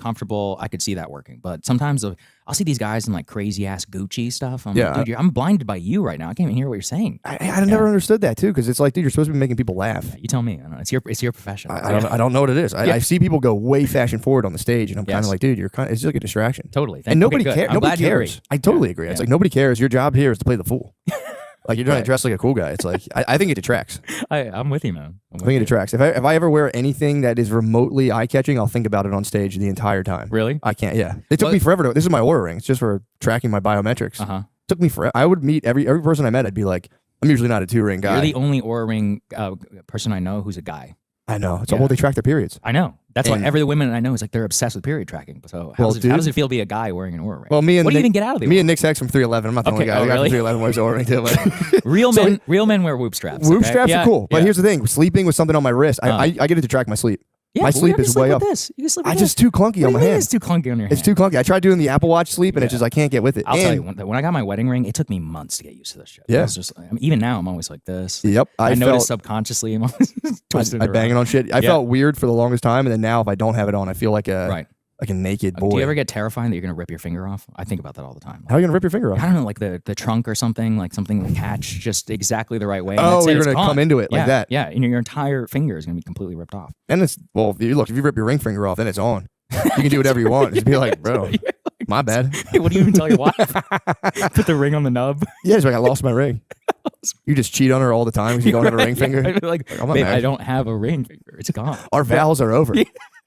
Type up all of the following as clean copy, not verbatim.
comfortable, I could see that working. But sometimes I'll see these guys in like crazy ass Gucci stuff. I'm like, dude, I'm blinded by you right now. I can't even hear what you're saying. I never understood that too, because it's like, dude, you're supposed to be making people laugh. You tell me. I don't know. It's your profession. I don't know what it is. I see people go way fashion forward on the stage, and I'm kind of like, dude, it's just like a distraction. Totally. And nobody cares. Nobody cares. I totally agree. It's like nobody cares. Your job here is to play the fool. Like you're trying to dress like a cool guy. It's like I think it detracts. I'm with you, man. I think it detracts. If I ever wear anything that is remotely eye catching, I'll think about it on stage the entire time. Really? I can't. Yeah, it took me forever to. This is my Oura ring. It's just for tracking my biometrics. Took me forever. I would meet every person I met. I'd be like, I'm usually not a 2-ring guy. You're the only Oura ring person I know who's a guy. I know. It's well, they track their periods. I know. That's why every women I know is like they're obsessed with period tracking. So how does it feel to be a guy wearing an Oura ring? Well, what do you even get out of the Me and Nick Sex from 311. I'm not the only guy. The guy from 311 wears Oura ring too. Like. real men wear whoop straps. Whoop straps are cool. But here's the thing: sleeping with something on my wrist, I get it to track my sleep. Yeah, my sleep is way up. You sleep with it's just too clunky on my hand. It's too clunky on your hand. It's too clunky. I tried doing the Apple Watch sleep, and it's just I can't get with it. I'll tell you, when I got my wedding ring, it took me months to get used to this shit. Yeah. It's just, even now, I'm always like this. Yep. I noticed subconsciously. I'm twisted. I bang it on shit. I felt weird for the longest time, and then now if I don't have it on, I feel like a naked boy. Do you ever get terrified that you're gonna rip your finger off? I think about that all the time. How are you gonna rip your finger off? I don't know, like the trunk or something, like something will catch just exactly the right way. Oh, you're gonna come into it like that. Yeah, and your entire finger is gonna be completely ripped off. And if you rip your ring finger off, then it's on. You can do whatever you want. Just be like, bro, my bad. Hey, what do you even tell your wife? Put the ring on the nub. Yeah, it's like I lost my ring. You just cheat on her all the time because you don't have a ring finger. Like, babe, I don't have a ring finger. It's gone. Our vows are over.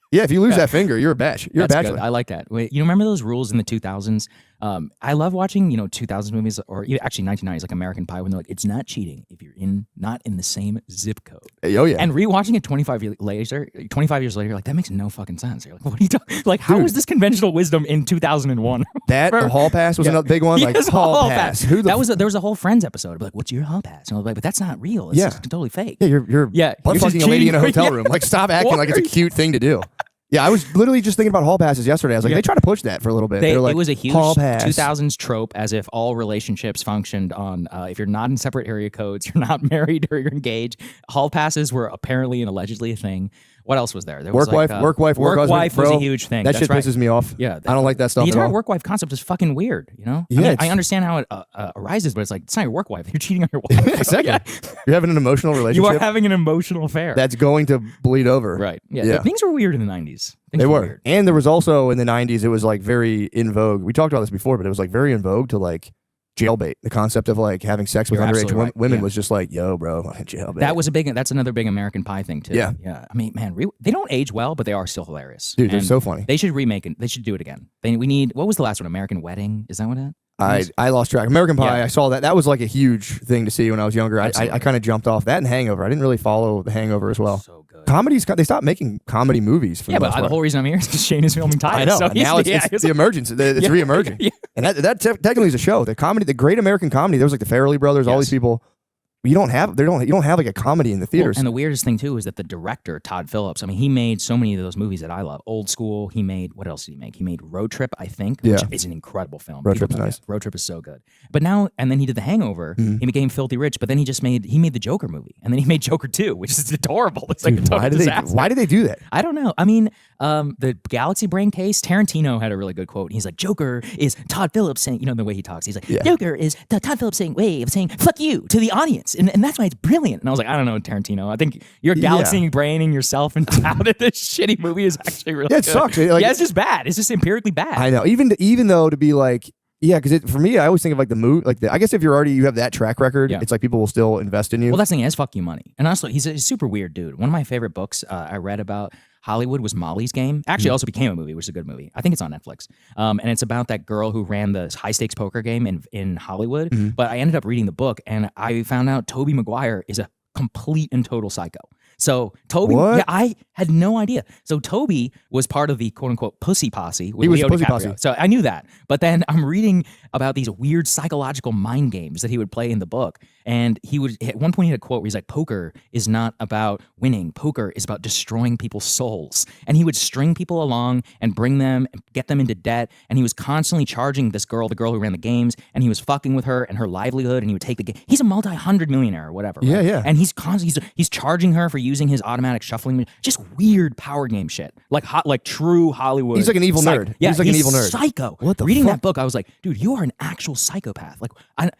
Yeah, if you lose that finger, you're a batch. You're a bachelor. Good. I like that. Wait, you remember those rules in the 2000s? I love watching, 2000s movies, or actually 1990s, like American Pie, when they're like, it's not cheating if you're not in the same zip code. Oh yeah. And rewatching it 25 years later, you're like, that makes no fucking sense. You're like, what are you talking? Like, how is this conventional wisdom in 2001? The hall pass was another big one. Like hall pass. There was a whole Friends episode. I'd be like, what's your hall pass? And I was like, but that's not real. It's just totally fake. Yeah, you're butt fucking a lady in a hotel room. Like, stop acting like it's a cute thing to do. Yeah, I was literally just thinking about hall passes yesterday. I was like, they try to push that for a little bit. Like, it was a huge 2000s trope, as if all relationships functioned on, if you're not in separate area codes, you're not married or you're engaged. Hall passes were apparently and allegedly a thing. What else was there? Work wife was a huge thing. That shit pisses me off. Yeah, I don't like that stuff The at all. entire work wife concept is fucking weird, Yeah, I mean, I understand how it arises, but it's like, it's not your work wife. You're cheating on your wife. Exactly. You're having an emotional relationship. You are having an emotional affair. That's going to bleed over. Right. Yeah. Things were weird in the 90s. They were. Weird. And there was also in the 90s, it was like very in vogue. We talked about this before, but it was like very in vogue to like jailbait. The concept of like having sex with underage women was just like, yo, bro, jailbait. That's another big American Pie thing too. Yeah. I mean, man, they don't age well, but they are still hilarious. Dude, they're so funny. They should remake it. They should do it again. What was the last one? American Wedding? Is that what it? I lost track. American Pie, I saw that. That was like a huge thing to see when I was younger. I kind of jumped off that and Hangover. I didn't really follow The Hangover as well. So good. Comedies, they stopped making comedy movies. For but the whole reason I'm here is because Shane is filming Titus. I know. So now it's the emergence. It's re-emerging. Yeah. And that technically is a show. The comedy, the great American comedy, there was like the Farrelly brothers, all these people. You don't have like a comedy in the theaters. Well, and the weirdest thing too is that the director, Todd Phillips, I mean, he made so many of those movies that I love. Old School. He made, what else did he make? He made Road Trip, I think, which is an incredible film. Road Trip's nice. Road Trip is so good. But now, and then he did The Hangover. He became filthy rich, but then he made the Joker movie, and then he made Joker 2, which is adorable. It's like a total disaster. Why did they do that? I don't know. I mean, the Galaxy Brain case, Tarantino had a really good quote. He's like, Joker is Todd Phillips saying, the way he talks, he's like, Joker is the Todd Phillips way of saying fuck you to the audience, and that's why it's brilliant. And I was like, I don't know, Tarantino. I think you're galaxy braining yourself into how that this shitty movie is actually really good. It sucks. It's just bad. It's just empirically bad. I know. Even though to be like, because for me, I always think of like the movie, I guess if you have that track record, it's like people will still invest in you. Well, that's the thing. He has fuck you money. And also, he's a super weird dude. One of my favorite books I read about Hollywood was Molly's Game. Actually, also became a movie, which is a good movie. I think it's on Netflix. And it's about that girl who ran the high stakes poker game in Hollywood. But I ended up reading the book, and I found out Tobey Maguire is a complete and total psycho. So Toby, I had no idea. So Toby was part of the quote unquote pussy posse. He was pussy posse. So I knew that. But then I'm reading about these weird psychological mind games that he would play in the book. And at one point he had a quote where he's like, poker is not about winning. Poker is about destroying people's souls. And he would string people along and bring them, and get them into debt. And he was constantly charging this girl, the girl who ran the games, and he was fucking with her and her livelihood. And he would take the game. He's a multi-hundred millionaire or whatever. Yeah, right? And he's charging her for using his automatic shuffling, just weird power game shit, like true Hollywood. He's like an evil nerd. Yeah, he's like an evil nerd. Psycho. What the Reading fuck? that book, I was like, dude, you are an actual psychopath. Like,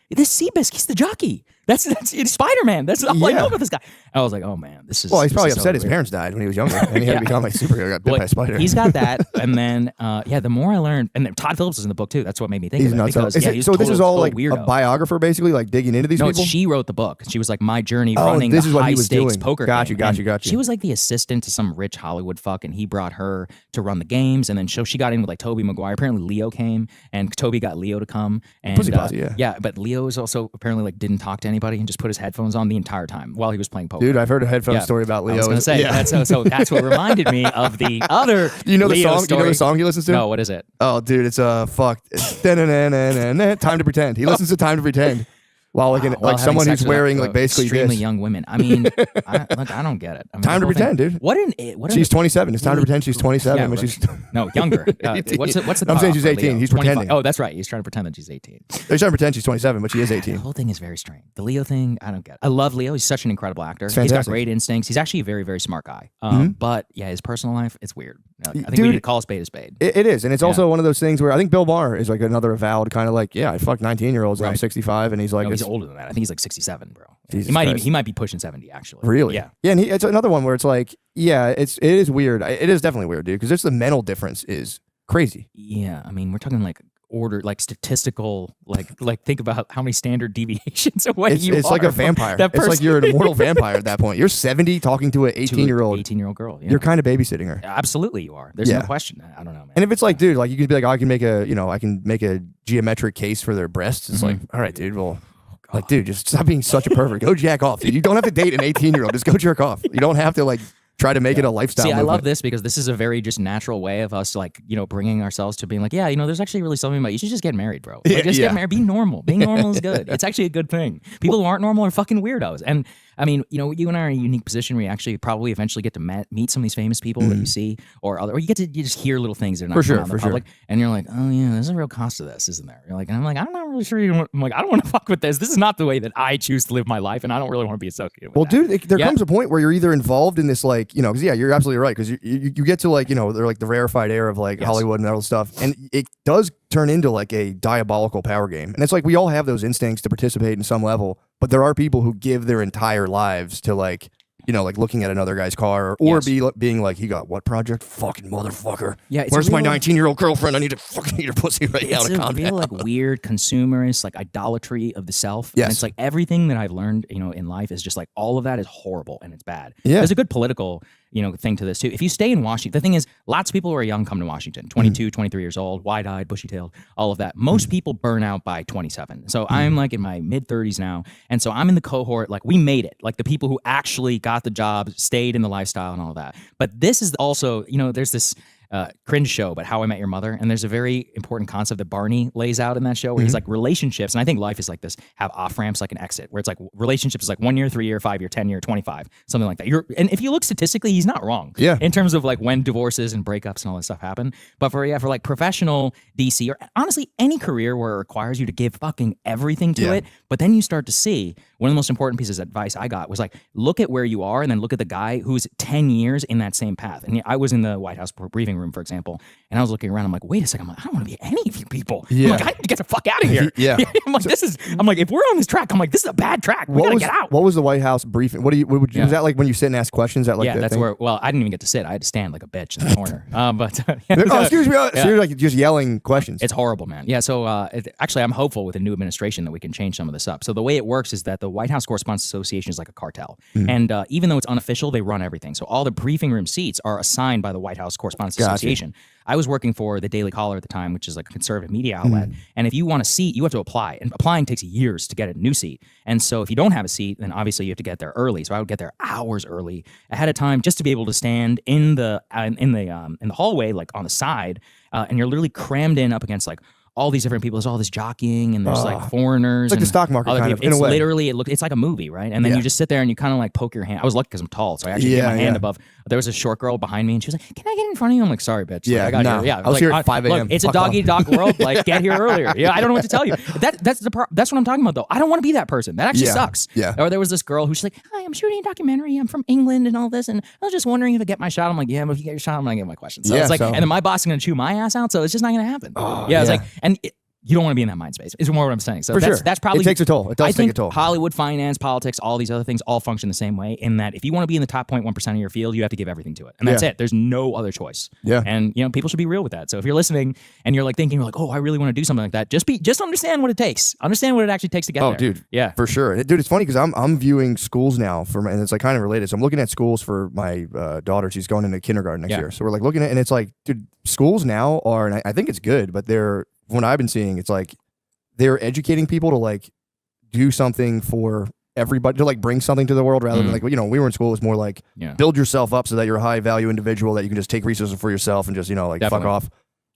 this Seabiscuit, he's the jockey. That's it's Spider-Man. That's all I know about this guy. I was like, oh man, this is. Well, he's probably so upset his weird. parents died when he was younger, and he had to become like superhero. Got bit by a spider. He's got that, and then the more I learned, and then Todd Phillips is in the book too. That's what made me think He's of it. nuts. Because, So he's this is all like weirdo. a biographer, basically, like digging into these people. She wrote the book. She was like my journey running this the is what high he was stakes doing. poker Got you, game. got you, got you. She was like the assistant to some rich Hollywood fuck, and he brought her to run the games. And then she got in with like Tobey Maguire. Apparently Leo came, and Toby got Leo to come. And Pussy Posse, yeah. Yeah, but Leo is also apparently like didn't talk to anybody and just put his headphones on the entire time while he was playing poker. Dude, I've heard a headphone story about Leo. I was gonna say so that's what reminded me of the other. Do you know the Leo song? story. Do you know the song he listens to? No, what is it? Oh, dude, it's fuck. Time to Pretend. He listens to Time to Pretend while like someone who's wearing like basically extremely this. young women. I mean, I don't get it. I mean, Time to Pretend, dude. She's 27. It's Time to Pretend she's 27, yeah, but she's no younger. What's the? I'm saying she's 18. He's 25. pretending. Oh, that's right. He's trying to pretend that she's 18. He's trying to pretend she's 27, but she is 18. The whole thing is very strange. The Leo thing, I don't get it. I love Leo. He's such an incredible actor. He's fantastic. got great instincts. He's actually a very, very smart guy. But yeah, his personal life, it's weird. I think we need to call a spade a spade. It is, and it's also one of those things where I think Bill Maher is like another avowed kind of like, yeah, I fucked 19-year-olds. I'm 65, and he's like, no, he's older than that. I think he's like 67, bro. Jesus He might be pushing 70 actually. Really? Yeah. Yeah, and it's another one where it's like, yeah, it is weird. It is definitely weird, dude, because just the mental difference is crazy. Yeah, I mean, we're talking like statistical, like think about how many standard deviations away you are. It's like a vampire. That it's like you're an immortal vampire at that point. You're 70 talking to an 18-year-old. 18-year-old girl. Yeah. You're kind of babysitting her. Absolutely, you are. There's no question. I don't know, man. And if it's like, dude, like you could be like, I can make a geometric case for their breasts. It's like, all right, dude, well. Like, dude, just stop being such a pervert. Go jack off, dude. You don't have to date an 18-year-old. Just go jerk off. You don't have to like try to make it a lifestyle. See, movement. I love this because this is a very just natural way of us like, bringing ourselves to being like, yeah, there's actually really something about you should just get married, bro. Like, just get married. Be normal. Being normal is good. It's actually a good thing. People who aren't normal are fucking weirdos. And I mean, you and I are in a unique position where you actually probably eventually get to meet some of these famous people that you see, or you just hear little things that are not for the public, and you're like, oh yeah, there's a real cost to this, isn't there? You're like, and I'm like, I'm not really sure. I'm like, I don't want to fuck with this. This is not the way that I choose to live my life, and I don't really want to be associated with that. Dude, there comes a point where you're either involved in this, like, because you're absolutely right, because you get to like, they're like the rarefied air of like Hollywood and all this stuff, and it does turn into like a diabolical power game, and it's like we all have those instincts to participate in some level, but there are people who give their entire lives to like looking at another guy's car or being like, he got what project? Fucking motherfucker. Yeah, where's my 19-year-old girlfriend? I need to fucking eat her pussy right now to calm down. It's a real like weird consumerist, like idolatry of the self. Yes. And it's like everything that I've learned, in life is just like all of that is horrible and it's bad. Yeah. There's a good political, thing to this too. If you stay in Washington, the thing is, lots of people who are young come to Washington, 22, 23 years old, wide-eyed, bushy-tailed, all of that. Most people burn out by 27. So I'm like in my mid-30s now. And so I'm in the cohort, like we made it. Like the people who actually got the job, stayed in the lifestyle and all of that. But this is also, there's this cringe show, but How I Met Your Mother. And there's a very important concept that Barney lays out in that show where he's like relationships. And I think life is like this, have off ramps like an exit, where it's like relationships is like 1 year, 3 year, 5 year, 10 year, 25, something like that. And if you look statistically, he's not wrong. Yeah. In terms of like when divorces and breakups and all that stuff happen. But for like professional DC or honestly any career where it requires you to give fucking everything to it, but then you start to see one of the most important pieces of advice I got was like, look at where you are and then look at the guy who's 10 years in that same path. And I was in the White House briefing room, for example, and I was looking around. I'm like, wait a second. I'm like, I don't want to be any of you people. Yeah. I'm like, I need to get the fuck out of here. Yeah. I'm like, if we're on this track, I'm like, this is a bad track. We gotta get out. What was the White House briefing? Was that like when you sit and ask questions at like that's thing? where, well, I didn't even get to sit. I had to stand like a bitch in the corner. Excuse me. So you're like just yelling questions. It's horrible, man. Yeah. So actually, I'm hopeful with the new administration that we can change some of this up. So the way it works is that the White House Correspondents Association is like a cartel. And even though it's unofficial, they run everything. So all the briefing room seats are assigned by the White House Correspondents Association. I was working for the Daily Caller at the time, which is like a conservative media outlet. And if you want a seat, you have to apply. And applying takes years to get a new seat. And so if you don't have a seat, then obviously you have to get there early. So I would get there hours early ahead of time just to be able to stand in the hallway, like on the side. And you're literally crammed in up against like all these different people. There's all this jockeying, and there's like foreigners. It's like and the stock market other kind of, people. in a It's way. literally, it's like a movie, right? And then you just sit there and you kind of like poke your hand. I was lucky because I'm tall, so I actually get my hand above. There was a short girl behind me, and she was like, "Can I get in front of you?" I'm like, "Sorry, bitch." Yeah, like, I got no. here. Yeah, I was here at 5 a.m. Look, it's a dog-eat-dog world. Like, get here earlier. Yeah, I don't know what to tell you. That's what I'm talking about, though. I don't want to be that person. That actually sucks. Yeah. Or there was this girl who's like, "Hi, I'm shooting a documentary. I'm from England and all this, and I was just wondering if I get my shot." I'm like, "Yeah, but if you get your shot, I'm not getting my questions." So it's like, and then my boss is gonna chew my ass out, so it's just not gonna happen. Yeah, it's like, and you don't want to be in that mind space. Is more what I'm saying. So that's probably, it takes a toll. It does take a toll. Hollywood, finance, politics, all these other things all function the same way. In that, if you want to be in the top 0.1% of your field, you have to give everything to it, and that's it. There's no other choice. Yeah. And people should be real with that. So if you're listening and you're like thinking, oh, I really want to do something like that, just understand what it takes. Understand what it actually takes to get there. Oh, dude. Yeah, for sure, dude. It's funny because I'm viewing schools now and it's like kind of related. So I'm looking at schools for my daughter. She's going into kindergarten next year. So we're like looking at, and it's like, dude, schools now are, and I think it's good, but from what I've been seeing, it's like they're educating people to like do something for everybody, to like bring something to the world rather than like, we were in school, it was more like build yourself up so that you're a high value individual that you can just take resources for yourself and just, like fuck off.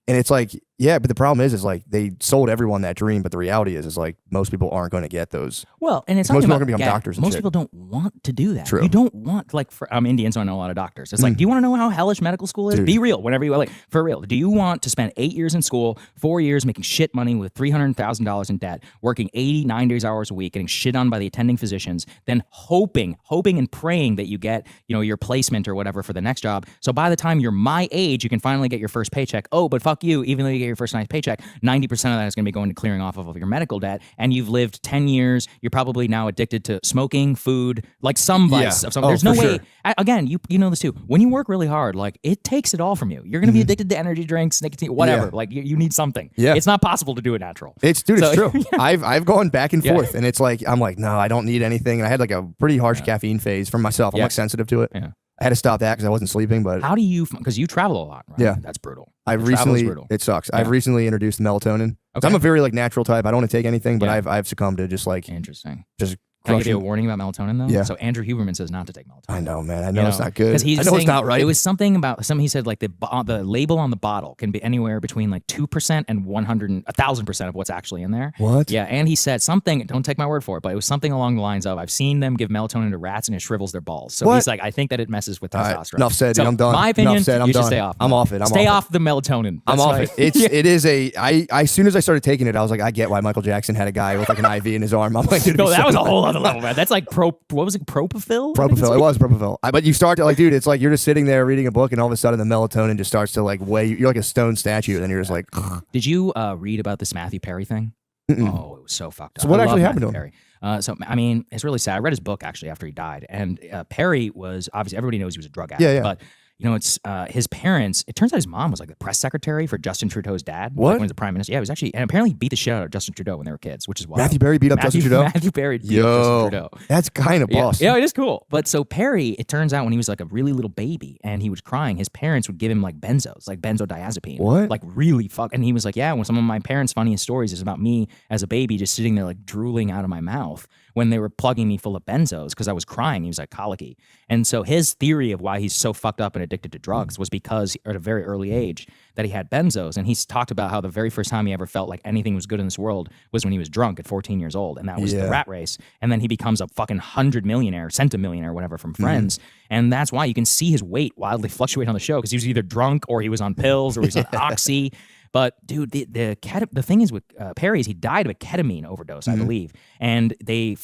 And it's like, yeah, but the problem is like they sold everyone that dream, but the reality is like most people aren't going to get those. Well, and it's most people are about, going to become doctors. And most shit. people don't want to do that. True. You don't want, like, I'm Indian, so I know a lot of doctors. It's like, do you want to know how hellish medical school is? Dude. Be real. Whenever you like, for real. Do you want to spend 8 years in school, 4 years making shit money with $300,000 in debt, working 89 days hours a week, getting shit on by the attending physicians, then hoping and praying that you get, your placement or whatever for the next job. So by the time you're my age, you can finally get your first paycheck. Oh, but fuck you. Even though you get your first nice paycheck, 90% of that is going to be going to clearing off of your medical debt. And you've lived 10 years. You're probably now addicted to smoking, food, like some vice of something. There's no way. Again, you know this too. When you work really hard, like it takes it all from you. You're going to be addicted to energy drinks, nicotine, whatever. Like you need something. Yeah. It's not possible to do it natural. It's true. I've gone back and forth, and it's like I'm like, no, I don't need anything. And I had like a pretty harsh caffeine phase for myself. I'm like sensitive to it. Yeah. I had to stop that because I wasn't sleeping. But how do you? Because you travel a lot, right? Yeah, that's brutal. It sucks. Yeah. I've recently introduced melatonin. Okay. I'm a very like natural type. I don't want to take anything, but I've succumbed to just like interesting. Just Can I give you a warning about melatonin, though? Yeah. So Andrew Huberman says not to take melatonin. I know, man. I know it's not good. I know it's not right. It was something about, he said like the label on the bottle can be anywhere between like 2% and 1,000% of what's actually in there. What? Yeah, and he said something, don't take my word for it, but it was something along the lines of, I've seen them give melatonin to rats and it shrivels their balls. So he's like, I think that it messes with testosterone. Enough said, dude. I'm done. My opinion, enough said, I'm you done. should stay off. I'm off it. Stay off the melatonin. I'm off it. It is as soon as I started taking it, I was like, I get why Michael Jackson had a guy with like an IV in his arm. I'm like, dude, no, that was a whole other level, man. That's like what was it? Propofol? Propofol. It was Propofol. But you start to like, dude, it's like you're just sitting there reading a book and all of a sudden the melatonin just starts to like weigh you. You're like a stone statue and you're just like, Did you read about this Matthew Perry thing? Oh, it was so fucked up. So what actually happened to him? Perry. So, I mean, it's really sad. I read his book actually after he died. And Perry was, obviously, everybody knows he was a drug addict. Yeah. But, it's his parents. It turns out his mom was like the press secretary for Justin Trudeau's dad. What? Like, when he was the prime minister. Yeah, it was actually, and apparently he beat the shit out of Justin Trudeau when they were kids, which is wild. Matthew Perry beat up Justin Trudeau? Matthew Perry beat up Justin Trudeau. That's kind of boss. Yeah, it is cool. But so Perry, it turns out when he was like a really little baby and he was crying, his parents would give him like benzos, like benzodiazepine. What? Like really fuck. And he was like, yeah, when some of my parents' funniest stories is about me as a baby just sitting there like drooling out of my mouth when they were plugging me full of benzos because I was crying. He was like colicky. And so his theory of why he's so fucked up and addicted to drugs was because at a very early age that he had benzos. And he's talked about how the very first time he ever felt like anything was good in this world was when he was drunk at 14 years old. And that was the rat race. And then he becomes a fucking centimillionaire, whatever, from Friends. And that's why you can see his weight wildly fluctuate on the show because he was either drunk or he was on pills or he was on Oxy. But dude, the thing is with Perry is he died of a ketamine overdose, I believe, and they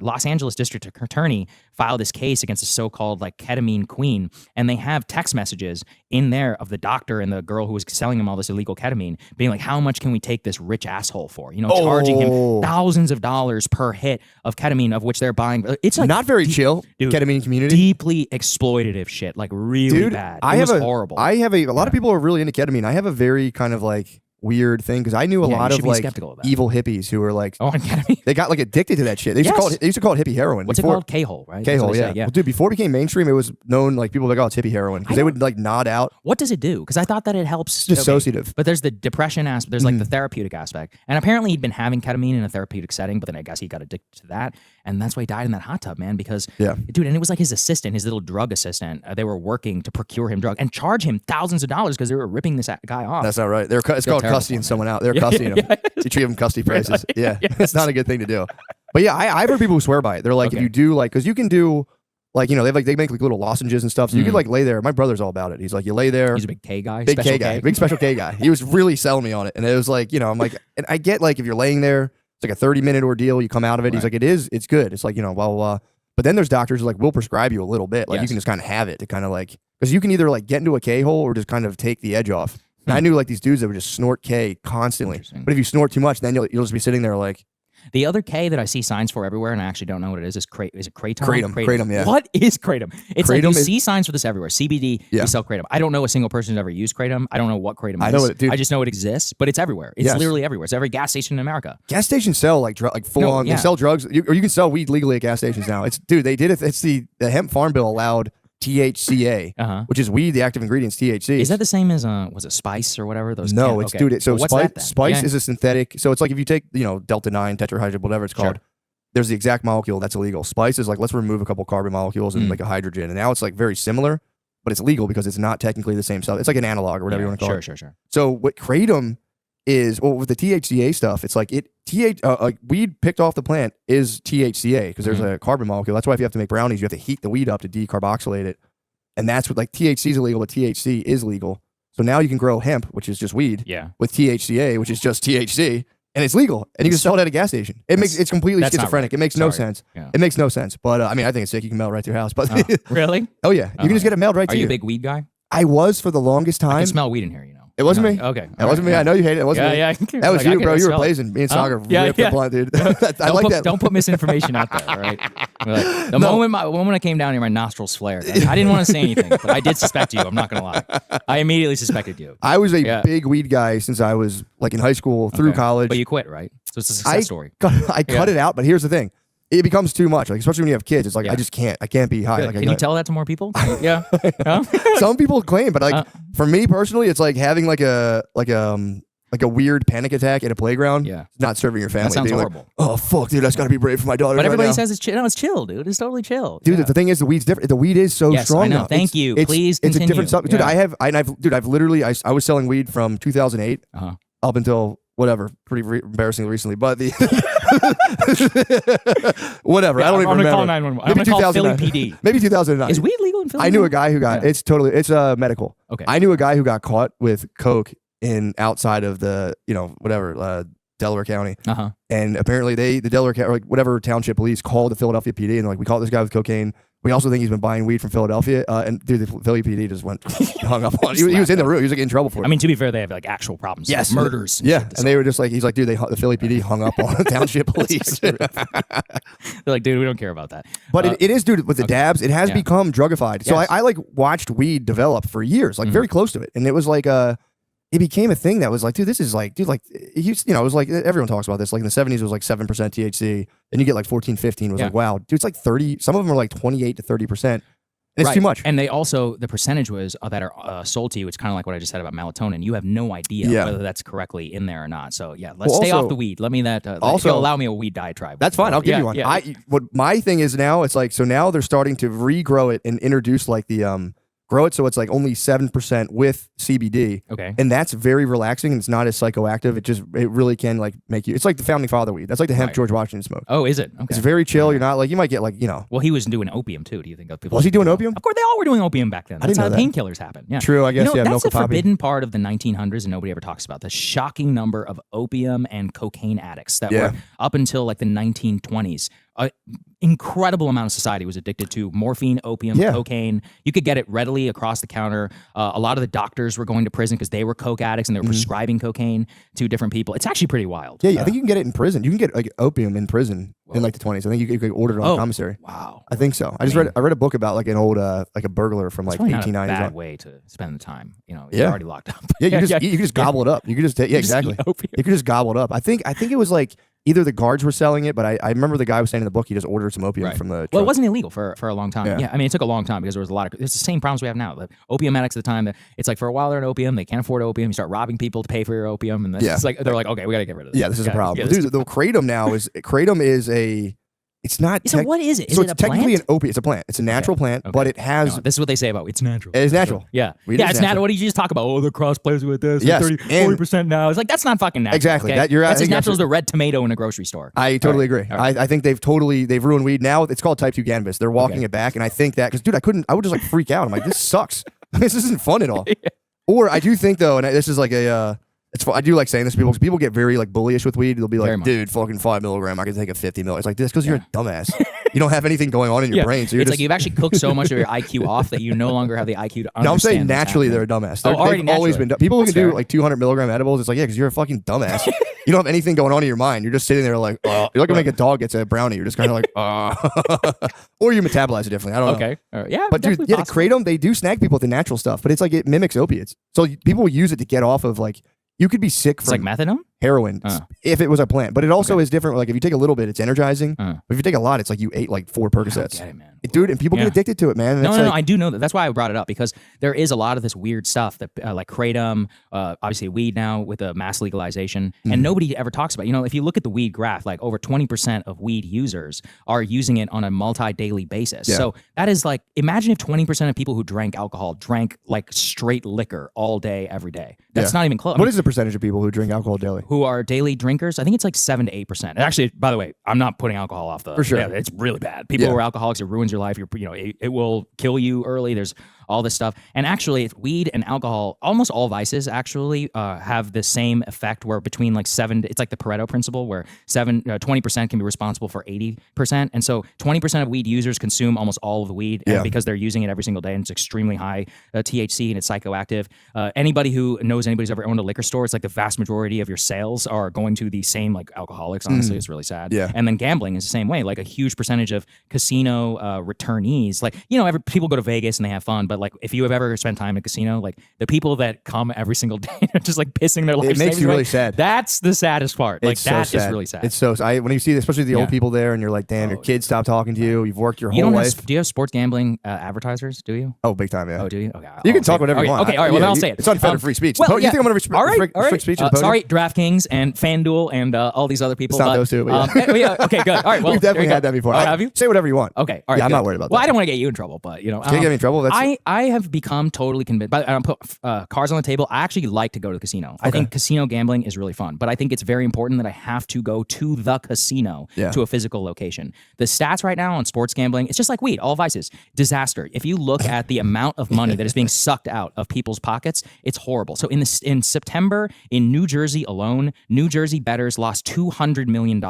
Los Angeles District Attorney filed this case against a so-called like ketamine queen, and they have text messages in there of the doctor and the girl who was selling him all this illegal ketamine, being like, "How much can we take this rich asshole for?" Charging him thousands of dollars per hit of ketamine, of which they're buying. It's like not very chill, dude, ketamine community, deeply exploitative shit, like really bad. It was horrible. I have a lot of people are really into ketamine. I have a very kind of like weird thing because I knew a lot of like evil hippies who were like, they got like addicted to that shit. They used to call it hippie heroin. What's it called? K-hole, right? K-hole, yeah. Well, dude, before it became mainstream, it was known like people were like, oh, it's hippie heroin because they would like nod out. What does it do? Because I thought that it helps. It's dissociative. But there's the depression aspect. There's like the therapeutic aspect. And apparently he'd been having ketamine in a therapeutic setting, but then I guess he got addicted to that. And that's why he died in that hot tub, man, because, dude, and it was like his assistant, his little drug assistant, they were working to procure him drug and charge him thousands of dollars because they were ripping this guy off. That's not right. It's called custodying someone out. They're custodying them. You treat them custody prices. Yeah, it's not a good thing to do. But yeah, I've heard people who swear by it. They're like, if you do like, because you can do like, you know, they make like little lozenges and stuff. So you could like lay there. My brother's all about it. He's like, you lay there. He's a big K guy. Big K guy. Big special K guy. He was really selling me on it. And it was like, you know, I'm like, and I get like if you're laying there, it's like a 30-minute ordeal. You come out of it. He's like, it's good. It's like, you know, blah, blah, blah. But then there's doctors who like will prescribe you a little bit. Like you can just kind of have it to kind of like, because you can either like get into a K hole or just kind of take the edge off. And I knew like these dudes that would just snort K constantly. But if you snort too much, then you'll just be sitting there like. The other K that I see signs for everywhere, and I actually don't know what it is it kratom? Kratom, yeah. What is kratom? It's kratom like you see signs for this everywhere. CBD, we sell kratom. I don't know a single person who's ever used kratom. I don't know what kratom is. I know it, dude. I just know it exists, but it's everywhere. It's literally everywhere. It's every gas station in America. Gas stations sell like full on. They sell drugs, or you can sell weed legally at gas stations now. It's dude, they did it. It's the hemp farm bill allowed THCA, which is weed. The active ingredients THC. Is that the same as was it spice or whatever? Those no, it's dude. So what's spice is a synthetic. So it's like if you take delta 9 tetrahydride, whatever it's called. There's the exact molecule that's illegal. Spice is like let's remove a couple carbon molecules and like a hydrogen, and now it's like very similar, but it's legal because it's not technically the same stuff. It's like an analog or whatever you want to call it. Sure. So what kratom is, well, with the THCA stuff, it's like weed picked off the plant is THCA because there's a carbon molecule. That's why if you have to make brownies, you have to heat the weed up to decarboxylate it. And that's what, like, THC is illegal, but THC is legal. So now you can grow hemp, which is just weed, with THCA, which is just THC, and it's legal. And you can sell it at a gas station. It's completely schizophrenic. It makes no sense. Yeah. It makes no sense. But I mean, I think it's sick. You can mail it right to your house. But really? Oh yeah, you can just get it mailed right to you. Are you a big weed guy? I was for the longest time. I can smell weed in here, you know. It wasn't me. Okay. It wasn't me. I know you hate it. It wasn't me. That was you, bro. You were blazing. Me and Saga ripped the blunt, dude. I like that. Don't put misinformation out there, all right? Like, the moment I came down here, my nostrils flared. I didn't want to say anything, but I did suspect you. I'm not going to lie. I immediately suspected you. I was a big weed guy since I was like in high school through college. But you quit, right? So it's a success story. I cut it out, but here's the thing. It becomes too much, like especially when you have kids. It's like I just can't. I can't be high. Like, can you tell that to more people? Yeah. Some people claim, but like for me personally, it's like having like a weird panic attack at a playground. Yeah. Not serving your family. That sounds horrible. Like, oh fuck, dude, that's got to be brave for my daughter. But everybody says it's chill. No, it's chill, dude. It's totally chill. Dude, the thing is, the weed's different. The weed is so strong. I know. Now. Thank you. Please continue. It's a different stuff, dude. Yeah. I've literally I was selling weed from 2008 up until. Whatever, pretty embarrassing recently, but the whatever. I don't even remember. Call 911. I'm gonna call Philly PD. Maybe 2009. Is weed legal in Philly? I knew a guy who got it's medical. Okay. I knew a guy who got caught with coke outside of the Delaware County. And apparently the Delaware County, like whatever township police called the Philadelphia PD and like we caught this guy with cocaine. We also think he's been buying weed from Philadelphia, and dude, the Philly PD just went hung up on. He was in the room. He was like in trouble for it. I mean, to be fair, they have like actual problems. Yes, like murders. And they were just like, he's like, dude, the Philly PD hung up on the township police. They're like, dude, we don't care about that. But it is, dude, with the dabs, it has become drugified. So I like watched weed develop for years, like very close to it, and it was like it became a thing that was like, dude, this is like, dude, like, it was like, everyone talks about this. Like in the 70s, it was like 7% THC. Then you get like 14, 15. It was like, wow, dude, it's like 30. Some of them are like 28 to 30%. And it's too much. And they also, the percentage was that are sold to you. It's kind of like what I just said about melatonin. You have no idea whether that's correctly in there or not. So yeah, let's stay off the weed. Let me also allow me a weed diatribe. That's fine. I'll give you one. Yeah. What my thing is now, it's like, so now they're starting to regrow it and introduce like the, grow it so it's like only 7% with CBD. Okay. And that's very relaxing and it's not as psychoactive. It really can like make you, it's like the founding father weed. That's like the hemp George Washington smoked. Oh, is it? Okay. It's very chill. You're not like, you might get like, Well, he was doing opium too. Do you think people was he doing opium? Of course, they all were doing opium back then. That's how painkillers happen. Yeah. True, I guess. That's the forbidden part of the 1900s and nobody ever talks about. The shocking number of opium and cocaine addicts that were up until like the 1920s. Incredible amount of society was addicted to morphine, opium, cocaine. You could get it readily across the counter. A lot of the doctors were going to prison because they were coke addicts and they were prescribing cocaine to different people. It's actually pretty wild. Yeah, I think you can get it in prison. You can get like opium in prison in like the 20s. I think you could order it on commissary. Wow. I think so. I read a book about like an old like a burglar from like 1890s. Not a bad way to spend the time. You're already locked up. Yeah, you can just gobble it up. You can just exactly. You could just gobble it up. I think it was like either the guards were selling it, but I remember the guy was saying in the book he just ordered some opium from the truck. Well, it wasn't illegal for a long time. Yeah, I mean, it took a long time because there was a lot of, it's the same problems we have now. The opium addicts at the time, it's like for a while they're in opium, they can't afford opium, you start robbing people to pay for your opium, and it's like, they're like, okay, we got to get rid of this. Yeah, this is a problem. Dude, the kratom now is, kratom is a, It's not. So what is it? Is so it it's a technically plant? an opiate. It's a plant. It's a natural plant, but it has. No, this is what they say about it. It's natural. It is natural. Yeah. Weed Yeah, is it's natural. What did you just talk about? Oh, the cross plays with this. Yes, 40% now. It's like, that's not fucking natural. Exactly. Okay? You're that's I as think natural as the red tomato in a grocery store. I totally agree. Right. I think they've ruined weed. Now it's called type 2 cannabis. They're walking it back, and I think that because dude, I would just like freak out. I'm like, this sucks. This isn't fun at all. Or I do think though, and this is like a. I do like saying this to people because people get very like bullyish with weed. They'll be like, dude, fucking 5 milligram. I can take a 50 mil. It's like this because you're a dumbass. You don't have anything going on in your brain. So it's like you've actually cooked so much of your IQ off that you no longer have the IQ to understand. No, I'm saying naturally they're a dumbass. They've always been people who can do like 200 milligram edibles. It's like, yeah, because you're a fucking dumbass. You don't have anything going on in your mind. You're just sitting there like, you're like like a dog gets a brownie. You're just kind of like, or you metabolize it differently. I don't know. Okay. Yeah. But dude, to kratom, they do snag people with the natural stuff, but it's like it mimics opiates. So people use it to get off of like, you could be sick from like methadone? Heroin if it was a plant. But it also is different. Like if you take a little bit, it's energizing. But if you take a lot, it's like you ate like 4 Percocets. I don't get it, man. Dude, and people get addicted to it, man. No, I do know that. That's why I brought it up, because there is a lot of this weird stuff that like kratom, obviously weed now with the mass legalization, and nobody ever talks about. You know, if you look at the weed graph, like over 20% of weed users are using it on a multi-daily basis. Yeah. So that is like, imagine if 20% of people who drank alcohol drank like straight liquor all day, every day. That's not even close. What is the percentage of people who drink alcohol daily? Who are daily drinkers? I think it's like 7 to 8%. And actually, by the way, I'm not putting alcohol off the. For sure. Yeah, it's really bad. People who are alcoholics, it ruins your life. It will kill you early. There's all this stuff. And actually, weed and alcohol, almost all vices actually have the same effect, where between like it's like the Pareto principle, where 20% can be responsible for 80%. And so 20% of weed users consume almost all of the weed because they're using it every single day, and it's extremely high THC and it's psychoactive. Anybody who knows anybody's ever owned a liquor store, it's like the vast majority of your sales are going to the same like alcoholics. Honestly, it's really sad. Yeah. And then gambling is the same way. Like a huge percentage of casino returnees, like, you know, people go to Vegas and they have fun, but like if you have ever spent time in a casino, like the people that come every single day are just like pissing their life. It makes you really sad. That's the saddest part. Like it's that so sad. is really sad. It's so when you see, especially the old people there, and you're like, damn, your kids stop talking to you. You've worked your whole life. Do you have sports gambling advertisers? Do you? Oh, big time, yeah. Oh, do you? Okay. You can talk whatever you want. Okay, all right. Well, then I'll say it. It's unfettered free speech. Well, you think I'm going to restrict speech? Sorry, DraftKings and FanDuel and all these other people. It's not those two. Okay, good. All right. Well, we've definitely had that before. Oh, have you? Say whatever you want. Okay. All right. Yeah, I'm not worried about that. Well, I don't want to get you in trouble, but you know, can't get me in trouble. I have become totally convinced. But I don't put cards on the table. I actually like to go to the casino. I think casino gambling is really fun, but I think it's very important that I have to go to the casino to a physical location. The stats right now on sports gambling, it's just like weed, all vices, disaster. If you look at the amount of money that is being sucked out of people's pockets, it's horrible. So in September, in New Jersey alone, New Jersey bettors lost $200 million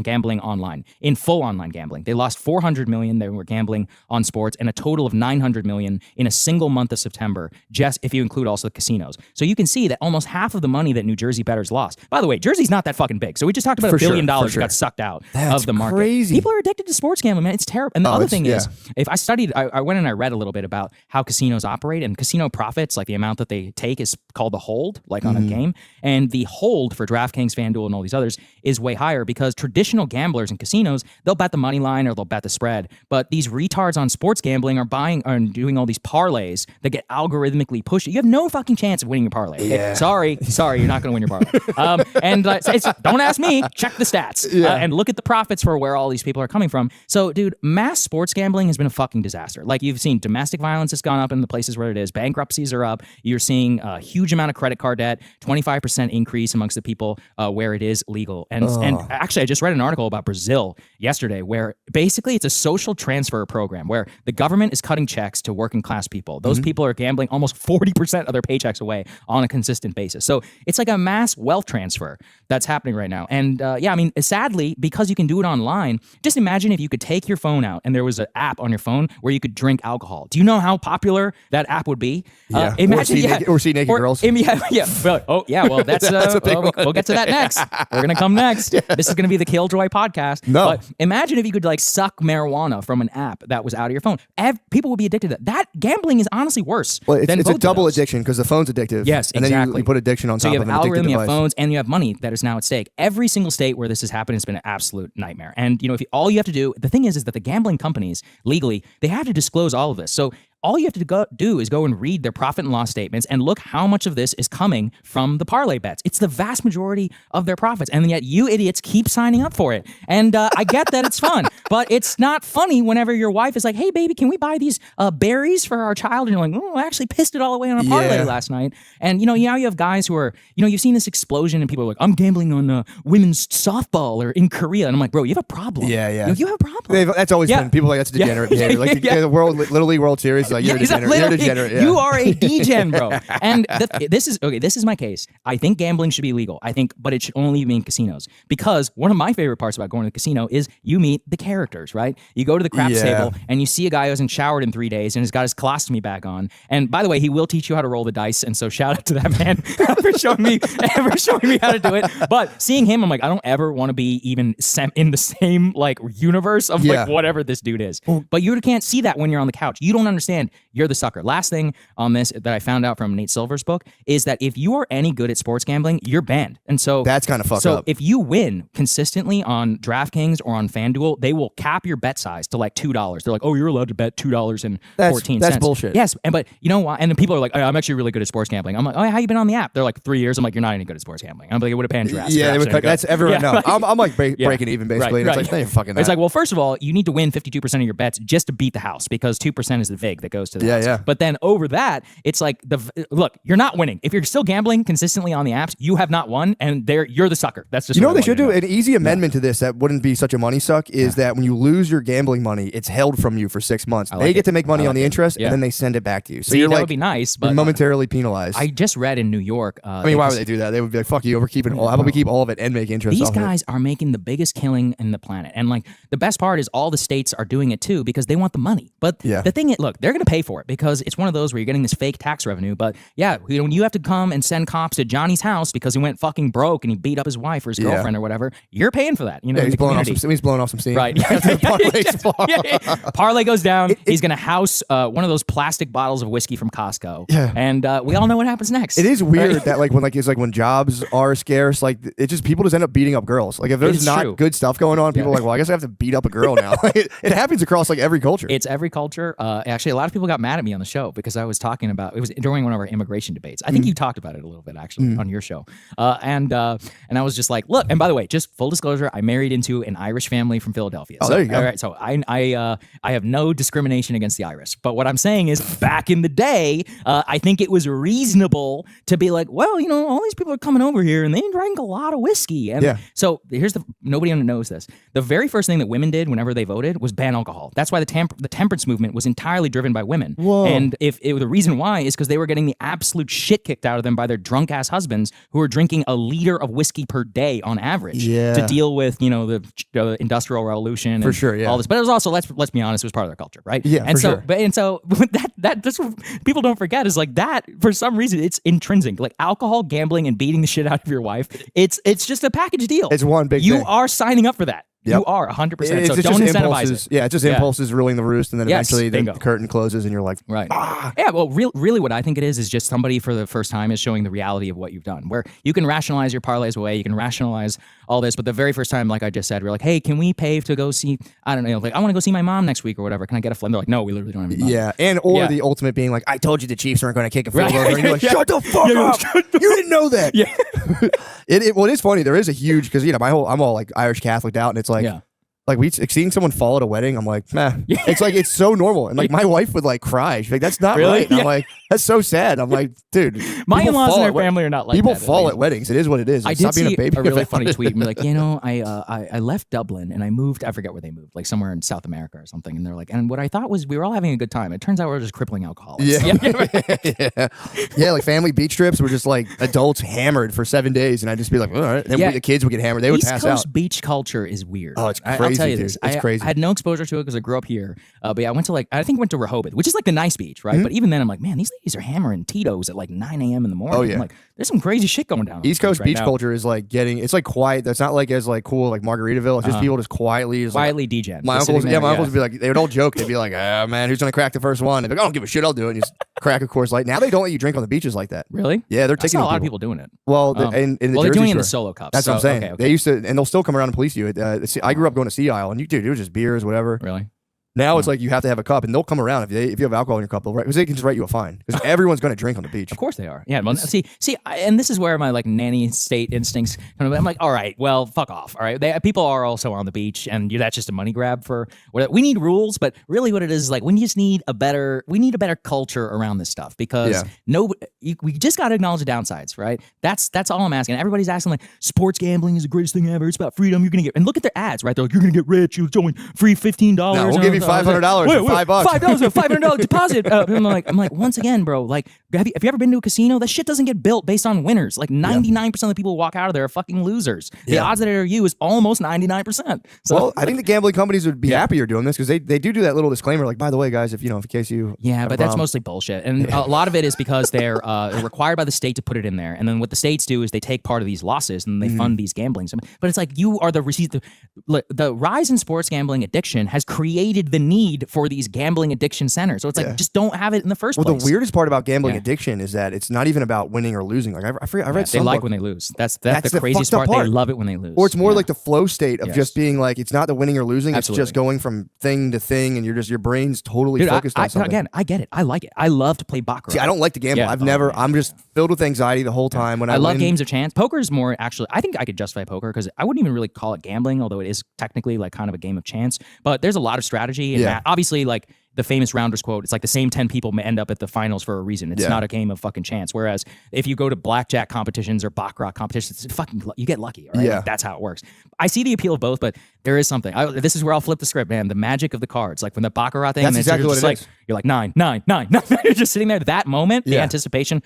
gambling online, in full online gambling. They lost $400 million. They were gambling on sports, and a total of $900 million in a single month of September, just if you include also the casinos. So you can see that almost half of the money that New Jersey bettors lost. By the way, Jersey's not that fucking big. So we just talked about $1 billion that got sucked out of the market. Crazy. People are addicted to sports gambling, man. It's terrible. And the other thing is, if I studied, I went and I read a little bit about how casinos operate, and casino profits, like the amount that they take, is called the hold, like on a game. And the hold for DraftKings, FanDuel, and all these others is way higher, because traditional gamblers in casinos, they'll bet the money line or they'll bet the spread. But these retards on sports gambling are buying and doing all these parlays that get algorithmically pushed. You have no fucking chance of winning your parlay. Okay? Yeah. Sorry, you're not going to win your parlay. Don't ask me. Check the stats and look at the profits for where all these people are coming from. So, dude, mass sports gambling has been a fucking disaster. Like, you've seen domestic violence has gone up in the places where it is. Bankruptcies are up. You're seeing a huge amount of credit card debt, 25% increase amongst the people where it is legal. And actually, I just read an article about Brazil yesterday, where basically it's a social transfer program where the government is cutting checks to working class people. Those people are gambling almost 40% of their paychecks away on a consistent basis. So it's like a mass wealth transfer that's happening right now. And I mean, sadly, because you can do it online, just imagine if you could take your phone out and there was an app on your phone where you could drink alcohol. Do you know how popular that app would be? Yeah. Imagine, or see naked girls. Well, that's a big one. We'll get to that next. We're gonna come next. This is gonna be the Killjoy podcast. No. But imagine if you could like suck marijuana from an app that was out of your phone. People would be addicted to that. That gambling is honestly worse. Well, it's than a double addiction, because the phone's addictive. Yes, and exactly. then you put addiction on top of an addictive device. So you have algorithm, you have phones, and you have money that is now at stake. Every single state where this has happened has been an absolute nightmare. And if all you have to do, the thing is that the gambling companies legally, they have to disclose all of this. So all you have to do is go and read their profit and loss statements and look how much of this is coming from the parlay bets. It's the vast majority of their profits, and yet you idiots keep signing up for it. And I get that it's fun, but it's not funny whenever your wife is like, "Hey, baby, can we buy these berries for our child?" And you're like, "Oh, I actually pissed it all away on a parlay last night." And now you have guys who are, you've seen this explosion, and people are like, "I'm gambling on women's softball or in Korea," and I'm like, "Bro, you have a problem." Yeah. You have a problem. That's always been people like that's degenerate behavior. Like the Little League World Series, like you're a degenerate. You're a degenerate. Yeah. You are a degen, bro. And this is my case. I think gambling should be legal. But it should only be in casinos, because one of my favorite parts about going to the casino is you meet the characters, right? You go to the craps table and you see a guy who hasn't showered in 3 days and has got his colostomy bag on. And by the way, he will teach you how to roll the dice. And so shout out to that man for showing me how to do it. But seeing him, I'm like, I don't ever want to be even in the same like universe of like whatever this dude is. But you can't see that when you're on the couch. You don't understand. You're the sucker. Last thing on this that I found out from Nate Silver's book is that if you are any good at sports gambling, you're banned. And so that's kind of fucked up. So if you win consistently on DraftKings or on FanDuel, they will cap your bet size to like $2. They're like, "Oh, you're allowed to bet $2.14." That's bullshit. Yes, but you know why? And then people are like, "I'm actually really good at sports gambling." I'm like, "Oh, how you been on the app?" They're like, 3 years. I'm like, "You're not any good at sports gambling." I'm like, "It would have banned your ass." Yeah, that's everyone. No, I'm like breaking even basically. Right, and it's like, fucking that. It's like, well, first of all, you need to win 52% of your bets just to beat the house, because 2% is the vig that goes to the house. Yeah. But then over that, it's like look, you're not winning. If you're still gambling consistently on the apps, you have not won, and you're the sucker. That's just what they should do. An easy amendment to this that wouldn't be such a money suck is that when you lose your gambling money, it's held from you for 6 months. They get to make money on the interest, and then they send it back to you. So you're that like, would be nice, but you're momentarily penalized. I just read in New York. I mean, why would they do that? They would be like, "Fuck you, we're keeping all. How about we keep all of it and make interest?" These guys are making the biggest killing in the planet, and like the best part is all the states are doing it too because they want the money. But the thing is, look, they're going to pay for it because it's one of those where you're getting this fake tax revenue. But when you have to come and send cops to Johnny's house because he went fucking broke and he beat up his wife or his girlfriend or whatever, you're paying for that. He's blowing off some steam. Right. Parlay goes down. He's going to house one of those plastic bottles of whiskey from Costco. Yeah. And we all know what happens next. It is weird that when jobs are scarce, like people just end up beating up girls. Like if there's not good stuff going on, people are like, "Well, I guess I have to beat up a girl now." It happens across like every culture. It's every culture. Actually, a lot of people got mad at me on the show because I was talking about, it was during one of our immigration debates. I think you talked about it a little bit actually on your show. And I was just like, look, and by the way, just full disclosure, I married into an Irish family from Philadelphia. Oh, there you go. All right, so I have no discrimination against the Irish. But what I'm saying is, back in the day, I think it was reasonable to be like, well, all these people are coming over here and they drank a lot of whiskey. And so nobody knows this. The very first thing that women did whenever they voted was ban alcohol. That's why the temperance movement was entirely driven by women. Whoa. And the reason why is because they were getting the absolute shit kicked out of them by their drunk ass husbands who were drinking a liter of whiskey per day on average to deal with the industrial revolution and all this. But it was also, let's be honest, it was part of their culture, right? Yeah, and so that's what people don't forget is like that. For some reason, it's intrinsic. Like alcohol, gambling, and beating the shit out of your wife. It's just a package deal. It's one big. You thing. are signing up for that. Yep. You are 100%. So it's don't just incentivize it. Yeah, it's just impulses ruling the roost, and then eventually the curtain closes, and you're like, right. Yeah, well, really what I think it is just somebody for the first time is showing the reality of what you've done, where you can rationalize your parlays away, you can rationalize all this, but the very first time, like I just said, we're like, hey, can we pay to go see, I don't know, like I want to go see my mom next week or whatever. Can I get a flight? They're like, no, we literally don't have any money. Yeah, the ultimate being like, I told you the Chiefs weren't going to kick a field goal. And you're like, shut the fuck up. You didn't know that. Yeah. Well, it is funny. There is a huge, because, I'm all like Irish Catholic out, and it's like, like seeing someone fall at a wedding, I'm like, meh. It's like it's so normal, and like my wife would like cry. She's like, "That's not right." And I'm like, "That's so sad." I'm like, dude, my in-laws and their family are not like people that. fall at weddings. It is what it is. I did see a really funny tweet. And like, I left Dublin and I moved. I forget where they moved, like somewhere in South America or something. And they're like, and what I thought was we were all having a good time. It turns out we were just crippling alcoholics. Yeah, like family beach trips were just like adults hammered for 7 days, and I'd just be like, all right. Then the kids would get hammered. They would pass out. East Coast beach culture is weird. Oh, it's crazy. I'll tell you this. It's crazy. I had no exposure to it because I grew up here. But yeah, I went to Rehoboth, which is like the nice beach, right? But even then, I'm like, man, these ladies are hammering Tito's at like 9 a.m. in the morning. Oh, yeah. I'm like, there's some crazy shit going down. East Coast beach culture is like it's like quiet. That's not like as like cool like Margaritaville. It's just people just quietly degen. My uncles would be like, they would all joke. They'd be like, oh man, who's gonna crack the first one? They'd be like, I don't give a shit, I'll do it. And you just crack a Coors Light. Now they don't let you drink on the beaches like that. Really? Yeah, they're taking a lot of people doing it. Well, in the they're doing it in the solo cups. That's what I'm saying. Okay. They used to, and they'll still come around and police you. I grew up going to Sea Isle, and it was just beers, whatever. Really? Now it's like you have to have a cup, and they'll come around if you have alcohol in your cup, because they can just write you a fine because everyone's going to drink on the beach. Of course they are. Yeah. Well, and this is where my like nanny state instincts kind of. I'm like, all right, well, fuck off. All right, people are also on the beach, and that's just a money grab for. We need rules, but really, what it is like we just need a better culture around this stuff because we just got to acknowledge the downsides, right? That's all I'm asking. Everybody's asking like, sports gambling is the greatest thing ever. It's about freedom. You're gonna get, and look at their ads, right? They're like, you're gonna get rich. You're showing free $15. No, we'll give you $500 for $5. $5, a $500 deposit. I'm like, once again, bro. Like, have you ever been to a casino? That shit doesn't get built based on winners. Like 99% of the people who walk out of there are fucking losers. The odds that it are you is almost 99%. So, well, I think the gambling companies would be happier doing this because they do that little disclaimer, like, by the way, guys, if in case you but that's mostly bullshit, and a lot of it is because they're required by the state to put it in there, and then what the states do is they take part of these losses and they fund these gambling. But it's like you are the receipt. The rise in sports gambling addiction has created the need for these gambling addiction centers. So it's like just don't have it in the first place. Well, the weirdest part about gambling addiction is that it's not even about winning or losing. Like I read they like when they lose. That's the craziest part. They love it when they lose. Or it's more like the flow state of just being like, it's not the winning or losing. Absolutely. It's just going from thing to thing, and your brain's totally focused on something. Again, I get it. I like it. I love to play baccarat. See, I don't like to gamble. I'm just filled with anxiety the whole time when I love games of chance. Poker is more actually. I think I could justify poker because I wouldn't even really call it gambling, although it is technically like kind of a game of chance. But there's a lot of strategy and math. Obviously, like the famous Rounders quote, it's like the same 10 people may end up at the finals for a reason. It's not a game of fucking chance. Whereas if you go to blackjack competitions or baccarat competitions, it's fucking you get lucky. Right? Yeah. Like, that's how it works. I see the appeal of both, but there is something. This is where I'll flip the script, man. The magic of the cards, like when the baccarat thing. That's exactly what it is. You're like 9, 9, 9, 9. You're just sitting there. That moment, the anticipation.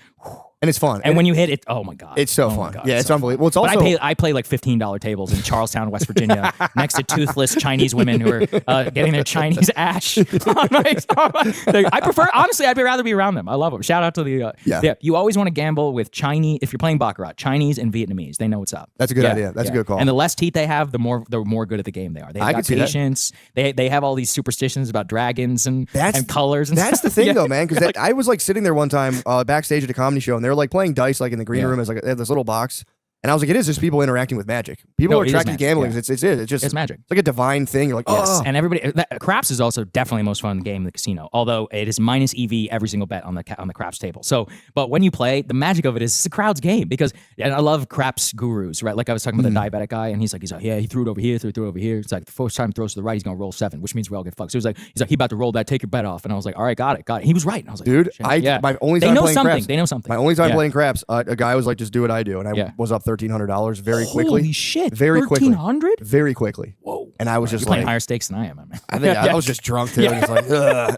And it's fun. And when you hit it, oh my God. It's so fun. Yeah, it's unbelievable. Well, it's also, I play like $15 tables in Charlestown, West Virginia, next to toothless Chinese women who are getting their Chinese ash. I prefer, honestly, I'd rather be around them. I love them. Shout out to the, you always want to gamble with Chinese, if you're playing Baccarat, Chinese and Vietnamese. They know what's up. That's a good idea. That's a good call. And the less teeth they have, the more good at the game they are. They've got patience. They have all these superstitions about dragons and colors. And that's the thing though, man, because I was like sitting there one time backstage at a comedy show, and they were like playing dice like in the green room as like they have this little box. And I was like, it is just people interacting with magic. People are attracted to gambling. Yeah. It's just it's magic. It's like a divine thing. You're like, oh. And everybody, craps is also definitely the most fun game in the casino. Although it is minus EV every single bet on the craps table. So, but when you play, the magic of it is it's a crowd's game because, and I love craps gurus, right? Like I was talking about the diabetic guy, and he's like, yeah, he threw it over here, threw it over here. It's like the first time he throws to the right, he's gonna roll 7, which means we all get fucked. So he's like, he about to roll that, take your bet off, and I was like, all right, got it. He was right. And I was like, dude, my only time playing craps. They know something. My only time playing craps, a guy was like, just do what I do, and I was up $1,300 very quickly. Holy shit! Very quickly. 1,300? Very quickly. Whoa! And I was just playing higher stakes than I am. Man. I think I was just drunk too. It's like,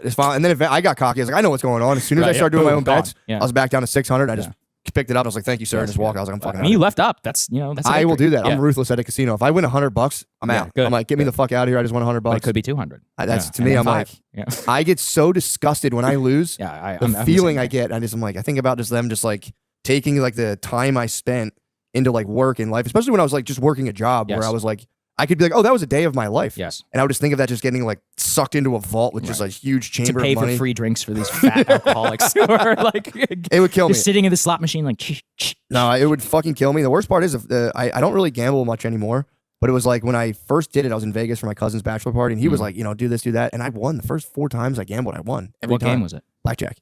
it's fine. And then I got cocky. I was like, I know what's going on. As soon as I started doing my own bets, I was back down to 600. I just picked it up. I was like, thank you, sir. And just walked out. I was like, I'm fucking. I mean, you left up. That's that's. I will do that. I'm ruthless at a casino. If I win $100, I'm out. I'm like, get me the fuck out of here. I just won $100. It could be 200. That's to me. I'm like, I get so disgusted when I lose. The feeling I get, I'm like, I think about just them just like taking like the time I spent into like work and life, especially when I was like just working a job where I was like, I could be like, oh, that was a day of my life. Yes. And I would just think of that just getting like sucked into a vault with just a huge chamber to pay of money. For free drinks for these fat alcoholics who are like, it would kill me. Just sitting in the slot machine like, no, it would fucking kill me. The worst part is I don't really gamble much anymore, but it was like when I first did it, I was in Vegas for my cousin's bachelor party, and he was like, do this, do that. And I won the first 4 times I gambled. I won. What game was it? Blackjack.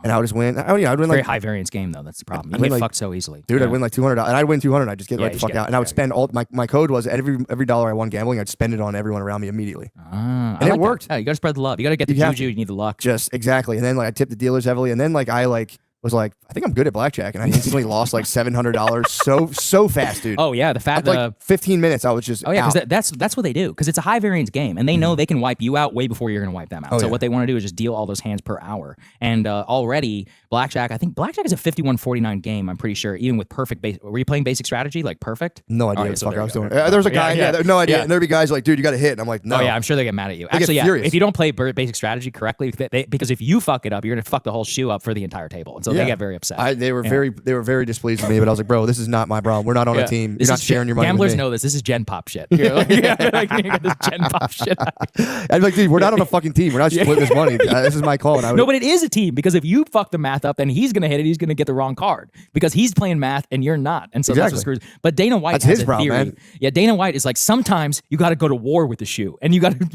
And I would just win. I'd win very like high variance game though. That's the problem. You get fucked so easily, dude. I'd win like $200, and I'd win 200. I'd just get the fuck out, and I would spend all my code was every dollar I won gambling, I'd spend it on everyone around me immediately, and it worked. Yeah, you got to spread the love. You got to get the juju. You need the luck. Just exactly. And then like I tipped the dealers heavily, and then like I was like, I think I'm good at blackjack, and I instantly lost like $700 so fast, dude. Oh yeah, like 15 minutes, I was just because that's what they do because it's a high variance game, and they know they can wipe you out way before you're gonna wipe them out. So what they want to do is just deal all those hands per hour. And already blackjack, I think blackjack is a 51-49 game. I'm pretty sure, even with perfect base. Were you playing basic strategy like perfect? No idea what the fuck I was doing. There was a guy, no idea. And there'd be guys like, dude, you got to hit, and I'm like, no. Oh yeah, I'm sure they get mad at you. Actually, if you don't play basic strategy correctly, because if you fuck it up, you're gonna fuck the whole shoe up for the entire table. And so they get very upset. They were very displeased with me, but I was like, bro, this is not my problem. We're not on a team. You're not sharing your money. Gamblers with me. know this. This is Gen Pop shit. You're like, you got this Gen Pop shit. I'd be like, dude, we're not on a fucking team. We're not splitting this money. This is my call. And No, but it is a team because if you fuck the math up, then he's gonna hit it. He's gonna get the wrong card because he's playing math and you're not, and so that's what screws. But Dana White has a theory. Man. Yeah, Dana White is like, sometimes you got to go to war with the shoe, and you got to.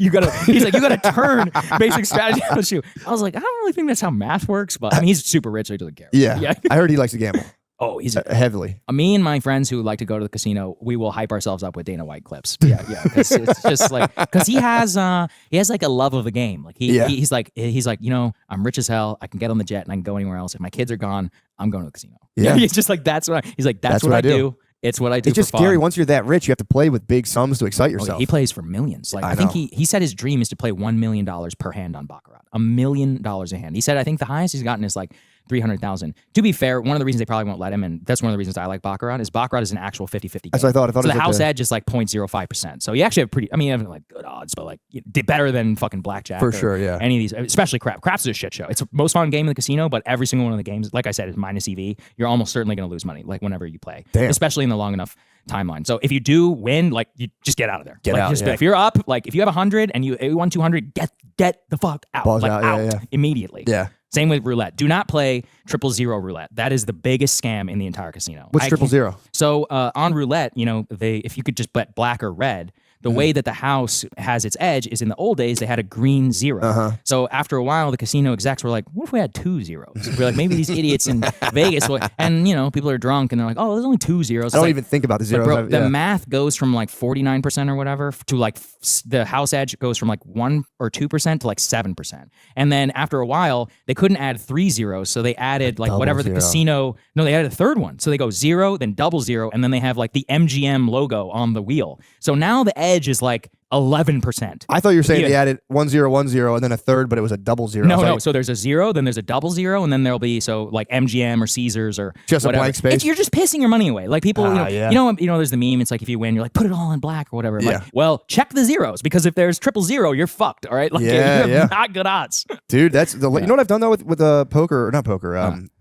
He's like, you got to turn basic strategy on the shoe. I was like, I don't really think that's how math works, but I mean, he's super rich, so he doesn't care. Yeah. I heard he likes to gamble. Oh, he's heavily. Me and my friends who like to go to the casino, we will hype ourselves up with Dana White clips. Yeah. It's just like, because he has like a love of the game. Like he's like, I'm rich as hell. I can get on the jet and I can go anywhere else. If my kids are gone, I'm going to the casino. Yeah, he's just like, that's what I do. It's what I do. It's just scary. Once you're that rich, you have to play with big sums to excite yourself. He plays for millions. Like I think he said his dream is to play $1 million per hand on baccarat. $1 million a hand. He said I think the highest he's gotten is like 300,000. To be fair, one of the reasons they probably won't let him, and that's one of the reasons I like baccarat, is baccarat is an actual 50-50 game. That's what I thought. So the house edge is like 0.05%. So you actually have pretty. I mean, you have like good odds, but like better than fucking blackjack for sure. Yeah. Any of these, especially crap. Craps is a shit show. It's the most fun game in the casino, but every single one of the games, like I said, is minus EV. You're almost certainly going to lose money, like whenever you play, especially in the long enough timeline. So if you do win, like you just get out of there. Get out. If you're up, like if you have 100 and you won 200, get the fuck out. Balls out immediately. Yeah. Same with roulette. Do not play 000 roulette. That is the biggest scam in the entire casino. What's 000? So on roulette, if you could just bet black or red, the way that the house has its edge is in the old days, they had a green 0. So after a while, the casino execs were like, what if we had 2 zeros? We're like, maybe these idiots in Vegas, and people are drunk and they're like, oh, there's only 2 zeros. I don't even think about the zeros. Bro, the math goes from like 49% or whatever to like the house edge goes from like 1 or 2% to like 7%. And then after a while, they couldn't add 3 zeros. So they added like whatever the casino, they added a third one. So they go 0, then 00, and then they have like the MGM logo on the wheel. So now the edge is like 11%. I thought you were saying they added 1010 and then a third, but it was a 00. No. So there's a 0, then there's a 00, and then there'll be like MGM or Caesars or just whatever. A blank space. You're just pissing your money away. Like people, there's the meme. It's like if you win, you're like put it all in black or whatever. Like, well, check the zeros because if there's 000, you're fucked. All right. Like you have not good odds. Dude, that's you know what I've done though with poker or not poker.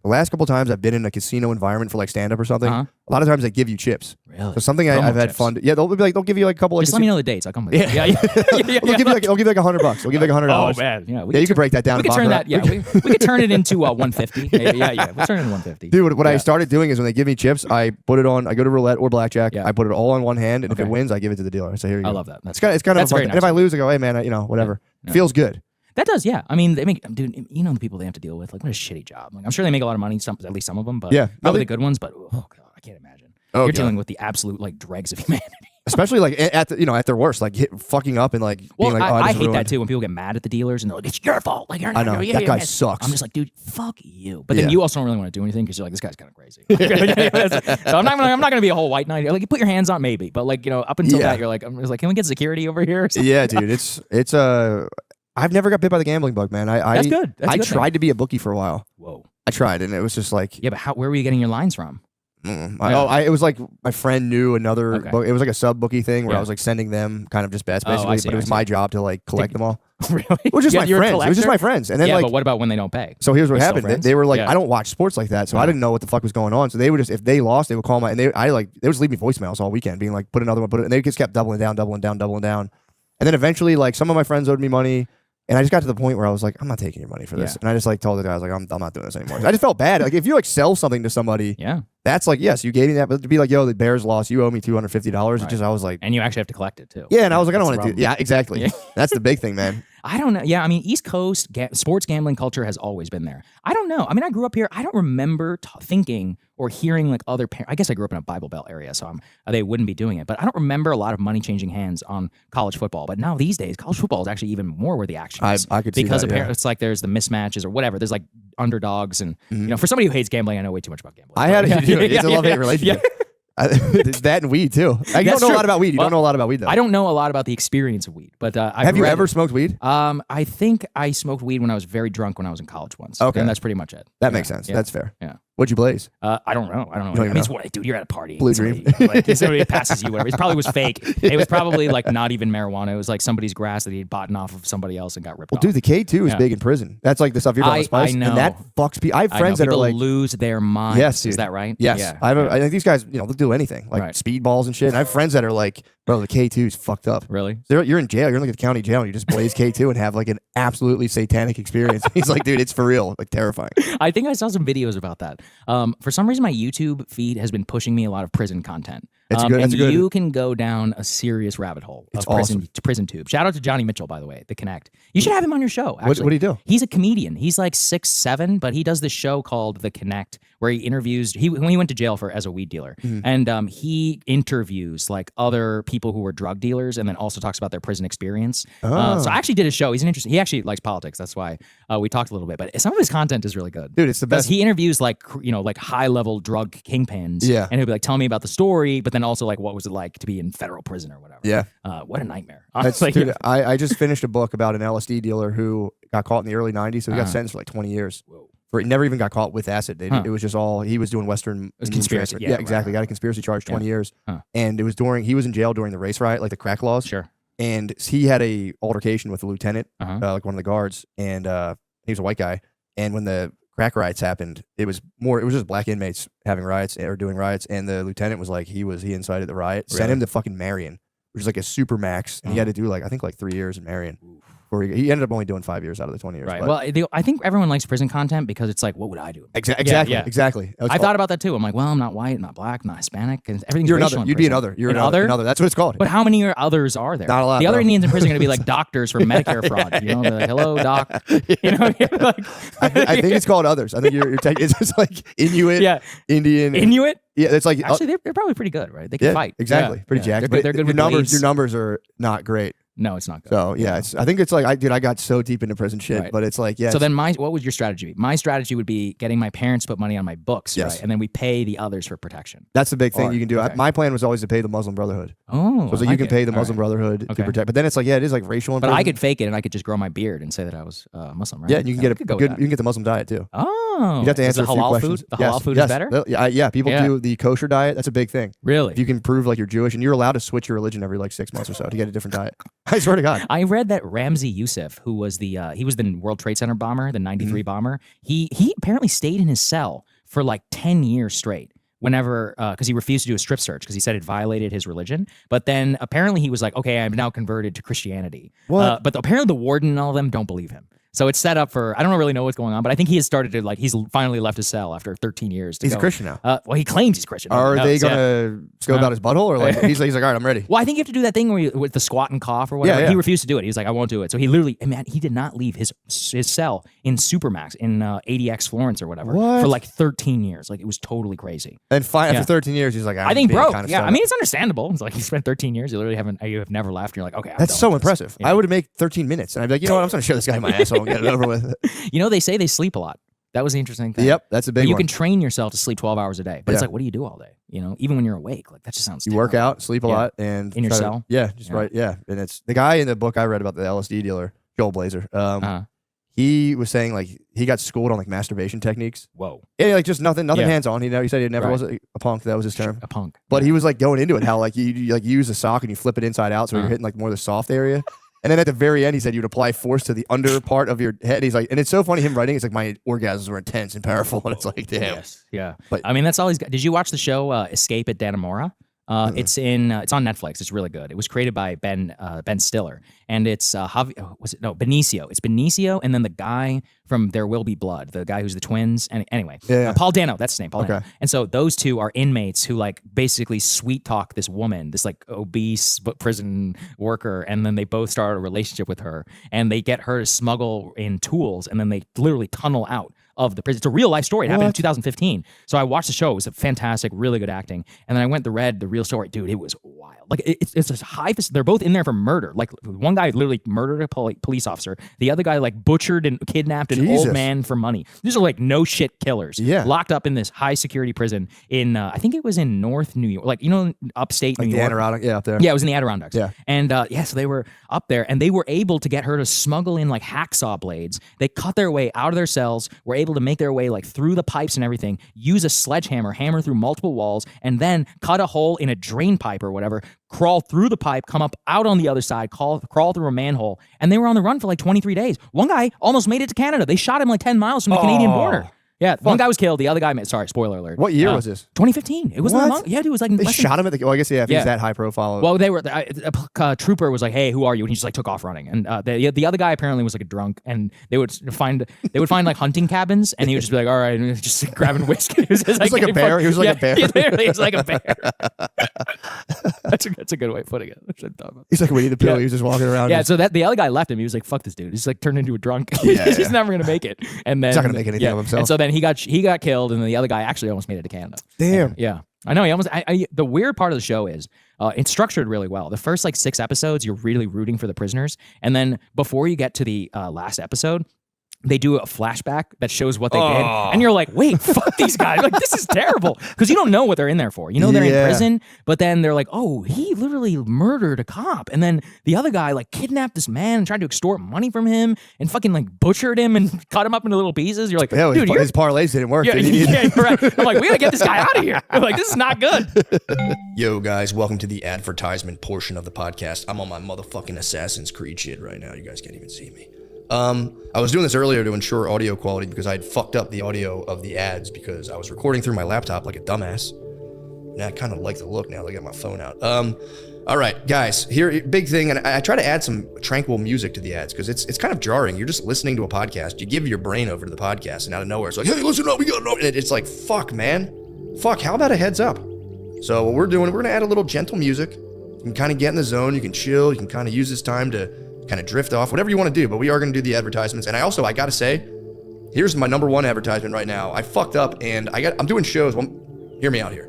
The last couple times I've been in a casino environment for like stand up or something. A lot of times they give you chips. Really? So something I've had fun. They'll give you like a couple. Just let me know the dates. I'll come with you. Yeah. I'll give you like $100. I'll give you like $100. Oh man, you can break that down. We could turn that. Yeah, we could turn it into 150. Yeah. We'll turn it into 150. Dude, what I started doing is when they give me chips, I put it on. I go to roulette or blackjack. I put it all on one hand, and if it wins, I give it to the dealer. So here you go. I love that. It's kind of fun. Nice. And if I lose, I go, hey man, whatever. Feels good. That does, yeah. I mean, they make, dude, the people they have to deal with. Like, what a shitty job. Like, I'm sure they make a lot of money, at least some of them, but probably the good ones. But oh god, I can't imagine. You're dealing with the absolute like dregs of humanity. Especially like at their worst, like fucking up and like being like, I hate that too when people get mad at the dealers and they're like, it's your fault. Like, you're not, I know that guy sucks. I'm just like, dude, fuck you. But then you also don't really want to do anything because you're like, this guy's kind of crazy. So I'm not gonna be a whole white knight. Like, you put your hands on maybe, but like up until that, you're like, I'm just like, can we get security over here? Yeah, dude, it's I've never got bit by the gambling bug, man. That's good. I tried to be a bookie for a while. Whoa. I tried, and it was just like, yeah, but where were you getting your lines from? It was like my friend knew another. It was like a sub bookie thing where I was like sending them kind of just bets basically, but it was my job to like collect them all. Really? It was just my friends. It was just my friends, and then but what about when they don't pay? So here's what happened. They were like, I don't watch sports like that, so I didn't know what the fuck was going on. So they would just, if they lost, they would call they would just leave me voicemails all weekend, being like, put another one, and they just kept doubling down, and then eventually like some of my friends owed me money. And I just got to the point where I was like, I'm not taking your money for this. And I just like told the guy, I was like, I'm not doing this anymore. I just felt bad. Like if you like sell something to somebody, that's like, yes, you gave me that, but to be like, yo, the Bears lost, you owe me $250. I was like, and you actually have to collect it too. Yeah, and I was like, I don't want to do. Yeah, exactly. That's the big thing, man. I don't know. Yeah, I mean, East Coast sports gambling culture has always been there. I don't know. I mean, I grew up here. I don't remember thinking or hearing like other parents. I guess I grew up in a Bible Belt area, so they wouldn't be doing it. But I don't remember a lot of money changing hands on college football. But now these days, college football is actually even more where the action is. I could see because that, it's like there's the mismatches or whatever. There's like underdogs, and for somebody who hates gambling, I know way too much about gambling. It's a love-hate relationship. That and weed too. You don't know a lot about weed. You don't know a lot about weed though. I don't know a lot about the experience of weed, but have you ever smoked weed? I think I smoked weed when I was very drunk when I was in college once. Okay, and that's pretty much it. That makes sense. That's fair. Yeah. What'd you blaze? I don't know. I don't know. don't I even mean, it's know. what, dude, you're at a party. Blue somebody, Dream. like, somebody passes you, whatever. It probably was fake. It was probably like not even marijuana. It was like somebody's grass that he had bought off of somebody else and got ripped off. Dude, the K2 is big in prison. That's like the stuff you're talking about, spice. I know. And that fucks people. I have friends that are people like, lose their minds. Yes, dude. Is that right? yes. Yeah. I think these guys, they'll do anything, like speedballs and shit. And I have friends that are like, bro, the K2 is fucked up. Really? You're in jail. You're in like the county jail. And you just blaze K2 and have like an absolutely satanic experience. He's like, dude, it's for real, like terrifying. I think I saw some videos about that. For some reason, my YouTube feed has been pushing me a lot of prison content. It's good. And It's good. you can go down a serious rabbit hole of prison tube. Shout out to Johnny Mitchell, by the way, the Connect. You should have him on your show. Actually. What do you do? He's a comedian. He's like 6'7", but he does this show called The Connect, where he interviews. When he went to jail as a weed dealer, and he interviews like other people who were drug dealers, and then also talks about their prison experience. So I actually did a show. He's an interesting. He actually likes politics. That's why we talked a little bit. But some of his content is really good, dude. It's the best. He interviews like high level drug kingpins. Yeah, and he'll be like, tell me about the story, but then also like, what was it like to be in federal prison or whatever. Yeah. What a nightmare. Dude, I just finished a book about an LSD dealer who got caught in the early 90s. So he got sentenced for like 20 years. Whoa. He never even got caught with acid. It was just all, he was doing Western. It was conspiracy. Yeah, exactly. Got a conspiracy charge, 20 years. And it was he was in jail during the race riot, like the crack laws. Sure. And he had a altercation with a lieutenant, like one of the guards. And he was a white guy. And when the crack riots happened, it was just black inmates having riots or doing riots, and the lieutenant was like he incited the riot. Sent him to fucking Marion, which is like a super max, and he had to do like I think like 3 years in Marion. Before he ended up only doing 5 years out of the 20 years. Right. But. Well, I think everyone likes prison content because it's like, what would I do? Exactly. I thought about that too. I'm like, well, I'm not white, not black, not Hispanic, and everything's You're racial. another. You'd be another. You're another. That's what it's called. But how many others are there? Not a lot. The other Indians in prison are going to be like doctors for Medicare fraud. They're like, hello, doc. Like, I think it's called others. I think you're it's just like Inuit, Indian. Inuit? Yeah, it's like actually they're probably pretty good, right? They can fight. Exactly. Pretty jacked. They're good with blades. Your numbers are not great. No, it's not good. So I think it's like I got so deep into prison shit, but it's like So then what would your strategy be? My strategy would be getting my parents to put money on my books, right? And then we pay the others for protection. That's the big thing you can do. My plan was always to pay the Muslim Brotherhood. Oh, so you can pay the Muslim Brotherhood to protect. But then it's like it is like racial. But I could fake it and I could just grow my beard and say that I was Muslim, right? Yeah, and you can get you can get the Muslim diet too. Oh, you have to answer the halal food. The halal food is better. Yeah, people do the kosher diet. That's a big thing. Really? If you can prove like you're Jewish, and you're allowed to switch your religion every like 6 months or so to get a different diet. I swear to God. I read that Ramzi Youssef, who was the World Trade Center bomber, the '93 bomber. He apparently stayed in his cell for like 10 years straight. Whenever, because he refused to do a strip search because he said it violated his religion. But then apparently he was like, okay, I'm now converted to Christianity. What? But apparently the warden and all of them don't believe him. So it's set up for, I don't really know what's going on, but I think he has started to, like, he's finally left his cell after 13 years. He's a Christian now. Well, he claims he's Christian. Are they going to go about his butthole? Or like, he's like, all right, I'm ready. Well, I think you have to do that thing where with the squat and cough or whatever. He refused to do it. He was like, I won't do it. So he literally, man, he did not leave his cell in Supermax in 80X Florence or whatever for like 13 years. Like, it was totally crazy. And after 13 years, he's like, I think broke. Kind of I mean, it's understandable. It's like he spent 13 years. You literally you have never left. And you're like, okay, that's so impressive. I would have made 13 minutes. And I'd be like, you know what? I'm just going to show this guy my asshole and get it over with. You know, they say they sleep a lot. That was the interesting thing. Yep, that's a big one. You can train yourself to sleep 12 hours a day. But it's like, what do you do all day? You know, even when you're awake, like that just sounds You work out, sleep a lot, and in your cell? Right. Yeah. And it's the guy in the book I read about the LSD dealer, Joel Blazer. He was saying like he got schooled on like masturbation techniques. Whoa. Yeah, like just nothing hands on. He said he never was a punk. That was his term. A punk. But he was like going into it, how like you like use a sock and you flip it inside out, so you're hitting like more of the soft area. And then at the very end, he said you'd apply force to the under part of your head. He's like, and it's so funny him writing. It's like my orgasms were intense and powerful, and it's like, damn. Yes, yeah. But I mean, that's all he's got. Did you watch the show Escape at Dannemora? It's on Netflix. It's really good. It was created by Ben Stiller, and it's Benicio. It's Benicio, and then the guy from There Will Be Blood, the guy who's the twins. And anyway, Paul Dano. That's his name. Paul Dano. And so those two are inmates who like basically sweet talk this woman, this like obese but prison worker, and then they both start a relationship with her, and they get her to smuggle in tools, and then they literally tunnel out of the prison. It's a real life story. It happened in 2015. So I watched the show. It was a fantastic, really good acting. And then I went read the real story. Dude, it was wild. Like it's a high. They're both in there for murder. Like one guy literally murdered a police officer. The other guy like butchered and kidnapped an old man for money. These are like no shit killers. Yeah. Locked up in this high security prison in I think it was in North New York, like upstate like New the York. Adirondack, up there. Yeah, it was in the Adirondacks. Yeah. And so they were up there, and they were able to get her to smuggle in like hacksaw blades. They cut their way out of their cells, were able to make their way like through the pipes and everything, use a sledgehammer, hammer through multiple walls, and then cut a hole in a drain pipe or whatever, crawl through the pipe, come up out on the other side, crawl through a manhole, and they were on the run for like 23 days. One guy almost made it to Canada. They shot him like 10 miles from the Canadian border. Yeah, one guy was killed. The other guy, sorry, spoiler alert. What year was this? 2015. It wasn't that long. Yeah, dude, it was like they shot him at the. Well, I guess if he's that high profile. Well, they were. A trooper was like, "Hey, who are you?" And he just like took off running. And the other guy apparently was like a drunk. And they would find like hunting cabins, and he would just be like, "All right," and just like, grabbing whiskey. He was like a bear. He was like a bear. Literally, he's like a bear. That's a good way of putting it. He's like Winnie the Pooh. Yeah. He was just walking around. Yeah. So the other guy left him. He was like, "Fuck this dude." He's like turned into a drunk. He's just never gonna make it. And then he's not gonna make anything of himself. And so then he got killed, and then the other guy actually almost made it to Canada. Damn. Yeah. I know. He almost. The weird part of the show is it's structured really well. The first like 6 episodes, you're really rooting for the prisoners, and then before you get to the last episode, they do a flashback that shows what they did, and you're like, wait, fuck these guys. Like, this is terrible. Because you don't know what they're in there for. You know they're in prison, but then they're like, oh, he literally murdered a cop. And then the other guy, like, kidnapped this man and tried to extort money from him and fucking, like, butchered him and cut him up into little pieces. You're like, dude, his parlays didn't work. Yeah, you're right. I'm like, we gotta get this guy out of here. I'm like, this is not good. Yo, guys, welcome to the advertisement portion of the podcast. I'm on my motherfucking Assassin's Creed shit right now. You guys can't even see me. I was doing this earlier to ensure audio quality because I had fucked up the audio of the ads because I was recording through my laptop like a dumbass. And I kind of like the look now that I got my phone out. All right, guys, here, big thing, and I try to add some tranquil music to the ads because it's kind of jarring. You're just listening to a podcast. You give your brain over to the podcast, and out of nowhere, it's like, hey, listen up, we got no. And it's like, fuck, man. Fuck, how about a heads up? So what we're doing, we're going to add a little gentle music. You can kind of get in the zone. You can chill. You can kind of use this time to kind of drift off, whatever you want to do, but we are going to do the advertisements. And I got to say, here's my number one advertisement right now. I fucked up and I'm doing shows. Well, hear me out here.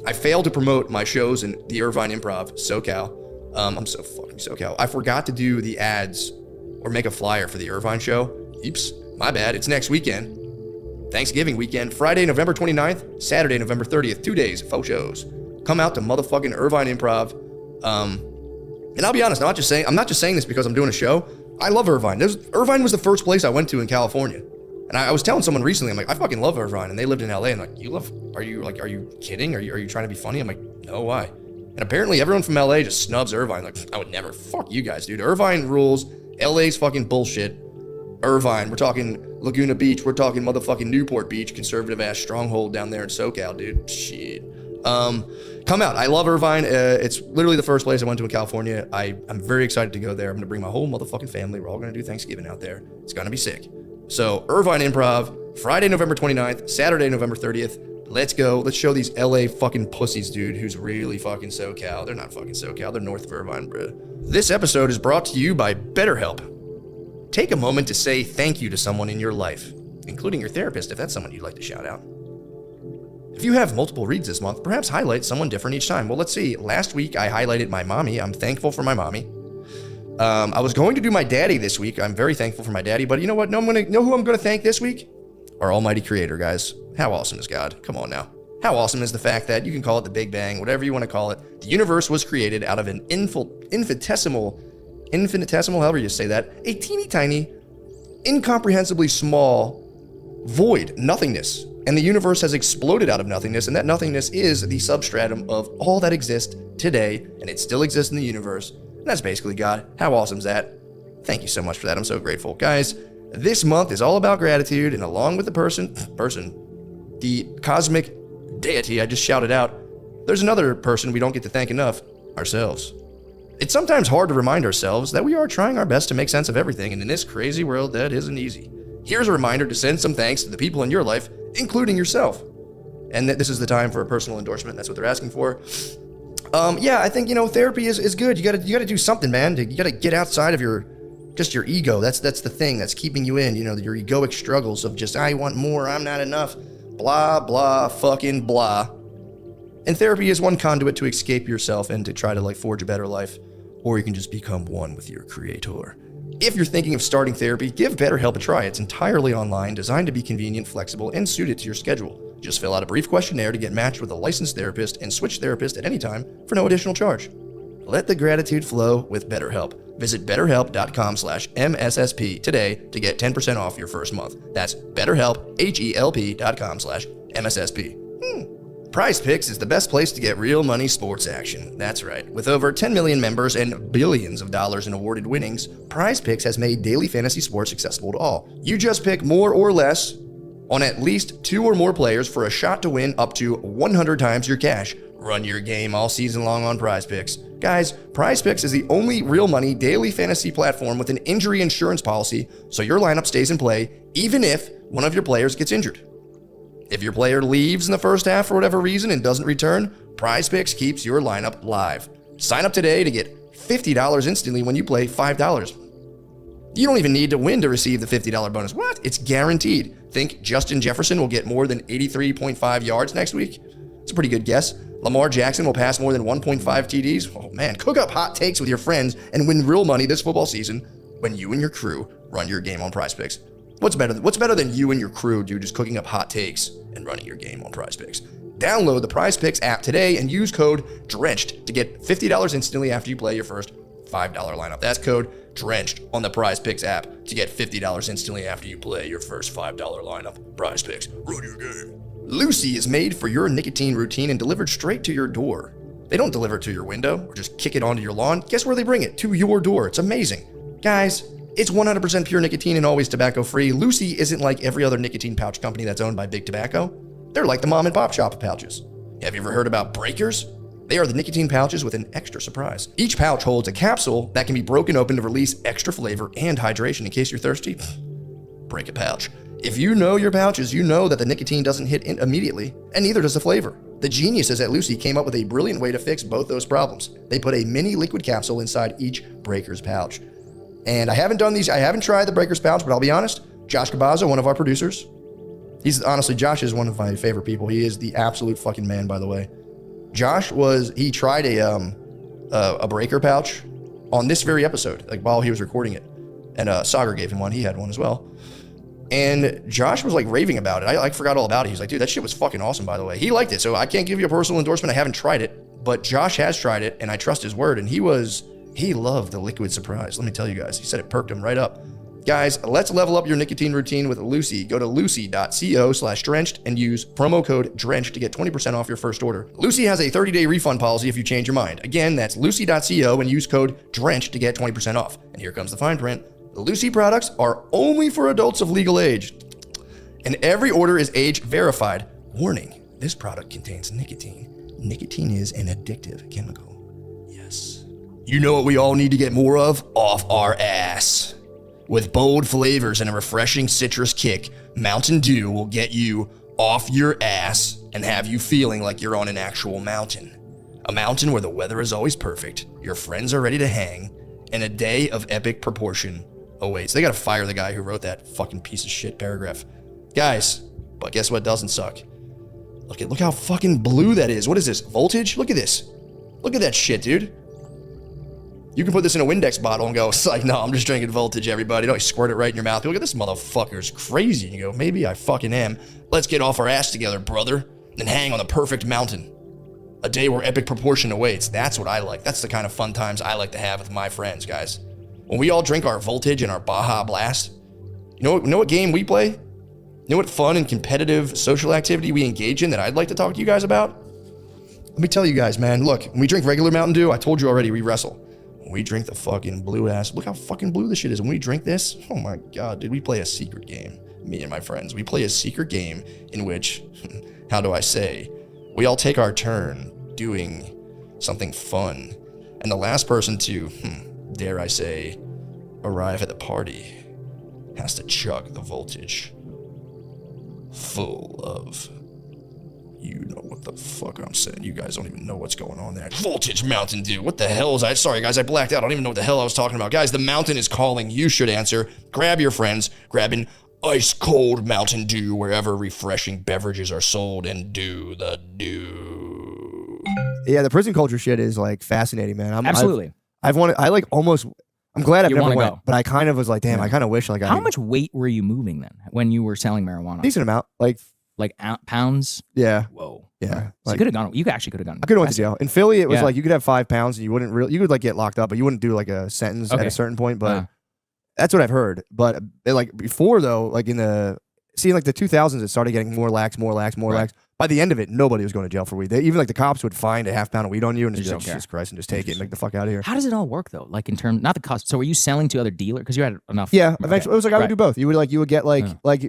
I failed to promote my shows in the Irvine Improv, SoCal. I'm so fucking SoCal. I forgot to do the ads or make a flyer for the Irvine show. Oops, my bad. It's next weekend. Thanksgiving weekend, Friday, November 29th, Saturday, November 30th, 2 days, faux shows. Come out to motherfucking Irvine Improv. And I'll be honest, I'm not just saying this because I'm doing a show. I love Irvine. Irvine was the first place I went to in California. And I was telling someone recently, I'm like, I fucking love Irvine. And they lived in LA. And like, are you kidding? Are you trying to be funny? I'm like, no, why? And apparently everyone from LA just snubs Irvine. Like, I would never. Fuck you guys, dude. Irvine rules. LA's fucking bullshit. Irvine, we're talking Laguna Beach. We're talking motherfucking Newport Beach, conservative ass stronghold down there in SoCal, dude. Shit. Come out. I love Irvine. It's literally the first place I went to in California. I'm very excited to go there. I'm going to bring my whole motherfucking family. We're all going to do Thanksgiving out there. It's going to be sick. So Irvine Improv, Friday, November 29th, Saturday, November 30th. Let's go. Let's show these LA fucking pussies, dude, who's really fucking SoCal. They're not fucking SoCal. They're north of Irvine, bro. This episode is brought to you by BetterHelp. Take a moment to say thank you to someone in your life, including your therapist if that's someone you'd like to shout out. If you have multiple reads this month, perhaps highlight someone different each time. Well, let's see. Last week, I highlighted my mommy. I'm thankful for my mommy. I was going to do my daddy this week. I'm very thankful for my daddy. But you know what? Know who I'm going to thank this week? Our almighty creator, guys. How awesome is God? Come on now. How awesome is the fact that you can call it the Big Bang, whatever you want to call it. The universe was created out of an infinitesimal, however you say that, a teeny tiny, incomprehensibly small void, nothingness. And the universe has exploded out of nothingness, and that nothingness is the substratum of all that exists today, and it still exists in the universe. And that's basically God. How awesome is that? Thank you so much for that. I'm so grateful. Guys, this month is all about gratitude, and along with the cosmic deity I just shouted out, there's another person we don't get to thank enough, ourselves. It's sometimes hard to remind ourselves that we are trying our best to make sense of everything, and in this crazy world, that isn't easy. Here's a reminder to send some thanks to the people in your life, including yourself. And this is the time for a personal endorsement. That's what they're asking for. Yeah, I think, therapy is good. You gotta do something, man. You gotta get outside of your ego. That's the thing that's keeping you in, your egoic struggles of just, I want more, I'm not enough, blah, blah, fucking blah. And therapy is one conduit to escape yourself and to try to forge a better life. Or you can just become one with your creator. If you're thinking of starting therapy, give BetterHelp a try. It's entirely online, designed to be convenient, flexible, and suited to your schedule. Just fill out a brief questionnaire to get matched with a licensed therapist and switch therapist at any time for no additional charge. Let the gratitude flow with BetterHelp. Visit BetterHelp.com/MSSP today to get 10% off your first month. That's BetterHelp, HELP.com/MSSP. PrizePicks is the best place to get real money sports action. That's right. With over 10 million members and billions of dollars in awarded winnings, PrizePicks has made daily fantasy sports accessible to all. You just pick more or less on at least 2 or more players for a shot to win up to 100 times your cash. Run your game all season long on PrizePicks. Guys, PrizePicks is the only real money daily fantasy platform with an injury insurance policy, so your lineup stays in play even if one of your players gets injured. If your player leaves in the first half for whatever reason and doesn't return, PrizePicks keeps your lineup live. Sign up today to get $50 instantly when you play $5. You don't even need to win to receive the $50 bonus. What? It's guaranteed. Think Justin Jefferson will get more than 83.5 yards next week? It's a pretty good guess. Lamar Jackson will pass more than 1.5 TDs. Oh man, cook up hot takes with your friends and win real money this football season when you and your crew run your game on PrizePicks. What's better than you and your crew do just cooking up hot takes and running your game on PrizePicks? Download the PrizePicks app today and use code DRENCHED to get $50 instantly after you play your first $5 lineup. That's code DRENCHED on the PrizePicks app to get $50 instantly after you play your first $5 lineup. PrizePicks, run your game. Lucy is made for your nicotine routine and delivered straight to your door. They don't deliver it to your window or just kick it onto your lawn. Guess where they bring it? To your door. It's amazing. Guys, it's 100% pure nicotine and always tobacco-free. Lucy isn't like every other nicotine pouch company that's owned by Big Tobacco. They're like the mom and pop shop of pouches. Have you ever heard about breakers? They are the nicotine pouches with an extra surprise. Each pouch holds a capsule that can be broken open to release extra flavor and hydration in case you're thirsty. Break a pouch. If you know your pouches, you know that the nicotine doesn't hit in immediately, and neither does the flavor. The geniuses at Lucy came up with a brilliant way to fix both those problems. They put a mini liquid capsule inside each breaker's pouch. And I haven't tried the breaker's pouch, but I'll be honest, Josh Cabaza, one of our producers, Josh is one of my favorite people. He is the absolute fucking man, by the way. Josh he tried a breaker pouch on this very episode, while he was recording it. And Sagar gave him one. He had one as well. And Josh was raving about it. I forgot all about it. He was like, dude, that shit was fucking awesome, by the way. He liked it. So I can't give you a personal endorsement. I haven't tried it, but Josh has tried it and I trust his word. And he loved the liquid surprise. Let me tell you guys, he said it perked him right up. Guys, let's level up your nicotine routine with Lucy. Go to lucy.co/drenched and use promo code DRENCHED to get 20% off your first order. Lucy has a 30-day refund policy if you change your mind. Again, that's lucy.co and use code DRENCHED to get 20% off. And here comes the fine print. The Lucy products are only for adults of legal age, and every order is age verified. Warning, this product contains nicotine. Nicotine is an addictive chemical. Yes. You know what we all need to get more of? Off our ass. With bold flavors and a refreshing citrus kick, Mountain Dew will get you off your ass and have you feeling like you're on an actual mountain. A mountain where the weather is always perfect, your friends are ready to hang, and a day of epic proportion awaits. They gotta fire the guy who wrote that fucking piece of shit paragraph. Guys, but guess what doesn't suck? Look how fucking blue that is. What is this, voltage? Look at this. Look at that shit, dude. You can put this in a Windex bottle and go, it's like, no, I'm just drinking voltage, everybody. Don't squirt it right in your mouth. Look at this motherfucker's crazy. And you go, maybe I fucking am. Let's get off our ass together, brother, and hang on the perfect mountain. A day where epic proportion awaits. That's what I like. That's the kind of fun times I like to have with my friends, guys. When we all drink our voltage and our Baja Blast, you know what game we play? You know what fun and competitive social activity we engage in that I'd like to talk to you guys about? Let me tell you guys, man, look, when we drink regular Mountain Dew, I told you already, we wrestle. When we drink the fucking blue ass, look how fucking blue this shit is. When we drink this, oh my God, dude, we play a secret game. Me and my friends, we play a secret game in which, how do I say, we all take our turn doing something fun. And the last person to, dare I say, arrive at the party has to chug the voltage full of, you know what the fuck I'm saying. You guys don't even know what's going on there. Voltage Mountain Dew. What the hell is I? Sorry guys, I blacked out. I don't even know what the hell I was talking about. Guys, the mountain is calling. You should answer. Grab your friends. Grab an ice cold Mountain Dew wherever refreshing beverages are sold and do the do. Yeah, the prison culture shit is like fascinating, man. Absolutely. I've wanted. I like almost. I'm glad I've You never wanna went, go. but I kind of was like, damn. I kind of wish like How much weight were you moving then when you were selling marijuana? decent amount. Like Pounds? yeah, Whoa. yeah. So you Like, could have gone. You actually could have gone. I could have went to jail. In Philly, it was Yeah. like you could have 5 pounds and you wouldn't really. You would like get locked up, but you wouldn't do like a sentence at Okay. a certain point. But Uh. that's what I've heard. But like before though, like in the like the 2000s, it started getting more lax. Right. By the end of it, nobody was going to jail for weed. Even like the cops would find a half pound of weed on you and They just just like, don't care. Jesus Christ, and just take it and make the fuck out of here. How does it all work though? Like in terms, not the cost. So were you selling to other dealers because you had enough? Yeah, Okay. eventually it was like I would Right. do both. You would get like Yeah. like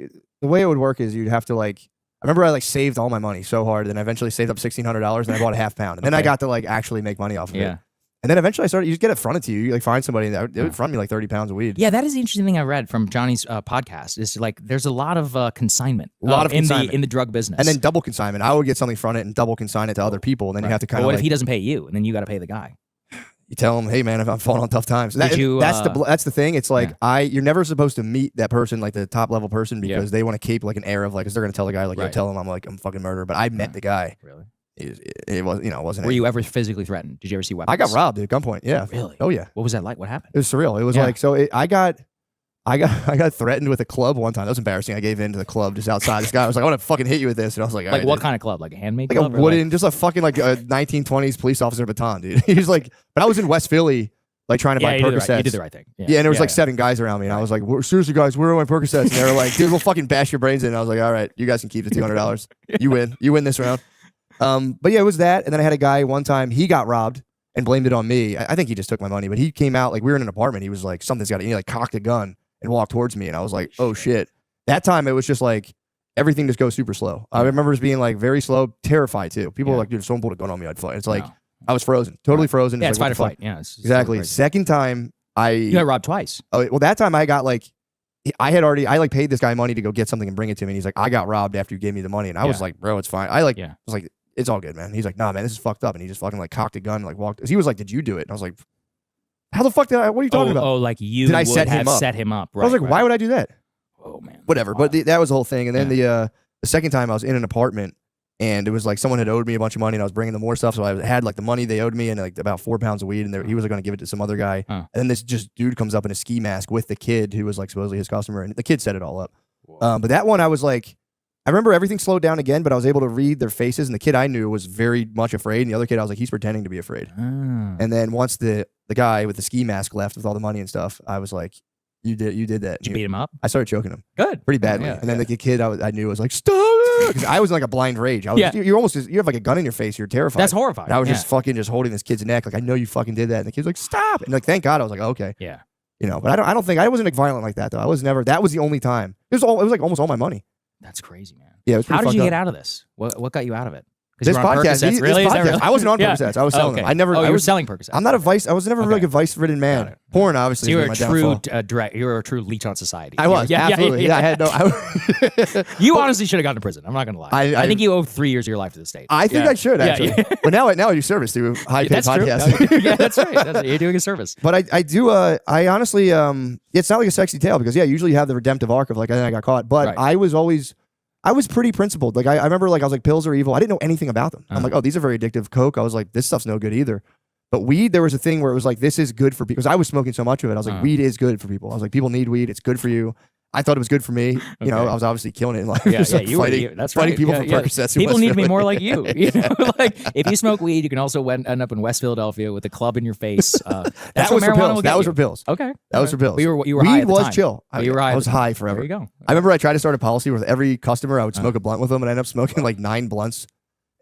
the way it would work is you'd have to like. I remember I like saved all my money so hard, and I eventually saved up $1,600, and I bought a half pound, and then I Okay. got to like actually make money off of it. Yeah. And then eventually I started. You just get it fronted to you. You like find somebody that would front me like 30 pounds of weed. Yeah, that is the interesting thing I read from Johnny's podcast. Is like there's a lot of consignment, A lot of in consignment. the drug business, And then double consignment. I would get something fronted and double consign it to other people, and then you have to kind But of what like, if he doesn't pay you, and then you got to pay the guy? you tell them, hey man, if I'm falling on tough times. That- Did you, that's the thing. It's like yeah. you're never supposed to meet that person, like the top level person, Yeah. because they want to keep like an air of like, because they're gonna tell the guy like, yo, Right. tell him I'm fucking murderer. But I met the guy. Really? It was it wasn't. Were you ever physically threatened? Did you ever see weapons? I got robbed at gunpoint. Yeah. Really? Oh yeah. What was that like? What happened? It was surreal. It was Yeah. like so. I got threatened with a club one time. That was embarrassing. I gave in to the club just outside. This guy was like, "I want to fucking hit you with this," and I was like, "All Like right, what dude." kind of club? Like a handmade Like a club? or wooden, just a fucking like a 1920s police officer baton, dude." He was like, but I was in West Philly, like trying to yeah, buy you did, Percocets. you did the right thing. Yeah, and there was like yeah. 7 guys around me, and I was like, "Seriously, guys, where are my Percocets?" And they were like, "Dude, we'll fucking bash your brains in." And I was like, "All right, you guys can keep the $200. You win this round." But yeah, it was that, and then I had a guy one time. He got robbed and blamed it on me. I think he just took my money, but he came out like we were in an apartment. He was like, "Something's got to," he like cocked a gun and walked towards me, and I was like, "Oh shit!" That time it was just like everything just goes super slow. I remember it being like very slow, terrified too. People were like, "Dude, if someone pulled a gun on me, I'd fight." It's like No. I was frozen, totally frozen. Yeah, It's it's like, fight or what the flight. Yeah, it's Exactly. crazy. Second time, You got robbed twice. well, that time I got like, I like paid this guy money to go get something and bring it to me. And he's like, I got robbed after you gave me the money. And I was Yeah. like, bro, it's fine. I Yeah. was like, it's all good, man. He's like, nah, man, this is fucked up. And he just fucking like cocked a gun and like walked. He was like, did you do it? And I was like, how the fuck what are you talking about? Oh, like you Did I would set him have up? set him up. Right, I was like, right. why would I do that? Oh man. Whatever. Wow. But that was the whole thing. And then the second time I was in an apartment and it was like someone had owed me a bunch of money and I was bringing them more stuff. So I had like the money they owed me and like about 4 pounds of weed. And he was going to give it to some other guy. Huh. And then this just dude comes up in a ski mask with the kid who was like supposedly his customer. And the kid set it all up. But that one I was like, I remember everything slowed down again, but I was able to read their faces. And the kid I knew was very much afraid. And the other kid, I was like, he's pretending to be afraid. Ah. And then once the guy with the ski mask left with all the money and stuff, I was like, you did that. Did you beat him up? I started choking him Good. pretty badly. Yeah, And then yeah. the kid I knew was like, stop. Because I was in like a blind rage. I was, Yeah. you're almost, you have like a gun in your face. You're terrified. That's horrifying. And I was yeah. just fucking just holding this kid's neck. Like, I know you fucking did that. And the kid's like, stop. And like, thank God. I was like, okay. Yeah. You know, but I don't think, I wasn't like violent like that though. I was never, that was the only time. It was like almost all my money. That's crazy, man. Yeah, it was pretty How did you fucked get up. out of this? What got you out of it? 'Cause This you were on podcast, Percocets? this Really? Is that podcast. really? I wasn't on Yeah. Percocets. I was selling Okay. them. I never, Oh, I you were was, selling Percocets. I'm not a vice, I was never Okay. like a vice-ridden man. Got it. Porn obviously So you were was a my true downfall. direct. You were a true leech on society. I was, Yeah, absolutely. yeah. I had no, You honestly should have gone to prison. I'm not gonna lie. I- I think you owe 3 years of your life to the state. I think Yeah. I should Yeah, actually. yeah. But now I do service through high-paid That's true. podcasts. Yeah, that's right. You're doing a service. But I do, I honestly, it's not like a sexy tale because, yeah, usually you have the redemptive arc of like, I got caught. But Right. I was pretty principled. Like, I remember, like, I was like, pills are evil. I didn't know anything about them. I'm like, oh, these are very addictive. Coke, I was like, this stuff's no good either. But weed, there was a thing where it was like, this is good for people. Because I was smoking so much of it. I was like, weed is good for people. I was like, people need weed. It's good for you. I thought it was good for me. You know, Okay. I was obviously killing it in life. Yeah, Just, yeah, like, you were. fighting, That's fighting right. people Yeah, for yeah. Percocets in People West need to be Philly. more like you. You know, like if you smoke weed, you can also end up in West Philadelphia with a club in your face. That's That what was for marijuana pills. will That get was you. for pills. Okay, That was for pills. But you were high Weed at the was time. chill. But you were high I at was the time. high forever. There you go. I remember I tried to start a policy with every customer I would smoke a blunt with them, and I ended up smoking like 9 blunts,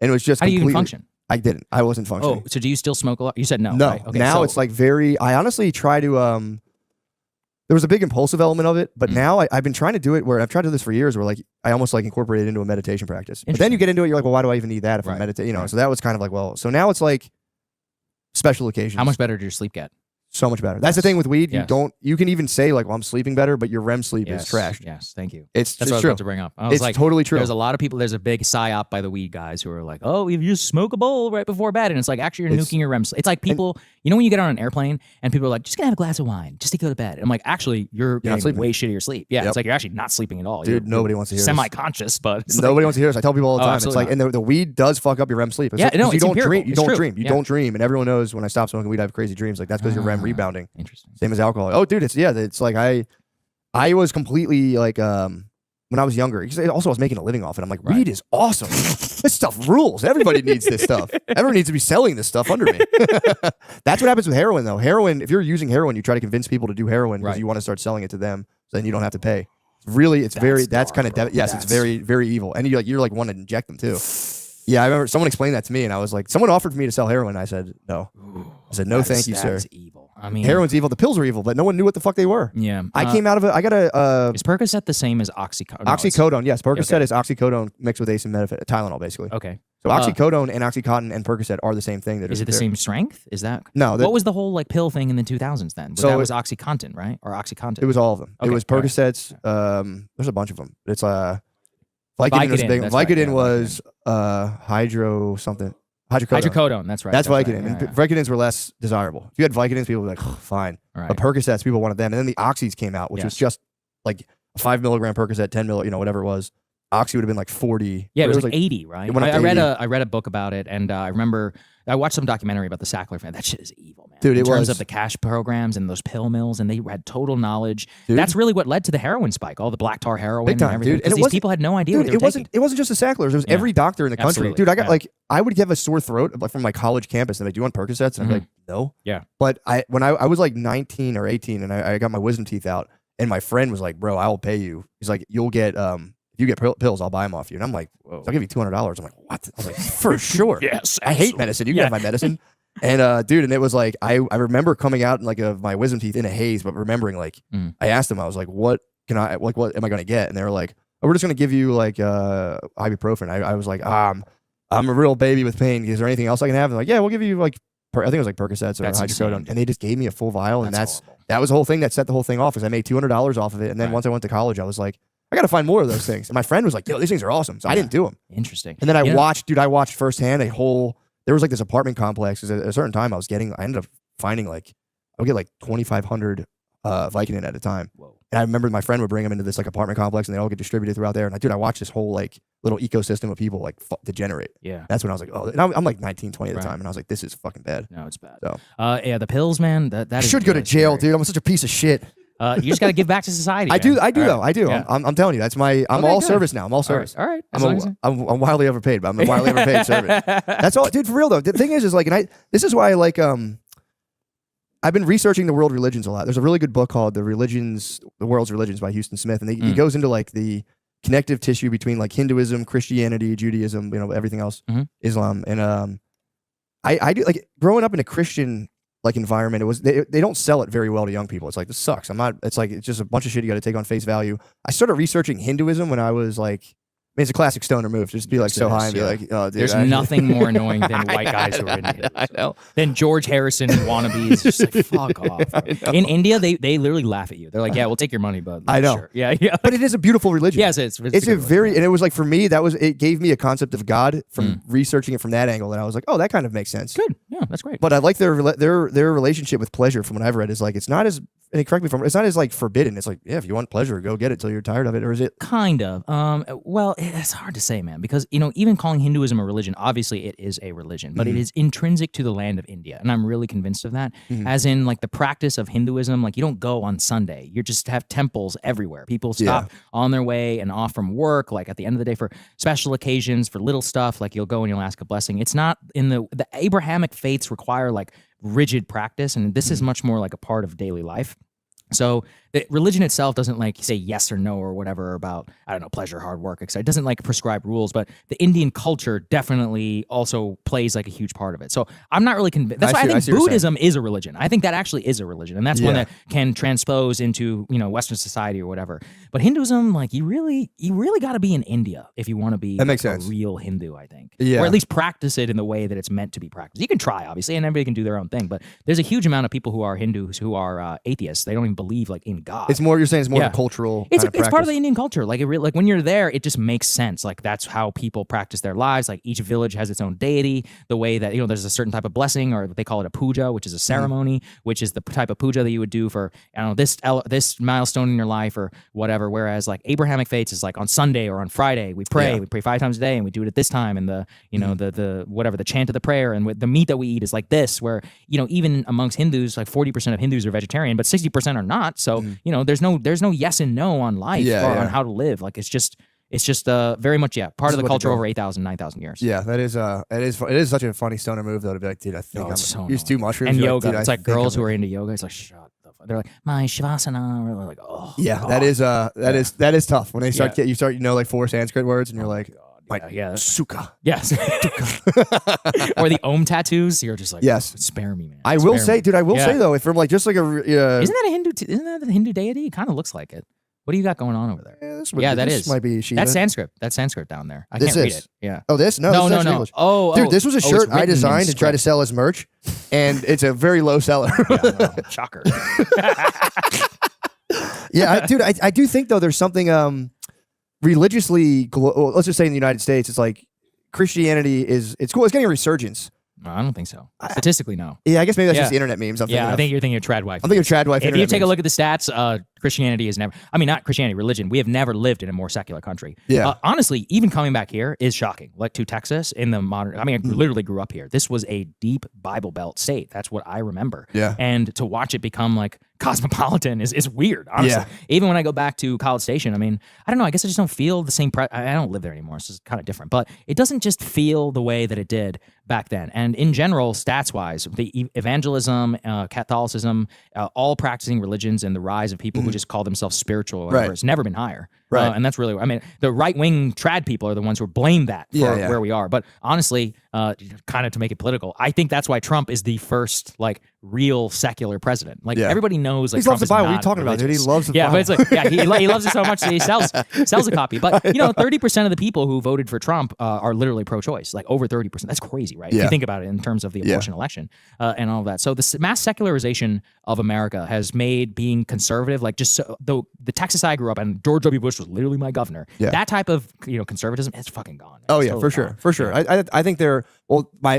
and it was just How do you even completely- function? I didn't. I wasn't functioning. Oh, so do you still smoke a lot? You said no. No. Right? Okay, now so- it's like very. I honestly try to. There was a big impulsive element of it, but now I've been trying to do it where I've tried to do this for years, where like I almost like incorporate it into a meditation practice. But then you get into it, you're like, well, why do I even need that if I Right. meditate? You know. Right. So that was kind of like, well, so now it's like special occasions. How much better did your sleep get? So much better. That's the thing with weed. Yes. You can even say like, well, I'm sleeping better, but your REM sleep is trash. Yes, thank you. That's what I was true. about to bring up. I was It's like, totally true. There's a lot of people. There's a big psyop by the weed guys who are like, oh, if you just smoke a bowl right before bed, and it's like actually you're nuking your REM sleep. It's like people, you know, when you get on an airplane and people are like, just gonna have a glass of wine just to go to bed. And I'm like, actually, you're not getting sleeping. way shittier sleep. Yeah, it's like you're actually not sleeping at all. Dude, You're nobody wants to hear this. semi-conscious, but it's Nobody wants to hear this. I tell people all the time. It's absolutely like, and the weed does fuck up your REM sleep. It's like, 'cause it's you don't empirical. dream. You It's don't true. dream. You Yeah. don't dream. And everyone knows when I stop smoking weed, I have crazy dreams. Like that's because your REM rebounding. Interesting. Same as alcohol. Oh, dude, it's like I was completely like when I was younger. Also, I was making a living off it. I'm like, weed is awesome. This stuff rules. Everybody needs this stuff. Everyone needs to be selling this stuff under me. That's what happens with heroin, though. Heroin, if you're using heroin, you try to convince people to do heroin because you want to start selling it to them, so then you don't have to pay. Really, that's kind of yes, it's very, very evil. And you're like want to inject them too. Yeah, I remember someone explained that to me, and I was like, someone offered for me to sell heroin. I said no. I said no, thank you, sir. That's evil. I mean, Heroin's evil. The pills are evil, but no one knew what the fuck they were. Yeah, I came out of it. I got a is Percocet the same as oxycodone? No, oxycodone. Yes, Percocet is oxycodone mixed with acetaminophen, Tylenol, basically. Okay. So oxycodone and oxycontin and Percocet are the same thing. Is it the same strength? Is that no? What was the whole like pill thing in the 2000s then? So that was OxyContin, right? Or OxyContin? It was all of them. Okay, It was Percocets. There's a bunch of them. It's Vicodin was big. That's right, Vicodin yeah, was hydro something. Hydrocodone. Hydrocodone, that's right. That's right, Vicodin. yeah, And Vicodins were less desirable. If you had Vicodins, people were like, oh, fine. Right. But Percocets, people wanted them. And then the Oxys came out, which was just like a 5 milligram Percocet, 10 mil, whatever it was. Oxy would have been like 40. Yeah, it was like 80, right? It went up to I read a book about it, and I remember I watched some documentary about the Sackler family. That shit is evil, man. Dude, in terms of the cash programs and those pill mills, and they had total knowledge. Dude. That's really what led to the heroin spike, all the black tar heroin Big time, and everything. dude. And Because these people had no idea what they were taking. It wasn't just the Sacklers. It was every doctor in the country. Absolutely. Dude, I got Yeah. like, I would have a sore throat like from my college campus. And like, do you want Percocets? And I'd be like, no. Yeah. But when I was like 19 or 18 and I got my wisdom teeth out, and my friend was like, bro, I will pay you. He's like, you'll get, if you get pills, I'll buy them off you. And I'm like, whoa. I'll give you $200. I'm like, what? I was like, for sure. Yes. I hate medicine. You can have my medicine. And dude, and it was like, I remember coming out in like my wisdom teeth in a haze, but remembering like, I asked them, I was like, what am I going to get? And they were like, oh, we're just going to give you like ibuprofen. I was like, I'm a real baby with pain. Is there anything else I can have? And like, yeah, we'll give you like, I think it was like Percocets or hydrocodone. And they just gave me a full vial. And that was the whole thing that set the whole thing off, is I made $200 off of it. And then once I went to college, I was like, I got to find more of those things. And my friend was like, yo, these things are awesome. So I didn't do them. Interesting. And then I watched firsthand there was like this apartment complex. Because at a certain time I ended up finding like, I would get like 2,500 Vicodin at a time. Whoa. And I remember my friend would bring them into this like apartment complex, and they all get distributed throughout there. And I watched this whole like little ecosystem of people like degenerate. Yeah. That's when I was like, oh, and I'm like 19, 20 at the time. And I was like, this is fucking bad. No, it's bad. So, yeah, the pills, man, that I should go to jail, dude. I'm such a piece of shit. You just got to give back to society. I do man. though. I do. Yeah. I'm telling you, that's I'm all good. service now. I'm all service. All right. I'm wildly overpaid, but I'm a wildly overpaid servant. That's all, dude. For real though, the thing is like, this is why I like I've been researching the world religions a lot. There's a really good book called The World's Religions by Houston Smith, and he goes into like the connective tissue between like Hinduism, Christianity, Judaism, everything else, Islam, and I do like growing up in a Christian like environment. It was they don't sell it very well to young people. It's like, this sucks. It's like, it's just a bunch of shit you got to take on face value. I started researching Hinduism when I was like, it's a classic stoner move. Just be like so high and be like, oh, dude. There's nothing more annoying than white guys who are in Hinduism. I know. Then George Harrison and wannabes. Just like, fuck off. In India, they literally laugh at you. They're like, yeah, we'll take your money, but I know. Sure. Yeah. But it is a beautiful religion. Yes, it's a very, and it was like, for me, it gave me a concept of God from researching it from that angle. And I was like, oh, that kind of makes sense. Good. Yeah, that's great. But I like their relationship with pleasure, from what I've read, is like, it's not as, and correct me if I'm, it's not as like forbidden. It's like, yeah, if you want pleasure, go get it till you're tired of it. Or is it? Kind of. Well, it's hard to say, man, because, even calling Hinduism a religion, obviously it is a religion, but it is intrinsic to the land of India. And I'm really convinced of that. As in, like, the practice of Hinduism, like, you don't go on Sunday. You just have temples everywhere. People stop on their way and off from work, like at the end of the day, for special occasions, for little stuff, like you'll go and you'll ask a blessing. It's not in the Abrahamic faiths require like rigid practice, and this is much more like a part of daily life. So religion itself doesn't like say yes or no or whatever about, I don't know, pleasure, hard work, etc. It doesn't like prescribe rules, but the Indian culture definitely also plays like a huge part of it. So I'm not really convinced. That's why I think Buddhism is a religion. I think that actually is a religion, and that's one that can transpose into Western society or whatever. But Hinduism, like you really got to be in India if you want to be a real Hindu, I think, or at least practice it in the way that it's meant to be practiced. You can try, obviously, and everybody can do their own thing, but there's a huge amount of people who are Hindus who are atheists. They don't even believe like in God. It's more, you're saying it's more of a cultural it's kind of part of the Indian culture. Like like when you're there, it just makes sense. Like that's how people practice their lives. Like each village has its own deity. The way that there's a certain type of blessing, or they call it a puja, which is a ceremony, which is the type of puja that you would do for this milestone in your life or whatever. Whereas like Abrahamic faiths is like on Sunday or on Friday we pray. We pray 5 times a day, and we do it at this time. And the chant of the prayer, and the meat that we eat is like this. Where even amongst Hindus, like 40% of Hindus are vegetarian, but 60% are not. So there's no yes and no on life or on how to live. Like it's just very much part of the culture over 8,000, 9,000 years. Yeah, it is such a funny stoner move though to be like, dude, I think I'm used to mushrooms and yoga. Like, it's like girls who are into yoga. It's like shut the fuck. They're like my shavasana. Or like that is tough when they start like 4 Sanskrit words and you're like. Sukha. Yes. Or the Om tattoos. You're just like, spare me, man. I will say though, if from like just like a isn't that a Hindu deity? It kind of looks like it. What do you got going on over there? This might be Shiva. That's Sanskrit. That's Sanskrit down there. I can't read it. Yeah. Oh, this? No. English. Dude, this was a shirt I designed to try to sell as merch, and it's a very low seller. Shocker. Dude, I do think though there's something religiously, let's just say in the United States, it's like Christianity it's cool. It's getting a resurgence. No, I don't think so. Statistically, no. Yeah, I guess maybe that's just the internet memes. I think you're thinking of trad wife. I'm thinking of trad wife. If you take a look at the stats, Christianity is never. I mean, not Christianity, religion. We have never lived in a more secular country. Yeah. Honestly, even coming back here is shocking. Like to Texas in the modern. I mean, I literally grew up here. This was a deep Bible Belt state. That's what I remember. Yeah. And to watch it become like cosmopolitan is weird. Honestly, even when I go back to College Station, I mean, I don't know. I guess I just don't feel the same. I don't live there anymore. So it's kind of different, but it doesn't just feel the way that it did back then. And in general, stats-wise, the evangelism, Catholicism, all practicing religions, and the rise of people who just call themselves spiritual or whatever, it's never been higher. Right. And that's really, I mean, the right-wing trad people are the ones who blame that for where we are. But honestly, kind of to make it political, I think that's why Trump is the first, like, real secular president. Like, everybody knows, like, he loves the Bible. What are you talking about, dude? He loves the Bible. But it's like, he loves it so much that he sells a copy. But, 30% of the people who voted for Trump are literally pro-choice, like over 30%. That's crazy, right? If you think about it in terms of the abortion election and all of that. So the mass secularization of America has made being conservative, like just the Texas I grew up in, George W. Bush was literally my governor. Yeah. That type of conservatism is fucking gone. Oh yeah, totally for sure. I think to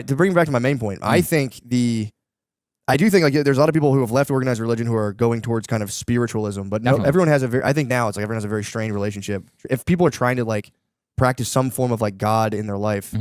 bring back to my main point, I do think like there's a lot of people who have left organized religion who are going towards kind of spiritualism, but everyone has I think now it's like everyone has a very strained relationship. If people are trying to like practice some form of like God in their life,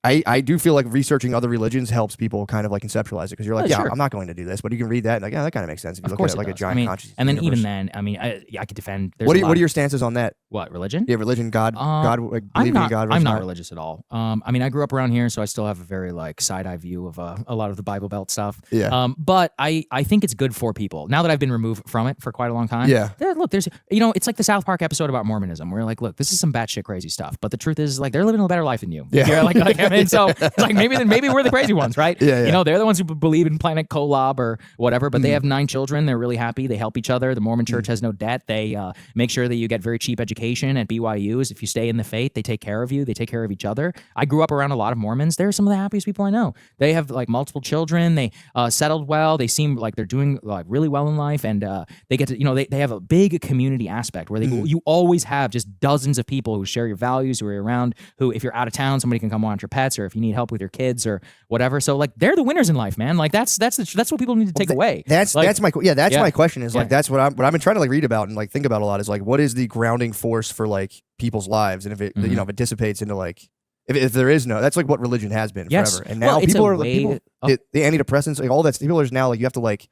I do feel like researching other religions helps people kind of like conceptualize it, because you're like, I'm not going to do this, but you can read that and like, that kind of makes sense if you look at it like a giant consciousness. And then universe. even then, I mean, I could defend. What are your stances on that? What, religion? Yeah, religion, God, like, I'm not, in God. I'm not religious at all. I mean, I grew up around here, so I still have a very like side eye view of a lot of the Bible Belt stuff. Yeah. But I think it's good for people now that I've been removed from it for quite a long time. Yeah. There's it's like the South Park episode about Mormonism, where you're like, look, this is some batshit crazy stuff, but the truth is like they're living a better life than you. Yeah. You're like I mean, so it's like maybe we're the crazy ones, right? Yeah. They're the ones who believe in Planet Kolob or whatever, but they have 9 children. They're really happy. They help each other. The Mormon Church has no debt. They make sure that you get very cheap education at BYU's. If you stay in the faith, they take care of you. They take care of each other. I grew up around a lot of Mormons. They're some of the happiest people I know. They have like multiple children. They settled well. They seem like they're doing like really well in life, and they get to they have a big community aspect where you always have just dozens of people who share your values, who are around, who if you're out of town, somebody can come watch your pets, or if you need help with your kids or whatever. So like they're the winners in life, man. Like that's what people need to take away. That's my question is like that's what I've been trying to like read about and like think about a lot is like what is the grounding force for like people's lives, and if it if it dissipates into like if there is no, that's like what religion has been forever. And now people are the antidepressants, like all that people are now like you have to like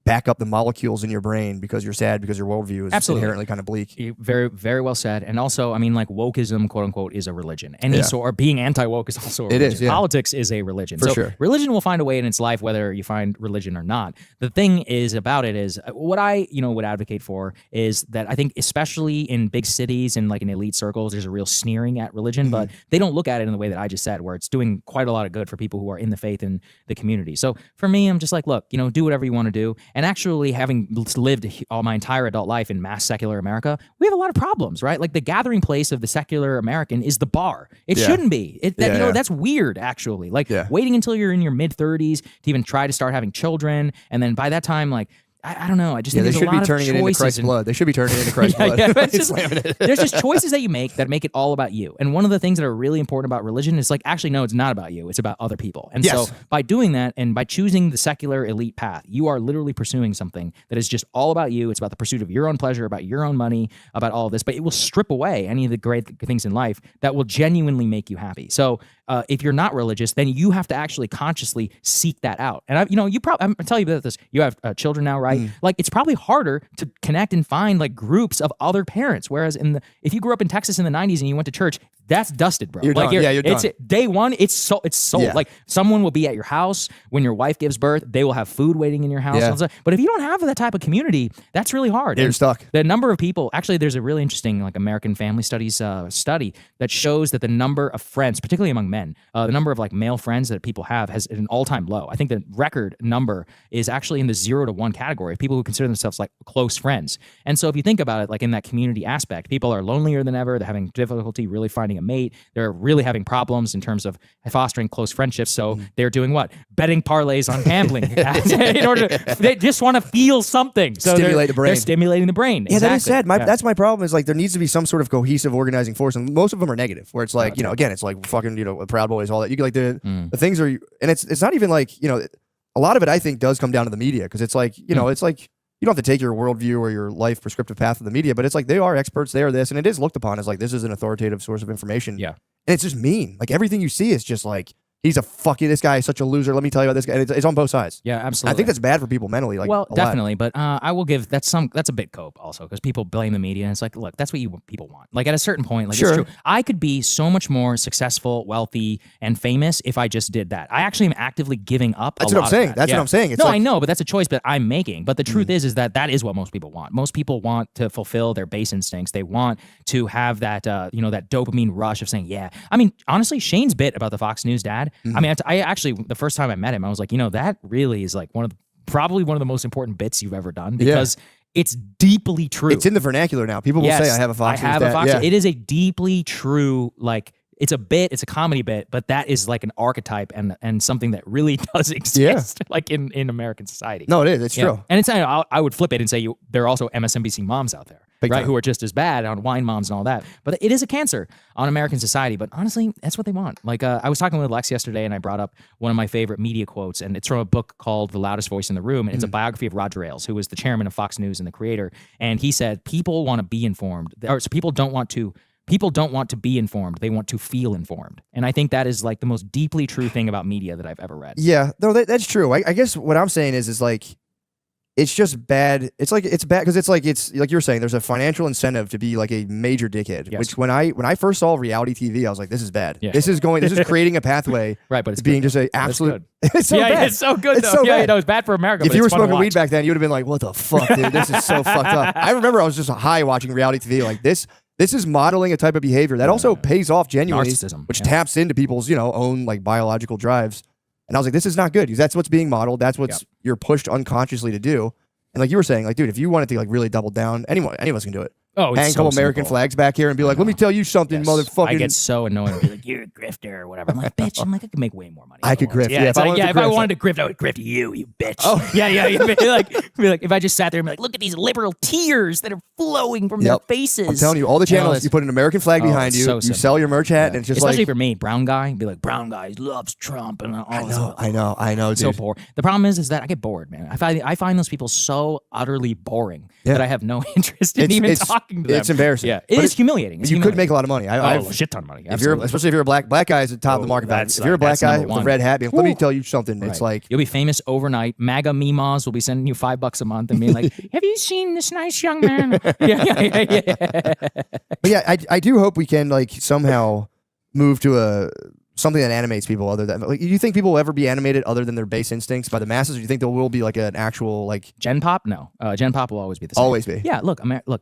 back up the molecules in your brain because you're sad because your worldview is inherently kind of bleak. Very, very well said. And also, I mean, like wokeism, quote unquote, is a religion. Any sort, or being anti-woke is also a religion. It is, yeah. Politics is a religion. For so sure. religion will find a way in its life, whether you find religion or not. The thing is about it is what I, would advocate for is that I think, especially in big cities and like in elite circles, there's a real sneering at religion, but they don't look at it in the way that I just said, where it's doing quite a lot of good for people who are in the faith and the community. So for me, I'm just like, look, do whatever you want to do. And actually, having lived all my entire adult life in mass secular America, we have a lot of problems, right? Like the gathering place of the secular American is the bar. It shouldn't be. That's weird, actually. Like waiting until you're in your mid-30s to even try to start having children, and then by that time, like, I don't know. I just think they there's should a be lot turning of it into choices Christ's blood. They should be turning it into Christ's blood. There's just choices that you make it all about you. And one of the things that are really important about religion is like, actually, no, it's not about you. It's about other people. And so by doing that and by choosing the secular elite path, you are literally pursuing something that is just all about you. It's about the pursuit of your own pleasure, about your own money, about all of this. But it will strip away any of the great things in life that will genuinely make you happy. So if you're not religious, then you have to actually consciously seek that out. And I'm telling you about this. You have children now, right? Like it's probably harder to connect and find like groups of other parents. Whereas if you grew up in Texas in the 90s and you went to church, that's dusted, bro. You're done. You're done. Day one, it's sold. Yeah. Like someone will be at your house when your wife gives birth. They will have food waiting in your house. Yeah. And stuff. But if you don't have that type of community, that's really hard. You're stuck. The number of people, actually, there's a really interesting like American Family Studies study that shows that the number of friends, particularly among men, the number of like male friends that people have has an all-time low. I think the record number is actually in the 0 to 1 category of people who consider themselves like close friends. And so if you think about it, like in that community aspect, people are lonelier than ever. They're having difficulty really finding a mate. They're really having problems in terms of fostering close friendships. So they're doing what? Betting parlays on gambling. They just want to feel something. So Stimulate the brain. They're stimulating the brain. Yeah, exactly. that is sad. That's my problem is like there needs to be some sort of cohesive organizing force. And most of them are negative where it's like, again, it's like fucking, Proud Boys, all that. You get like the things are, and it's not even like, a lot of it I think does come down to the media because it's like, it's like, you don't have to take your worldview or your life prescriptive path of the media, but it's like they are experts, they are this, and it is looked upon as like this is an authoritative source of information. Yeah. And it's just mean. Like everything you see is just like, this guy is such a loser. Let me tell you about this guy. And it's on both sides. Yeah, absolutely. I think that's bad for people mentally. Like, well, definitely. But I will give that's a bit cope also because people blame the media. And it's like, look, that's what people want. Like at a certain point, like it's true. I could be so much more successful, wealthy, and famous if I just did that. I actually am actively giving up. That's what I'm saying. That's what I'm saying. It's I know, but that's a choice that I'm making. But the truth is that is what most people want. Most people want to fulfill their base instincts. They want to have that, that dopamine rush of saying, yeah. I mean, honestly, Shane's bit about the Fox News dad. I mean, I actually, the first time I met him, I was like, that really is like probably one of the most important bits you've ever done because it's deeply true. It's in the vernacular now. People will say, I have a Fox News dad. Yeah. It is a deeply true, like, it's a bit, it's a comedy bit, but that is like an archetype and something that really does exist like in American society. No, it is. It's true. And it's I would flip it and say there are also MSNBC moms out there. Big right, time. who are just as bad on wine moms and all that. But it is a cancer on American society. But honestly, that's what they want. Like I was talking with Lex yesterday, and I brought up one of my favorite media quotes, and it's from a book called The Loudest Voice in the Room, and it's a biography of Roger Ailes, who was the chairman of Fox News and the creator. And he said, people want to be informed, or so people don't want to be informed. They want to feel informed. And I think that is like the most deeply true thing about media that I've ever read. Yeah, no, that's true. I guess what I'm saying is like, it's just bad. It's bad because it's like you're saying, there's a financial incentive to be like a major dickhead. Yes. Which when I first saw reality TV, I was like, this is bad. Yeah. This is creating a pathway. Right, but it's to being good, just a absolute. It's so bad. It's so good. It's though. so bad. It's bad for America. If but you were it's fun to smoking watch. weed back then, you would have been like, what the fuck, dude? This is so fucked up. I remember I was just high watching reality TV. Like this is modeling a type of behavior that also pays off genuinely, narcissism, which taps into people's own like biological drives. And I was like, this is not good because that's what's being modeled. That's what you're pushed unconsciously to do. And like you were saying, like, dude, if you wanted to like really double down, any of us can do it. Oh, it's hang a couple American flags back here and be like, let me tell you something, motherfucker. I get so annoyed and be like, you're a grifter or whatever. I'm like, bitch, I could make way more money. I could grift. Yeah, if I wanted to grift, I would grift you bitch. Oh. Yeah. You'd be like, if I just sat there and be like, look at these liberal tears that are flowing from their faces. I'm telling you, all the channels, you put an American flag behind you, you sell your merch hat, and it's just especially like. for me, brown guy, be like, brown guy loves Trump and all this. I know, dude. So poor. The problem is that I get bored, man. I find those people so utterly boring that I have no interest in even talking talking to them. It's embarrassing. Yeah, it is humiliating. It's You could humiliating. make a lot of money. a shit ton of money. Especially if you're a black guy is the top of the market value. that's, If you're a black that's guy number with a one. red hat, let me tell you something. It's like You'll be famous overnight. MAGA memas will be sending you $5 a month and being like, "Have you seen this nice young man?" yeah. But yeah, I do hope we can like somehow move to something that animates people other than like. Do you think people will ever be animated other than their base instincts by the masses? Or do you think there will be like an actual like Gen Pop? No, Gen Pop will always be the same. Always be. Yeah, look,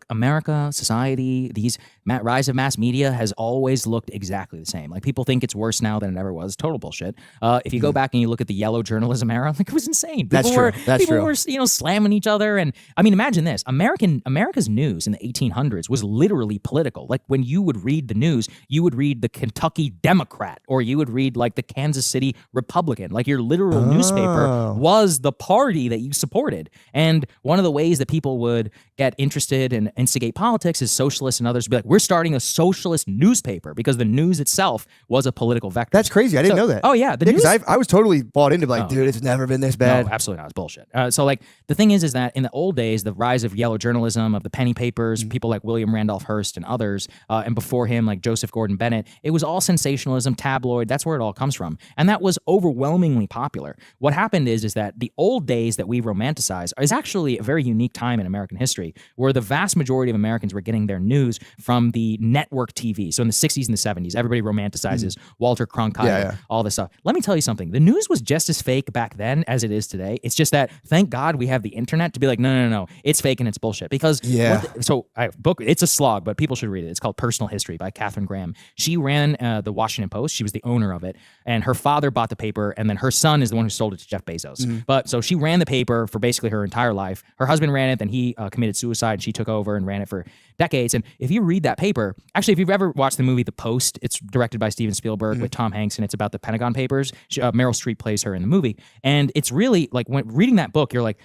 America, society, these rise of mass media has always looked exactly the same. Like people think it's worse now than it ever was. Total bullshit. If you go back and you look at the yellow journalism era, like it was insane. That's true. People were slamming each other, and I mean, imagine this: America's news in the 1800s was literally political. Like when you would read the news, you would read the Kentucky Democrat, or you would read like the Kansas City Republican. Like your literal newspaper was the party that you supported. And one of the ways that people would get interested and instigate politics is socialists and others would be like, we're starting a socialist newspaper because the news itself was a political vector. That's crazy. I didn't know that. Oh yeah. Because I was totally bought into like, dude, it's never been this bad. No, absolutely not. It's bullshit. So like the thing is that in the old days, the rise of yellow journalism, of the penny papers, people like William Randolph Hearst and others, and before him like Joseph Gordon Bennett, it was all sensationalism, tabloid. That's where it all comes from. And that was overwhelmingly popular. What happened is that the old days that we romanticize is actually a very unique time in American history where the vast majority of Americans were getting their news from the network TV. So in the 60s and the 70s, everybody romanticizes Walter Cronkite, all this stuff. Let me tell you something. The news was just as fake back then as it is today. It's just that, thank God we have the internet to be like, no, it's fake and it's bullshit. Because, it's a slog, but people should read it. It's called Personal History by Katharine Graham. She ran the Washington Post. She was the owner of it. And her father bought the paper, and then her son is the one who sold it to Jeff Bezos. But so she ran the paper for basically her entire life. Her husband ran it, then he committed suicide, and she took over and ran it for decades. And if you read that paper, actually, if you've ever watched the movie The Post, it's directed by Steven Spielberg with Tom Hanks, and it's about the Pentagon Papers. Meryl Streep plays her in the movie. And it's really, like, when reading that book, you're like,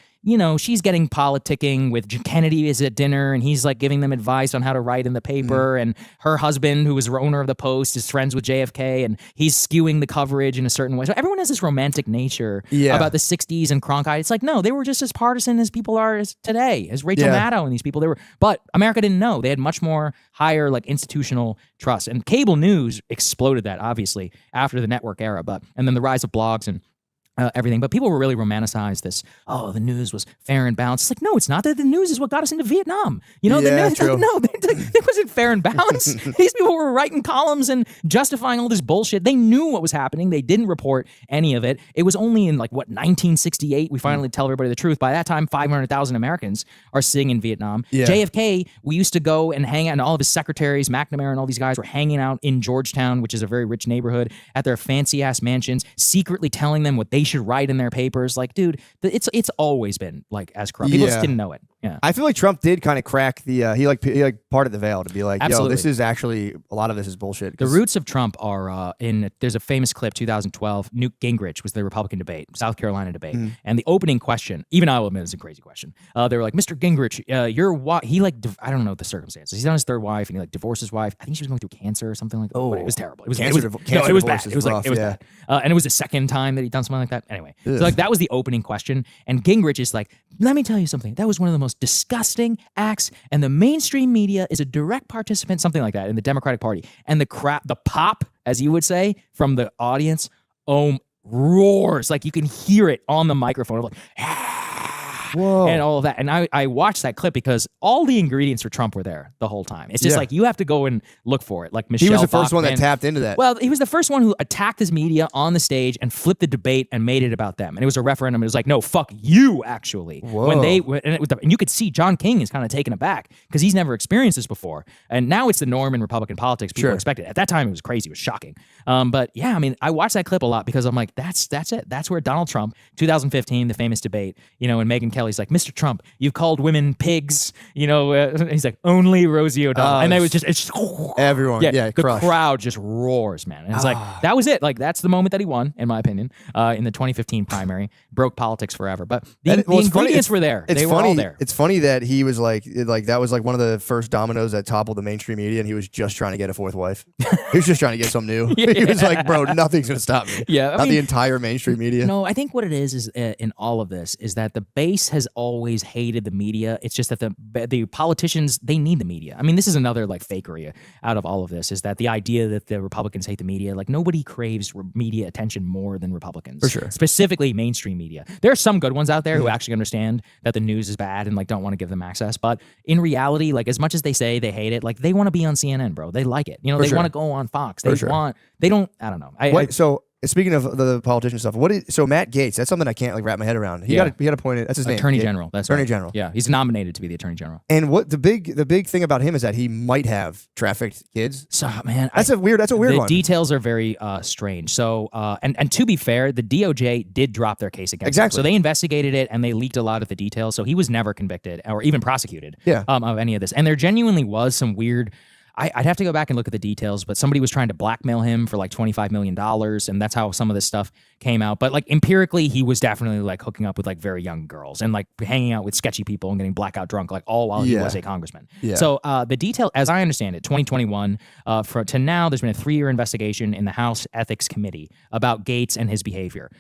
she's getting politicking with Kennedy is at dinner, and he's like giving them advice on how to write in the paper. And her husband, who was owner of the Post, is friends with JFK, and he's skewing the coverage in a certain way. So everyone has this romantic nature about the 60s and Cronkite. It's like, no, they were just as partisan as people are as today, as Rachel Maddow and these people. But America didn't know. They had much more higher like institutional trust. And cable news exploded that, obviously, after the network era. And then the rise of blogs and everything. But people were really romanticized this, the news was fair and balanced. It's like, no, it's not. That the news is what got us into Vietnam. The news, true. it wasn't fair and balanced. These people were writing columns and justifying all this bullshit. They knew what was happening. They didn't report any of it. It was only in 1968 we finally tell everybody the truth. By that time, 500,000 Americans are sitting in Vietnam. JFK, we used to go and hang out, and all of his secretaries, McNamara and all these guys were hanging out in Georgetown, which is a very rich neighborhood, at their fancy ass mansions, secretly telling them what they should write in their papers. Like, dude, it's always been like as corrupt. People just didn't know it. Yeah, I feel like Trump did kind of crack the he parted the veil to be like, absolutely. Yo, this is actually a lot of this is bullshit. The roots of Trump are there's a famous clip, 2012. Newt Gingrich was the Republican debate, South Carolina debate, and the opening question, even I will admit it's a crazy question. They were like, Mr. Gingrich, he I don't know the circumstances. He's on his third wife, and he divorced his wife. I think she was going through cancer or something like that. It was terrible. It was bad. It was bad. And it was the second time that he'd done something like that. Anyway, so that was the opening question, and Gingrich is like, let me tell you something. That was one of the most disgusting acts, and the mainstream media is a direct participant, something like that, in the Democratic Party. And the pop, as you would say, from the audience, roars. Like you can hear it on the microphone. Like, whoa, and all of that. And I watched that clip because all the ingredients for Trump were there the whole time. It's just like you have to go and look for it. Like Michelle He was the first Bachmann. one that tapped into that. Well, he was the first one who attacked his media on the stage and flipped the debate and made it about them. And it was a referendum. It was like, no, fuck you, actually. Whoa. And you could see John King is kind of taken aback because he's never experienced this before. And now it's the norm in Republican politics. People expect it. At that time, it was crazy. It was shocking. But yeah, I mean, I watched that clip a lot because I'm like, that's it. That's where Donald Trump, 2015, the famous debate, and Megyn Kelly's like, Mr. Trump, you've called women pigs, he's like, only Rosie O'Donnell. And it's just everyone. The crowd just roars, man. And it's like, that was it. Like, that's the moment that he won, in my opinion, in the 2015 primary. Broke politics forever. But the ingredients were there. They were all there. It's funny that he was like that was like one of the first dominoes that toppled the mainstream media, and he was just trying to get a fourth wife. He was just trying to get something new. He was like, bro, nothing's going to stop me. Yeah. Not the entire mainstream media. No, I think what it is in all of this is that the base has always hated the media. It's just that the politicians, they need the media. I mean, this is another like fakery out of all of this, is that the idea that the Republicans hate the media. Like, nobody craves media attention more than Republicans. For sure. Specifically mainstream media. There are some good ones out there who actually understand that the news is bad and like don't want to give them access. But in reality, like, as much as they say they hate it, like, they want to be on CNN, bro. They like it. You know, they want to go on Fox. They don't, I don't know. So speaking of the politician stuff, so Matt Gaetz, that's something I can't like wrap my head around. He got appointed. That's his name. Attorney General. That's Attorney right. General. Yeah, he's nominated to be the Attorney General. And what the big thing about him is that he might have trafficked kids. So, man, that's a weird one. The details are very strange. So, and to be fair, the DOJ did drop their case against him. So they investigated it and they leaked a lot of the details. So he was never convicted or even prosecuted of any of this. And there genuinely was some weird. I'd have to go back and look at the details, but somebody was trying to blackmail him for like $25 million, and that's how some of this stuff came out. But like empirically, he was definitely like hooking up with like very young girls and like hanging out with sketchy people and getting blackout drunk, like all while he was a congressman. So the detail, as I understand it, 2021 to now, there's been a 3-year investigation in the House Ethics Committee about Gaetz and his behavior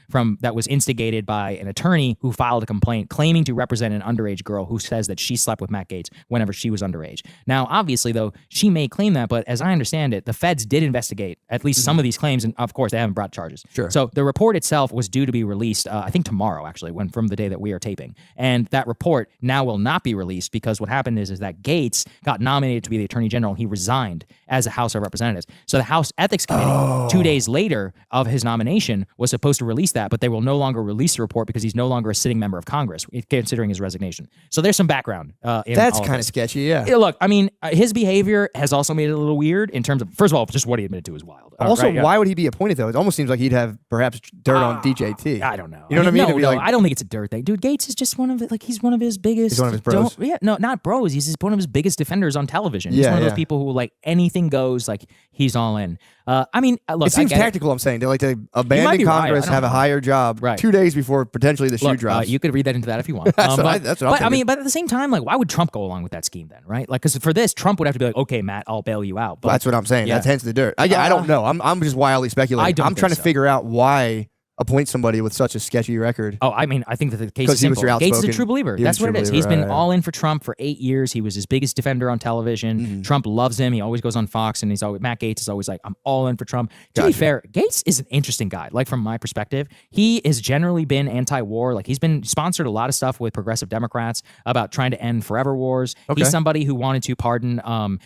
that was instigated by an attorney who filed a complaint claiming to represent an underage girl who says that she slept with Matt Gaetz whenever she was underage. Now, obviously, though, she may claim that, but as I understand it, the feds did investigate at least some of these claims, and of course, they haven't brought charges. So the report itself was due to be released, I think tomorrow, actually, from the day that we are taping. And that report now will not be released because what happened is that Gaetz got nominated to be the Attorney General, and he resigned as a House of Representatives. So the House Ethics Committee, 2 days later of his nomination, was supposed to release that, but they will no longer release the report because he's no longer a sitting member of Congress, considering his resignation. So there's some background. That's kind of sketchy, yeah. Look, I mean, his behavior has also made it a little weird in terms of, first of all, just what he admitted to is wild. Also, why would he be appointed, though? It almost seems like he'd have perhaps dirt on DJT. I don't know. You know what I mean? No, I don't think it's a dirt thing. Dude, Gaetz is just he's one of his biggest... He's one of his bros? No, not bros. He's just one of his biggest defenders on television. He's one of those people who, like, anything goes, like, he's all in. I mean, look, it seems tactical, I'm saying. They like to abandon Congress, have a higher job 2 days before potentially the shoe drops. You could read that into that if you want. That's what I'm I mean, but at the same time, like, why would Trump go along with that scheme then, right? Like, because for this, Trump would have to be like, okay, Matt, I'll bail you out. But that's what I'm saying. That's hence the dirt. I don't know. I'm just wildly speculating. I'm trying to figure out why appoint somebody with such a sketchy record. Oh, I mean, I think that the case is simple. Gaetz is a true believer. That's what it is. He's been all in for Trump for 8 years. He was his biggest defender on television. Trump loves him. He always goes on Fox, and Matt Gaetz is always like, I'm all in for Trump. To be fair, Gaetz is an interesting guy. Like, from my perspective, he has generally been anti-war. Like, he's been sponsored a lot of stuff with progressive Democrats about trying to end forever wars. He's somebody who wanted to pardon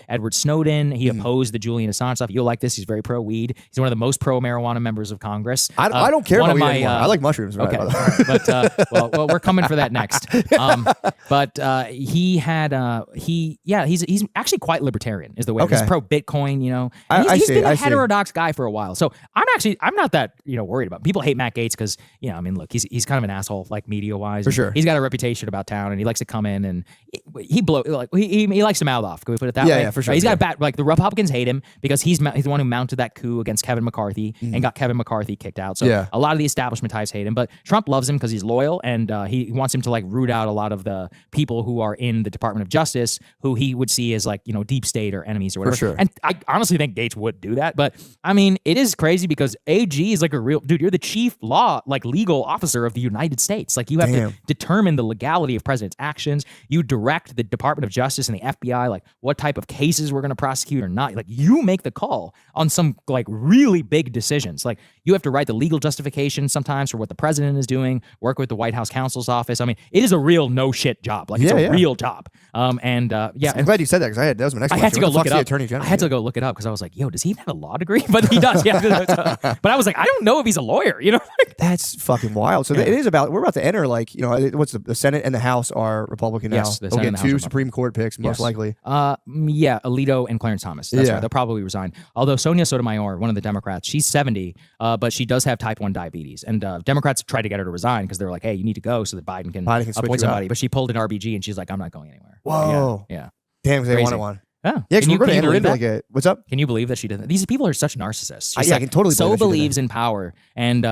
Edward Snowden. He opposed the Julian Assange stuff. You'll like this. He's very pro-weed. He's one of the most pro-marijuana members of Congress. I don't care about weed anymore. I like mushrooms. Okay, but well, we're coming for that next. But he's actually quite libertarian, is the way. He's pro Bitcoin, you know. He's been a heterodox guy for a while. So I'm not that worried about. People hate Matt Gaetz because I mean, look, he's kind of an asshole, like, media wise. For sure, he's got a reputation about town, and he likes to come in and he likes to mouth off. Can we put it that way? Yeah, for sure. Right? He's got a bad, like, the Republicans hate him because he's the one who mounted that coup against Kevin McCarthy and got Kevin McCarthy kicked out. So a lot of the establishment types hate him, but Trump loves him because he's loyal, and he wants him to, like, root out a lot of the people who are in the Department of Justice who he would see as, like, deep state or enemies or whatever. For sure. And I honestly think Gaetz would do that, but I mean, it is crazy because AG is like a real dude. You're the chief legal officer of the United States. Like, you have to determine the legality of president's actions. You direct the Department of Justice and the FBI, like, what type of cases we're going to prosecute or not. Like, you make the call on some, like, really big decisions. Like, you have to write the legal justification sometimes for what the president is doing, work with the White House counsel's office. I mean, it is a real no shit job. Like, it's a real job. I'm glad you said that, because that was my next question. I had to go look it up. Attorney General? I had to go look it up because I was like, yo, does he even have a law degree? But he does, yeah. But I was like, I don't know if he's a lawyer, That's fucking wild. So it is we're about to enter, like, what's the Senate and the House are Republican now. Yes, the They'll Senate get and the House two Supreme Court picks, most likely. Yeah, Alito and Clarence Thomas. That's right. They'll probably resign. Although Sonia Sotomayor, one of the Democrats, she's 70, but she does have type 1 diabetes. And Democrats tried to get her to resign because they were like, hey, you need to go so that Biden can appoint somebody. But she pulled an RBG, and she's like, I'm not going anywhere. Whoa. Yeah. Damn, because they wanted one. Yeah, because we're going to enter into like a... What's up? Can you believe that she did that? These people are such narcissists. I can totally believe so believes in power and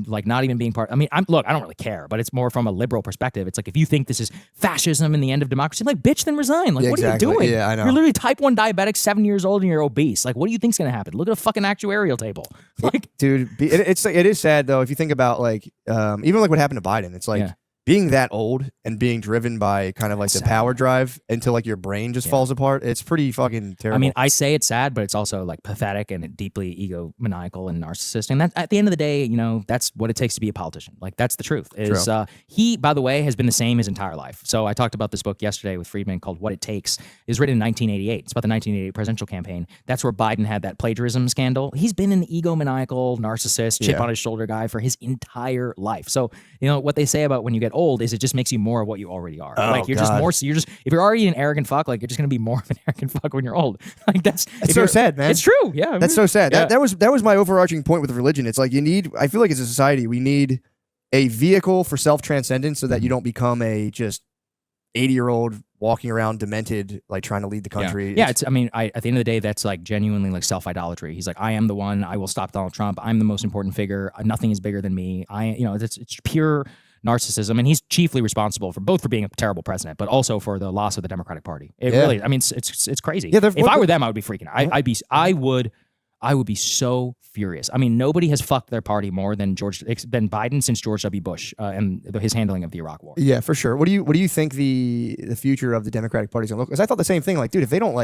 like not even being part... I mean, I don't really care, but it's more from a liberal perspective. It's like, if you think this is fascism and the end of democracy, like, bitch, then resign. Like, what are you doing? Yeah, I know. You're literally type 1 diabetic, 7 years old, and you're obese. Like, what do you think's going to happen? Look at a fucking actuarial table. Like, dude, it is sad, though, if you think about, like, even like what happened to Biden. It's like... being that old and being driven by kind of like the power drive until like your brain just falls apart, it's pretty fucking terrible. I mean, I say it's sad, but it's also like pathetic and deeply egomaniacal and narcissistic. And that, at the end of the day, you know, that's what it takes to be a politician. Like, that's the truth. Is he, by the way, has been the same his entire life. So I talked about this book yesterday with Friedman called What It Takes. It was written in 1988. It's about the 1988 presidential campaign. That's where Biden had that plagiarism scandal. He's been an egomaniacal, narcissist, chip on his shoulder guy for his entire life. So, you know, what they say about when you get old is it just makes you more of what you already are. Like, you're just more, you're just, if you're already an arrogant fuck, like, you're just going to be more of an arrogant fuck when you're old. Like, that's so sad, man. It's true. Yeah. That's so sad. Yeah. That was my overarching point with religion. It's like I feel like as a society, we need a vehicle for self-transcendence so that you don't become a just 80-year-old walking around demented, like trying to lead the country. Yeah, I mean, at the end of the day, that's like genuinely like self-idolatry. He's like, I am the one. I will stop Donald Trump. I'm the most important figure. Nothing is bigger than me. It's pure narcissism, and he's chiefly responsible for being a terrible president, but also for the loss of the Democratic Party. It really, I mean, it's crazy. Yeah, if I were them, I would be freaking out. I would be so furious. I mean, nobody has fucked their party more than Biden since George W. Bush and his handling of the Iraq War. Yeah, for sure. What do you think the future of the Democratic Party is going to look? Because I thought the same thing. Like, dude, if they don't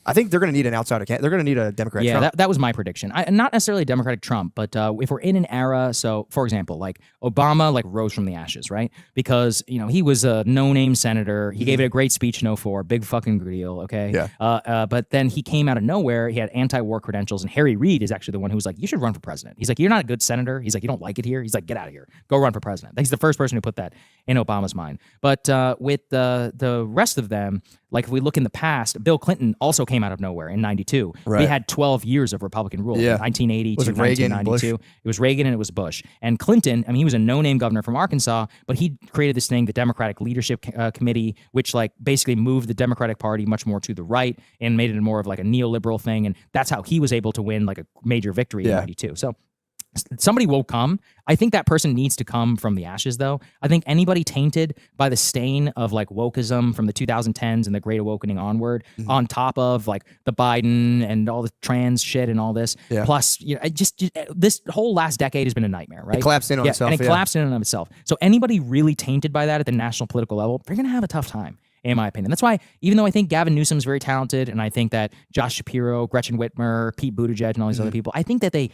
I think they're going to need an outsider. They're going to need a Democrat. Yeah, Trump. that was my prediction. Not necessarily a Democratic Trump, but if we're in an era, so for example, like Obama, like rose from the ashes, right? Because he was a no-name senator. He gave it a great speech in 2004, big fucking deal. Okay. Yeah. But then he came out of nowhere. He had anti-war credentials, and Harry Reid is actually the one who was like, you should run for president. He's like, you're not a good senator. He's like, you don't like it here. He's like, get out of here. Go run for president. He's the first person who put that in Obama's mind. But with the rest of them, like if we look in the past, Bill Clinton also came out of nowhere in 92. Right. We had 12 years of Republican rule, 1980 to 1992. It was Reagan and it was Bush. And Clinton, I mean, he was a no-name governor from Arkansas, but he created this thing, the Democratic Leadership Committee, which like basically moved the Democratic Party much more to the right and made it more of like a neoliberal thing. And that's how he was able to win like a major victory in 92. So somebody will come. I think that person needs to come from the ashes, though. I think anybody tainted by the stain of like wokeism from the 2010s and the Great Awakening onward, on top of like the Biden and all the trans shit and all this, plus just this whole last decade has been a nightmare, right? It collapsed in on itself, and it collapsed in and of itself. So anybody really tainted by that at the national political level, they're gonna have a tough time, in my opinion. That's why, even though I think Gavin Newsom is very talented, and I think that Josh Shapiro, Gretchen Whitmer, Pete Buttigieg, and all these other people, I think that they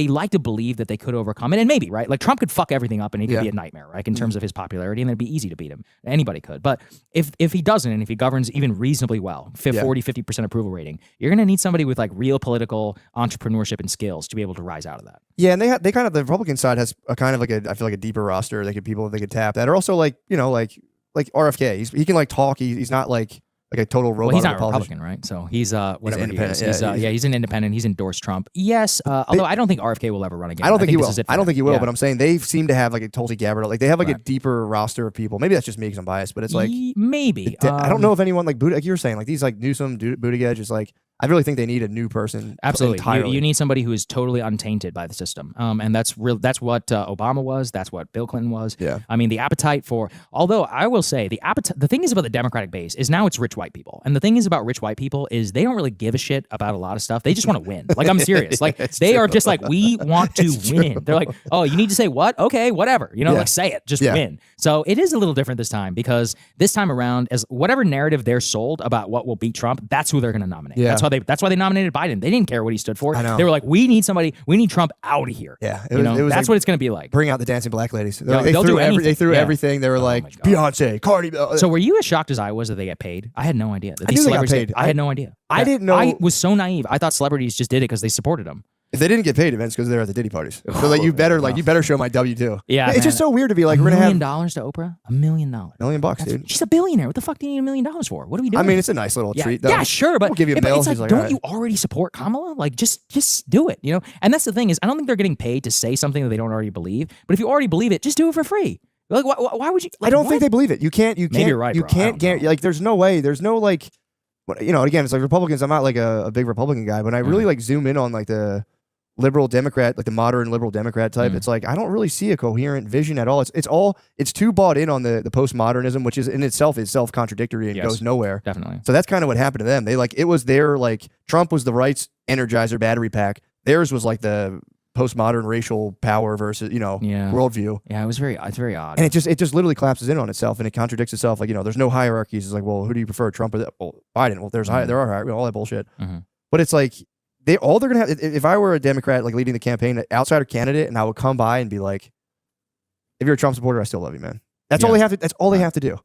like to believe that they could overcome it. And maybe, right? Like Trump could fuck everything up and he could be a nightmare, right? In terms of his popularity, and it'd be easy to beat him. Anybody could. But if he doesn't, and if he governs even reasonably well, 50% approval rating, you're going to need somebody with like real political entrepreneurship and skills to be able to rise out of that. Yeah, and they kind of, the Republican side has a kind of like I feel like a deeper roster. People they could tap that are also like, like RFK. He can like talk. He's not like a total robot. Well, he's not a Republican, right? So he's whatever he is. He's an independent. He's endorsed Trump. Yes, although I don't think RFK will ever run again. I don't think he will. I don't think he will. But I'm saying they seem to have like a Tulsi Gabbard. Like they have like a deeper roster of people. Maybe that's just me because I'm biased. But it's like maybe I don't know if anyone like like you were saying, like these like Newsom, Buttigieg is like. I really think they need a new person. Absolutely, you need somebody who is totally untainted by the system, and that's real. That's what Obama was. That's what Bill Clinton was. Yeah. I mean, the appetite for. Although I will say the appetite. The thing is about the Democratic base is now it's rich white people, and the thing is about rich white people is they don't really give a shit about a lot of stuff. They just want to win. Like I'm serious. Like they are just like we want to win. They're like, oh, you need to say what? Okay, whatever. Like say it. Just win. So it is a little different this time because this time around, as whatever narrative they're sold about what will beat Trump, that's who they're going to nominate. Yeah. That's why they nominated Biden. They didn't care what he stood for. I know. They were like, we need Trump out of here. Yeah. It was that's like, what it's going to be like. Bring out the dancing black ladies. They'll do anything. They threw everything. They were like, Beyonce, Cardi. So were you as shocked as I was that they get paid? I had no idea. I knew they got paid. I had no idea. I didn't know. I was so naive. I thought celebrities just did it because they supported them. If they didn't get paid, events because they're at the Diddy parties. So like you better show my W too. Yeah, it's just so weird to be like $1 we're gonna have $1 to Oprah. $1 million. $1 million, dude. She's a billionaire. What the fuck do you need $1 million for? What are we doing? I mean, it's a nice little treat. Though. Yeah, sure, but we'll give you a bill. It's like, don't right. you already support Kamala? Like, just do it. And that's the thing is, I don't think they're getting paid to say something that they don't already believe. But if you already believe it, just do it for free. Like, why would you? Like, I don't think they believe it. You can't. Maybe you're right. You can't guarantee. Like, there's no way. There's no like. Again, it's like Republicans. I'm not like a big Republican guy, but I really like zoom in on like the liberal Democrat, like the modern liberal Democrat type. It's like I don't really see a coherent vision at all. It's too bought in on the postmodernism, which is in itself is self-contradictory and goes nowhere. Definitely. So that's kind of what happened to them. They like it was their like Trump was the right's Energizer battery pack. Theirs was like the postmodern racial power versus worldview. Yeah, it's very odd. And it just literally collapses in on itself, and it contradicts itself. Like, there's no hierarchies. It's like, well, who do you prefer, Trump or Biden? Well, there are hierarchies, all that bullshit. But it's like they're gonna have. If I were a Democrat, like leading the campaign, an outsider candidate, and I would come by and be like, if you're a Trump supporter, I still love you, man. That's all they have to. That's all they have to do.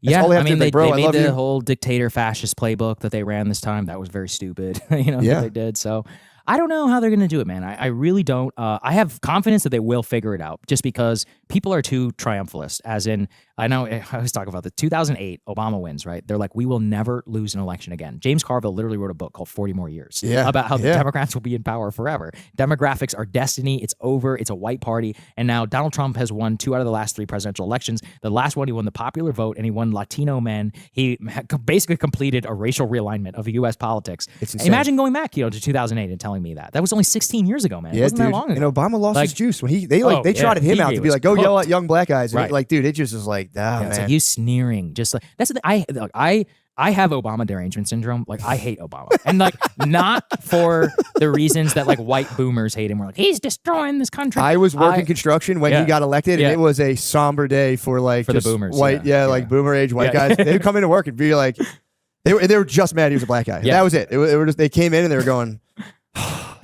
Yeah, I mean, they bro, made the you. whole dictator fascist playbook that they ran this time. That was very stupid. That they did. So I don't know how they're going to do it, man. I really don't. I have confidence that they will figure it out just because people are too triumphalist. As in, I know I was talking about the 2008 Obama wins, right? They're like, we will never lose an election again. James Carville literally wrote a book called 40 More Years about how the Democrats will be in power forever. Demographics are destiny. It's over. It's a white party. And now Donald Trump has won 2 out of the last 3 presidential elections. The last one, he won the popular vote and he won Latino men. He basically completed a racial realignment of U.S. politics. It's insane. Imagine going back, to 2008 and telling me that. That was only 16 years ago, man. It wasn't that long ago. And Obama lost his juice when they trotted him out to be like, go yell at young black guys. And dude, it just is like, man. It's like you sneering. Just like that's the thing. I have Obama derangement syndrome. Like, I hate Obama. And like, not for the reasons that like white boomers hate him. We're like, he's destroying this country. I was working construction when he got elected, and it was a somber day for the boomers. White, like boomer age white guys. They would come into work and be like, they were just mad he was a black guy. That was it. They came in and they were going,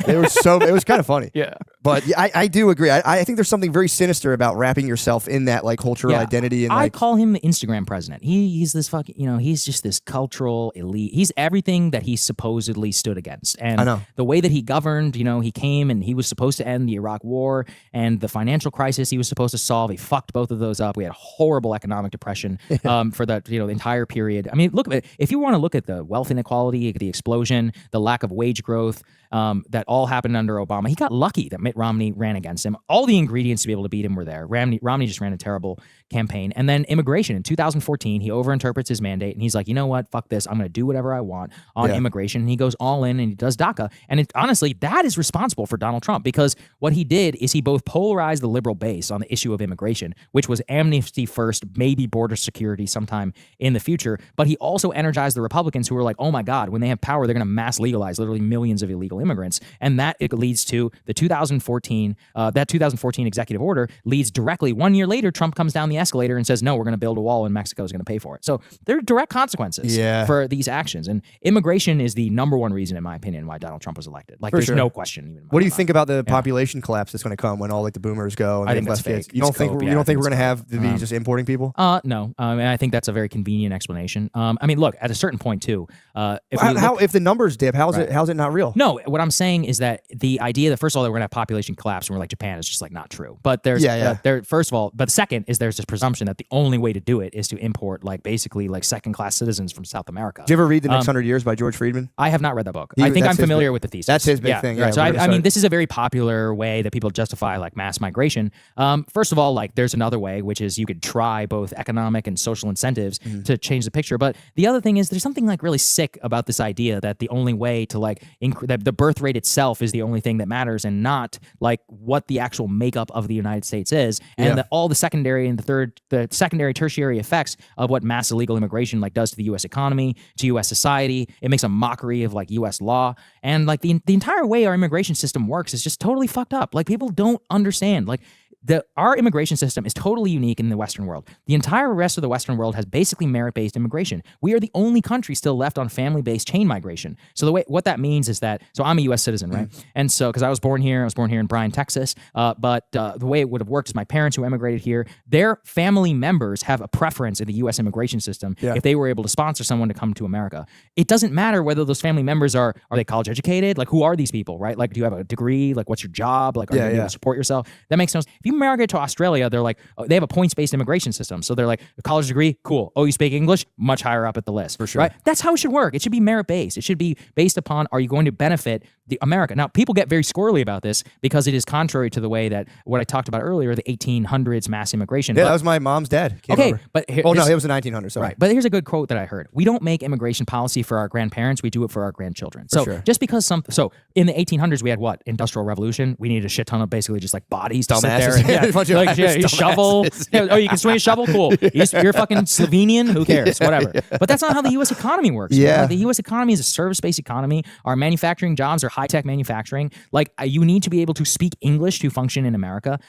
it was kind of funny. Yeah. But I do agree. I think there's something very sinister about wrapping yourself in that like cultural identity. And I call him the Instagram president. He's this fucking, he's just this cultural elite. He's everything that he supposedly stood against. And I know. The way that he governed, he came and he was supposed to end the Iraq war and the financial crisis he was supposed to solve. He fucked both of those up. We had a horrible economic depression for the entire period. I mean, look at it. If you want to look at the wealth inequality, the explosion, the lack of wage growth, that all happened under Obama. He got lucky that Mitt Romney ran against him. All the ingredients to be able to beat him were there. Romney just ran a terrible campaign. And then immigration. In 2014, he overinterprets his mandate, and he's like, you know what? Fuck this. I'm going to do whatever I want on immigration. And he goes all in, and he does DACA. And honestly, that is responsible for Donald Trump, because what he did is he both polarized the liberal base on the issue of immigration, which was amnesty first, maybe border security sometime in the future. But he also energized the Republicans who were like, oh my God, when they have power, they're going to mass legalize literally millions of illegal immigrants. And that it leads to the 2014 executive order leads directly 1 year later, Trump comes down the escalator and says, no, we're going to build a wall and Mexico is going to pay for it. So there are direct consequences for these actions. And immigration is the number one reason, in my opinion, why Donald Trump was elected. Like, there's no question. Even what do you think about the population collapse that's going to come when all like the boomers go? And I think that's fake. You don't think we're going to have to be just importing people? No. And I think that's a very convenient explanation. I mean, look, at a certain point too, if the numbers dip, how's it not real? No, what I'm saying is that the idea that, first of all, that we're going to have population collapse and we're like Japan is just like not true. But there's first of all, but second is there's this presumption that the only way to do it is to import like basically like second-class citizens from South America. Did you ever read The Next 100 Years by George Friedman? I have not read that book. I think I'm familiar with the thesis. That's his big thing. Yeah, so I mean, this is a very popular way that people justify like mass migration. First of all, like there's another way, which is you could try both economic and social incentives to change the picture. But the other thing is there's something like really sick about this idea that the only way to like that the birth rate itself is the only thing that matters, and not like what the actual makeup of the United States is, and that all the secondary and the secondary tertiary effects of what mass illegal immigration like does to the U.S. economy, to U.S. society. It makes a mockery of like U.S. law, and like the entire way our immigration system works is just totally fucked up. Like, people don't understand. Like, our immigration system is totally unique in the Western world. The entire rest of the Western world has basically merit-based immigration. We are the only country still left on family-based chain migration. So what that means is that, so I'm a U.S. citizen, right? And so, because I was born here in Bryan, Texas, but the way it would have worked is my parents who emigrated here, their family members have a preference in the U.S. immigration system if they were able to sponsor someone to come to America. It doesn't matter whether those family members are they college educated? Like, who are these people, right? Like, do you have a degree? Like, what's your job? Like, are you able to support yourself? That makes no sense. If you migrate to Australia, they're like, they have a points-based immigration system. So they're like, a college degree, cool. Oh, you speak English? Much higher up at the list. For sure. Right? That's how it should work. It should be merit-based. It should be based upon, are you going to benefit the America? Now, people get very squirrely about this because it is contrary to the way that what I talked about earlier, the 1800s mass immigration. Yeah, that was my mom's dad. Okay, but it was the 1900s. Sorry. Right, but here's a good quote that I heard. We don't make immigration policy for our grandparents. We do it for our grandchildren. So just because so in the 1800s we had what? Industrial Revolution. We needed a shit ton of basically just like bodies to sit there Yeah, Bunch of like, Irish you shovel. dumbasses. Yeah, oh, you can swing a shovel? Cool. You're fucking Slovenian? Who cares? Whatever. But that's not how the U.S. economy works. Yeah. Man. The U.S. economy is a service-based economy. Our manufacturing jobs are high-tech manufacturing. Like, you need to be able to speak English to function in America.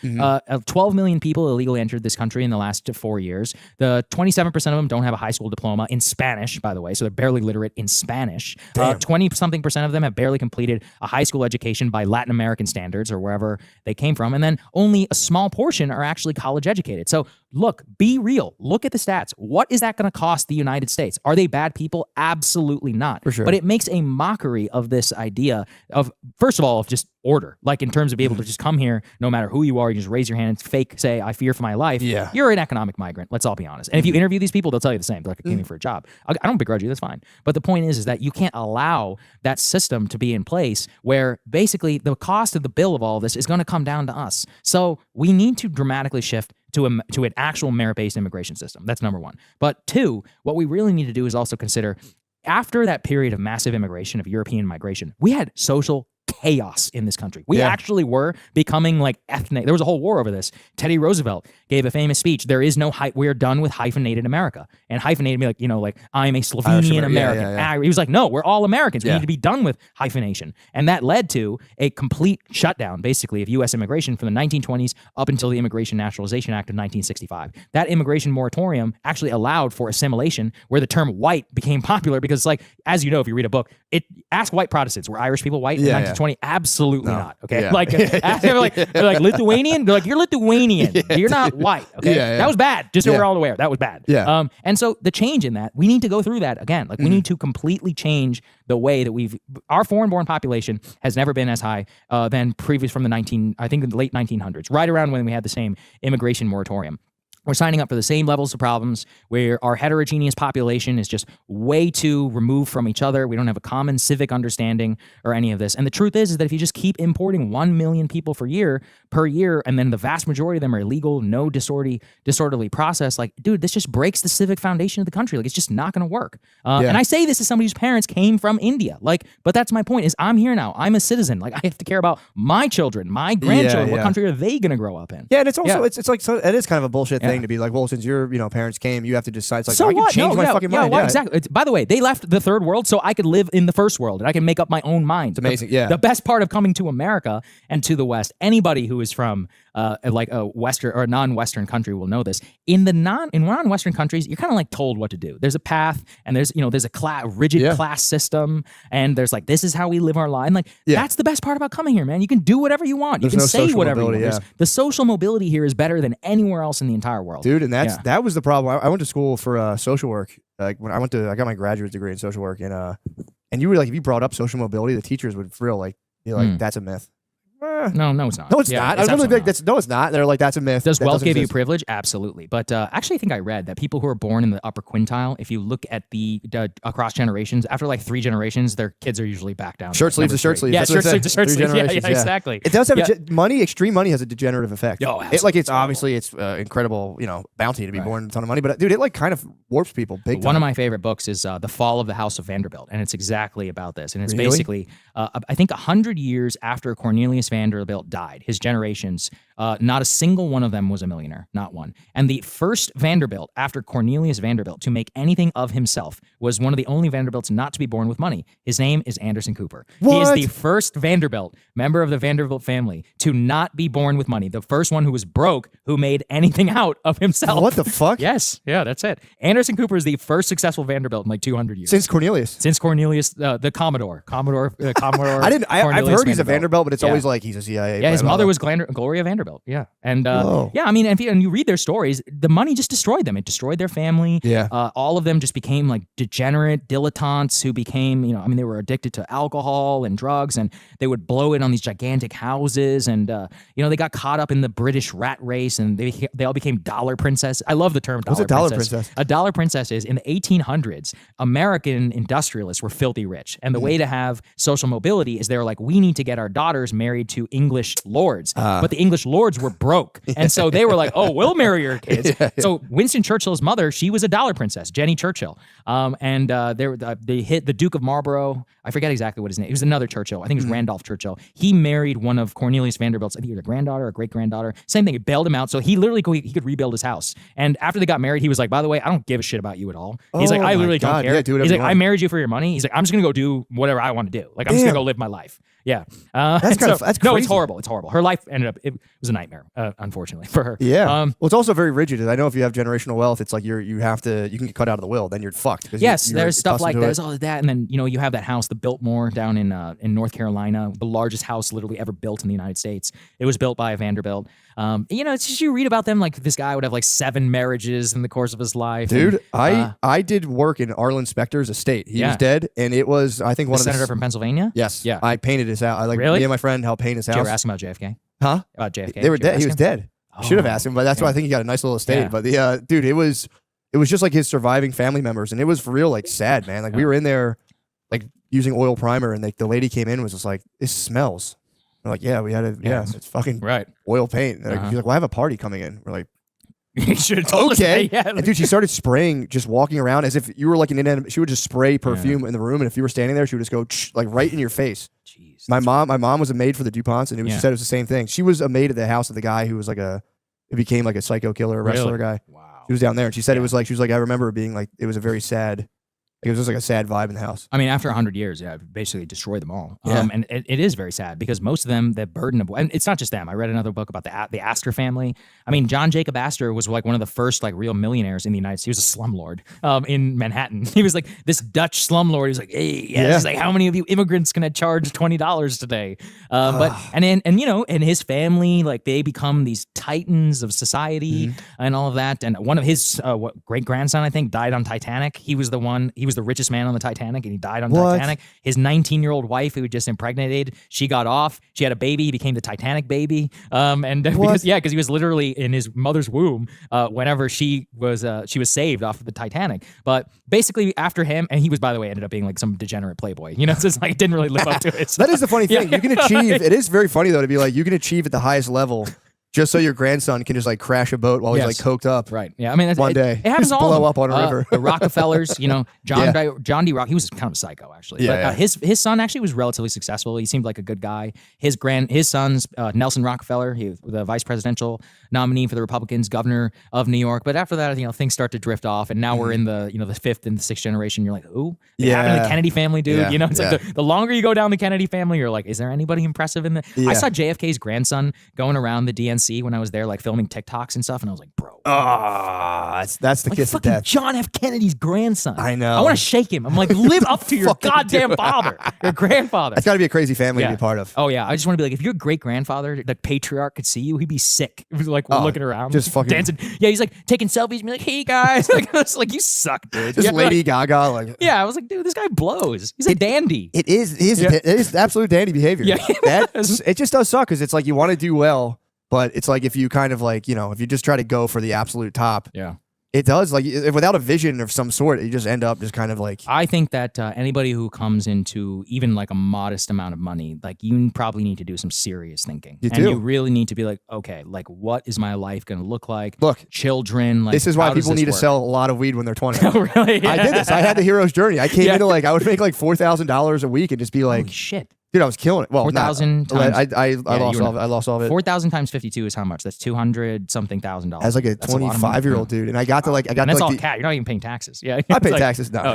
12 million people illegally entered this country in the last 4 years. The 27% of them don't have a high school diploma in Spanish, by the way, so they're barely literate in Spanish. 20-something% of them have barely completed a high school education by Latin American standards or wherever they came from. And then only a small portion are actually college educated. So look, be real. Look at the stats. What is that going to cost the United States? Are they bad people? Absolutely not. For sure. But it makes a mockery of this idea of, first of all, of just order. Like in terms of being able to just come here, no matter who you are, you just raise your hand and fake say, I fear for my life. Yeah. You're an economic migrant. Let's all be honest. And if you interview these people, they'll tell you the same. They're like, I came here for a job. I don't begrudge you. That's fine. But the point is that you can't allow that system to be in place where basically the cost of the bill of all of this is going to come down to us. So we need to dramatically shift to an actual merit-based immigration system. That's number one. But two, what we really need to do is also consider, after that period of massive immigration, of European migration, we had social chaos in this country. We actually were becoming like ethnic. There was a whole war over this. Teddy Roosevelt gave a famous speech. There is no we're done with hyphenated America. And hyphenated me like I'm a Slovenian American. He was like, no, we're all Americans. We need to be done with hyphenation. And that led to a complete shutdown, basically, of U.S. immigration from the 1920s up until the Immigration Naturalization Act of 1965. That immigration moratorium actually allowed for assimilation, where the term white became popular because, like, as you know, if you read a book, ask white Protestants, were Irish people white in 1920? Absolutely not. Okay. Yeah. Like, they're like Lithuanian. They're like, you're Lithuanian. You're not white. Okay. That was bad. Just so we're all aware. That was bad. Yeah. And so the change in that, we need to go through that again. Like, we need to completely change the way that our foreign-born population has never been as high than previous from the late 1900s, right around when we had the same immigration moratorium. We're signing up for the same levels of problems where our heterogeneous population is just way too removed from each other. We don't have a common civic understanding or any of this. And the truth is that if you just keep importing 1 million people per year, and then the vast majority of them are illegal, no disorderly process, like, dude, this just breaks the civic foundation of the country. Like, it's just not going to work. And I say this as somebody whose parents came from India. Like, but that's my point, is I'm here now. I'm a citizen. Like, I have to care about my children, my grandchildren. What country are they going to grow up in? Yeah, and it's also it's like, so it is kind of a bullshit thing to be like, well, since your parents came, you have to decide. It's like, so I can change my fucking mind. Yeah, exactly. By the way, they left the third world so I could live in the first world and I can make up my own mind. It's amazing. The best part of coming to America and to the West, anybody who is from like a Western or a non-Western country will know this. In non-Western countries, you're kind of like told what to do. There's a path, and there's a rigid class system, and there's like, this is how we live our life. And like, that's the best part about coming here, man. You can do whatever you want. You can say whatever you want. The social mobility here is better than anywhere else in the entire world. Dude, and that was the problem. I went to school for social work. Like, when I got my graduate degree in social work, and you were like, if you brought up social mobility, the teachers would feel like, that's a myth. No, it's not. No, it's not. I was really big. No, it's not. They're like, that's a myth. Does wealth give you privilege? Absolutely. But actually, I think I read that people who are born in the upper quintile, if you look at the across generations, after like 3 generations, their kids are usually back down. Shirt sleeves to shirt sleeves. Yeah, shirt sleeves to shirt sleeves. Yeah, exactly. It does have extreme money has a degenerative effect. Oh, it's obviously it's incredible, bounty to be born with a ton of money. But dude, it like kind of warps people big time. One of my favorite books is The Fall of the House of Vanderbilt, and it's exactly about this. And it's basically, I think 100 years after Cornelius Vanderbilt died, his generations, not a single one of them was a millionaire, not one. And the first Vanderbilt after Cornelius Vanderbilt to make anything of himself was one of the only Vanderbilts not to be born with money. His name is Anderson Cooper. He is the first Vanderbilt, member of the Vanderbilt family, to not be born with money. The first one who was broke, who made anything out of himself. What the fuck? Yes. Yeah, that's it. Anderson Cooper is the first successful Vanderbilt in like 200 years. Since Cornelius, the Commodore. I've heard he's a Vanderbilt, but it's always like he's a CIA. Yeah, his mother was Gloria Vanderbilt. Yeah. And I mean, and you read their stories, the money just destroyed them. It destroyed their family. Yeah. All of them just became like degenerate dilettantes who became, they were addicted to alcohol and drugs, and they would blow it on these gigantic houses. And, they got caught up in the British rat race, and they all became dollar princess. I love the term dollar princess. What's a dollar princess? A dollar princess is, in the 1800s, American industrialists were filthy rich. And the way to have social mobility is they were like, we need to get our daughters married married to English lords, but the English lords were broke. And so they were like, oh, we'll marry your kids. So Winston Churchill's mother, she was a dollar princess, Jenny Churchill. And they hit the Duke of Marlborough. I forget exactly what his name. It was another Churchill. I think it was Randolph Churchill. He married one of Cornelius Vanderbilt's, I think either granddaughter or great-granddaughter. Same thing. He bailed him out. So he literally he could rebuild his house. And after they got married, he was like, by the way, I don't give a shit about you at all. He's like, I literally don't care. Yeah, do He's like, you I want. married you for your money. He's like, I'm just going to go do whatever I want to do. Like, I'm just going to go live my life. Yeah. That's kind of that's No, crazy. it's horrible. It's horrible. Her life ended up, it was a nightmare, unfortunately, for her. Yeah. Well, it's also very rigid. I know if you have generational wealth, it's like you can get cut out of the will, then you're fucked. Yes, you're there's stuff accustomed like to there's it. all of that, and then you have that house, the Biltmore, down in North Carolina, the largest house literally ever built in the United States. It was built by a Vanderbilt. It's just you read about them like this guy would have like 7 marriages in the course of his life. Dude, and, I did work in Arlen Specter's estate. He was dead, and it was I think the one of senator the from Pennsylvania. Yes, Yeah. I painted his house. Really? Me and my friend helped paint his Did you house. ever ask him about JFK? Huh? About JFK? They were Did you ever dead. He ask was him? dead. Should have Oh, asked him, but that's why I think he got a nice little estate. Yeah. But the dude, it was just like his surviving family members, and it was for real like sad, man. Like we were in there, like using oil primer, and like the lady came in and was just like, "This smells." We're like, "Yeah, we had it. Yeah, it's fucking Right. oil paint." And she's like, "Well, I have a party coming in." We're like, You should have told us "Okay." that. Yeah. And dude, she started spraying, just walking around as if you were like an inanimate. She would just spray perfume in the room, and if you were standing there, she would just go like right in your face. Jeez. My mom was a maid for the DuPonts, and she said it was the same thing. She was a maid at the house of the guy who was like it became like a psycho killer wrestler Really? guy. Wow. She was down there, and she said it was like, she was like, I remember it being like, it was a very sad, it was just like a sad vibe in the house. I mean, after 100 years, yeah, basically destroyed them all. Yeah. And it is very sad because most of them, the burden of, and it's not just them. I read another book about the Astor family. I mean, John Jacob Astor was like one of the first like real millionaires in the United States. He was a slumlord in Manhattan. He was like this Dutch slumlord. He's like, hey, He's like, how many of you immigrants can I charge $20 today? And his family, like they become these titans of society and all of that. And one of his great grandson, I think, died on Titanic. He was the richest man on the Titanic, and he died on Titanic. His 19-year-old wife, who just impregnated, she got off. She had a baby. He became the Titanic baby. Because he was literally in his mother's womb whenever she was saved off of the Titanic. But basically, after him, and he was, by the way, ended up being like some degenerate playboy. So it's like it didn't really live up to it. So. That is the funny thing. You can achieve. It is very funny though to be like, you can achieve at the highest level. Just so your grandson can just like crash a boat while he's like coked up. Right. Yeah. I mean, one day it happens just all of blow them. up on a river. The Rockefellers, John D. Rock, he was kind of a psycho actually. Yeah, But his son actually was relatively successful. He seemed like a good guy. His son's Nelson Rockefeller, he was the vice presidential nominee for the Republicans, governor of New York. But after that, things start to drift off, and now we're in the the 5th and the 6th generation. You're like, who? It happened to the Kennedy family, dude. Yeah. It's like the longer you go down the Kennedy family, you're like, is there anybody impressive in the? Yeah. I saw JFK's grandson going around the DNC when I was there, like filming TikToks and stuff, and I was like, bro. That's the Like kiss of fucking death. John F. Kennedy's grandson. I know. I want to shake him. I'm like, live up to your Fucking goddamn father, your grandfather. That's got to be a crazy family to be part of. Oh yeah, I just want to be like, if your great grandfather, the patriarch, could see you, he'd be sick. He was like looking around, just fucking dancing. Yeah, he's like taking selfies, and be like, hey guys, like, it's like you suck, dude. Just Yeah, Lady like, Gaga, like yeah, I was like, dude, this guy blows. He's a dandy. it is absolute dandy behavior. Yeah. It just does suck because it's like you want to do well, but it's like if you kind of like if you just try to go for the absolute top, Yeah. it does like without a vision of some sort, you just end up just kind of like. I think that anybody who comes into even like a modest amount of money, like you probably need to do some serious thinking. You and do. you really need to be like, okay, like what is my life going to look like? Look, Children. Like this is why how does people this need to work? sell a lot of weed when they're 20. Oh, really? I did this. I had the hero's journey. I came Yeah. into like I would make like $4,000 a week and just be like, Holy shit. dude, I was killing it. Well, 4,000 not- times- I Yeah, lost you were all. I lost all of it. 4,000 times 52 is how much? That's 200 something thousand dollars. As like a That's lot of money. 25-year-old dude, and I got to like And that's to all like cat. You're not even paying taxes. Yeah. I pay It's like- taxes now. Oh,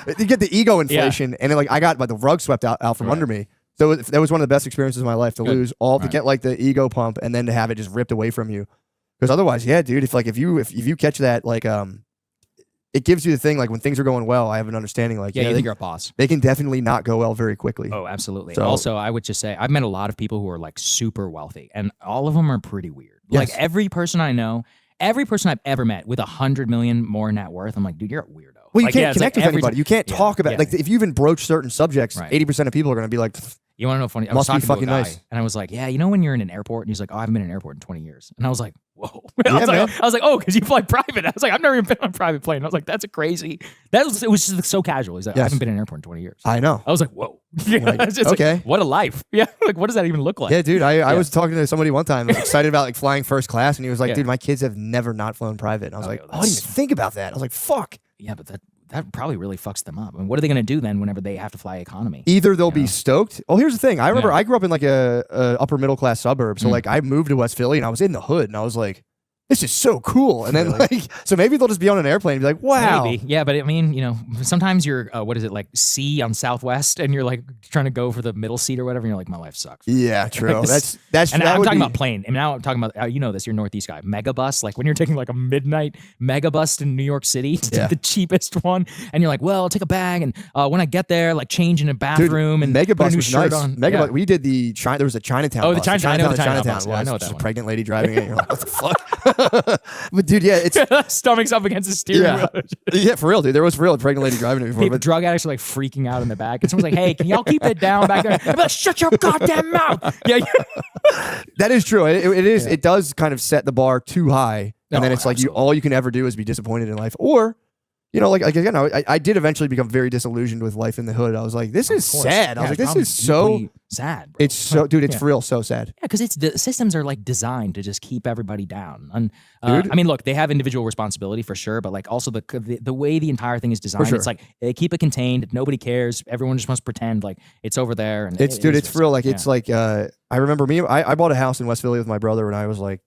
yeah. You get the ego inflation, and then like I got the rug swept out from under me. So that was one of the best experiences of my life to lose all to get like the ego pump, and then to have it just ripped away from you. Because otherwise, yeah, dude, if you catch that like it gives you the thing like when things are going well, I have an understanding like Yeah, you think you're a boss. they can definitely not go well very quickly. Oh, absolutely. So- Also, I would just say I've met a lot of people who are like super wealthy, and all of them are pretty weird. Yes. Like every person I know, every person I've ever met with 100 million more net worth, I'm like, dude, you're a weirdo. Well, you Like, can't yeah, it's connect like with every anybody. time- You can't Yeah, talk about yeah. like if you even broach certain subjects, Right. 80% of people are going to be like, You want to know funny? I was Must be talking to a fucking guy, nice. and I was like, yeah, you know when you're in an airport, and he's like, oh, I haven't been in an airport in 20 years. And I was like, whoa. Yeah, man. I was like, oh, because you fly private. I was like, I've never even been on a private plane. I was like, that's a crazy. It was just so casual. He's like, I Yes. haven't been in an airport in 20 years. I know. I was like, whoa. Yeah, Like, it's just okay. like, what a life. Yeah, like what does that even look like? Yeah, dude. I was talking to somebody one time, excited about like flying first class, and he was like, Yeah. "Dude, my kids have never not flown private." And I was like, yeah, "I didn't even think about that." I was like, "Fuck." Yeah, but that probably really fucks them up. And what are they going to do then whenever they have to fly economy? Either they'll be stoked. Oh, here's the thing. I remember Yeah. I grew up in like a upper middle class suburb, so like I moved to West Philly, and I was in the hood, and I was like, this is so cool. And then like, so maybe they'll just be on an airplane and be like, wow. Maybe. Yeah, but I mean, you know, sometimes you're, what is it, like C on Southwest, and you're like trying to go for the middle seat or whatever, and you're like, my life sucks. Yeah, true. That's And that I'm would talking be- about plane. And now I'm talking about, you know this, you're a Northeast guy, megabus. Like when you're taking like a midnight megabus to New York City to Yeah. the cheapest one, and you're like, well, I'll take a bag, and when I get there, like change in a bathroom and put a Megabus new was shirt nice. on. Megabus. Yeah. We did the China. There was a Chinatown. Oh, the bus. Chinatown. I know the Chinatown Chinatown bus. Yeah, I know was that just a one. pregnant lady driving it. You're like, what the fuck? But dude, yeah, it's Stomachs up against the steering yeah, wheel. yeah, for real, dude. There was for real a pregnant lady driving it before. People, But drug addicts are like freaking out in the back. And someone's like, hey, can y'all keep it down back there? I'm like, shut your goddamn mouth. Yeah. that is true. It is. It does kind of set the bar too high, and then Oh, it's like absolutely. all you can ever do is be disappointed in life, or. You know, like again, I did eventually become very disillusioned with life in the hood. I was like, this is Of course. sad. I was Yeah, like, this probably is so. deeply sad. Bro. It's so, dude. It's Yeah. for real, so sad. Yeah, because the systems are like designed to just keep everybody down. And Dude. I mean, look, they have individual responsibility for sure, but like also the way the entire thing is designed, sure. it's like they keep it contained. Nobody cares. Everyone just wants to pretend like it's over there. And It's it dude. is It's what for real. Like yeah. it's like I remember I bought a house in West Philly with my brother when I was like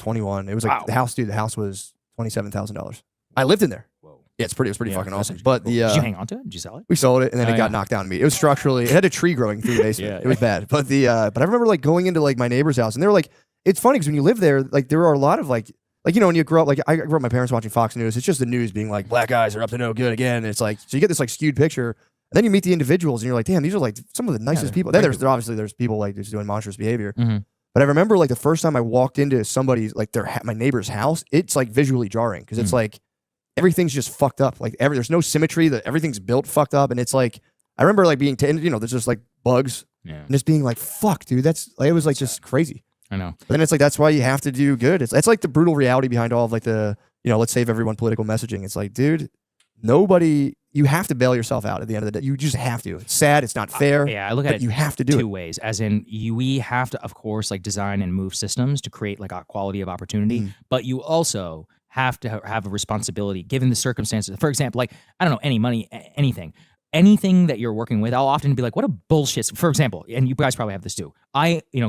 21. It was like Wow. the house, dude. The house was $27,000. I lived in there. Whoa. Yeah, it was pretty Yeah, fucking that's awesome. actually But cool. the did you hang on to it? Did you sell it? we sold it and then Oh, it got yeah. knocked down to me. It was structurally, it had a tree growing through the basement. Yeah, It was bad. But but I remember like going into like my neighbor's house and they were like, it's funny because when you live there, like there are a lot of like you know, when you grow up, like I grew up, my parents watching Fox News. It's just the news being like, black guys are up to no good again. And it's like, so you get this like skewed picture. And then you meet the individuals and you're like, damn, these are like some of the nicest they're people. Then great there's people like just doing monstrous behavior. Mhm. But I remember like the first time I walked into somebody's like my neighbor's house, it's like visually jarring because it's like everything's just fucked up. Like there's no symmetry. That everything's built fucked up, and it's like I remember like being you know, there's just like bugs Yeah, and just being like, fuck, dude, that's like, it was like just crazy. I know. But then it's like that's why you have to do good. It's like the brutal reality behind all of like the you know, let's save everyone political messaging. It's like, dude, you have to bail yourself out at the end of the day. You just have to. It's sad. It's not fair. Yeah, I look at but it you have to do two it. ways. As in, we have to, of course, like design and move systems to create like a quality of opportunity, Mm. but you also have to have a responsibility given the circumstances. For example, like, I don't know, any money, anything that you're working with, I'll often be like, what a bullshit. For example, and you guys probably have this too.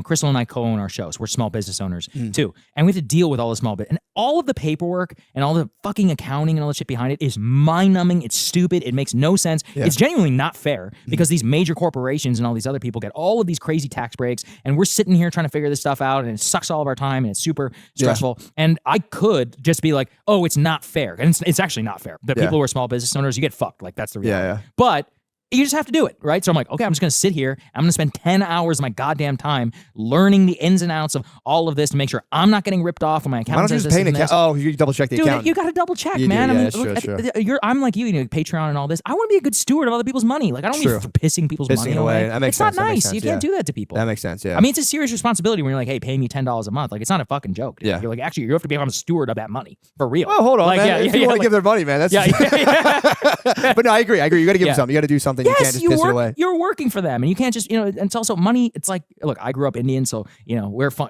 Crystal and I co-own our shows. We're small business owners too. And we have to deal with all the small bit and all of the paperwork and all the fucking accounting and all the shit behind it is mind numbing. It's stupid. It makes no sense. Yeah. It's genuinely not fair because these major corporations and all these other people get all of these crazy tax breaks. And we're sitting here trying to figure this stuff out and it sucks all of our time and it's super stressful. And I could just be like, oh, it's not fair. And it's actually not fair. The people who are small business owners, you get fucked. Like that's the reality. Yeah. But you just have to do it, right? So I'm like, okay, I'm just going to sit here. I'm going to spend 10 hours of my goddamn time learning the ins and outs of all of this to make sure I'm not getting ripped off when my Why accountant don't you says just this pay an and this. account? Oh, you double check the Dude, account. you got to double check, You do, man. yeah, I mean, that's look, true. I'm like you know, Patreon and all this. I want to be a good steward of other people's money. Like, I don't True. be pissing people's Pissing money it away. away. That makes it's sense. not That makes nice. You sense, can't yeah. do that to people. That makes sense, yeah. I mean, it's a serious responsibility when you're like, hey, pay me $10 a month. Like, it's not a fucking joke. Dude. Yeah. You're like, actually, you have to become a steward of that money for real. Well, hold on, like, man. If you want to give their money, man, that's but no, I agree. You got to give them something. You got to do something. You can't just piss it away. You're working for them, and you can't just, you know. And it's also money. It's like, look, I grew up Indian, so you know, we're fun.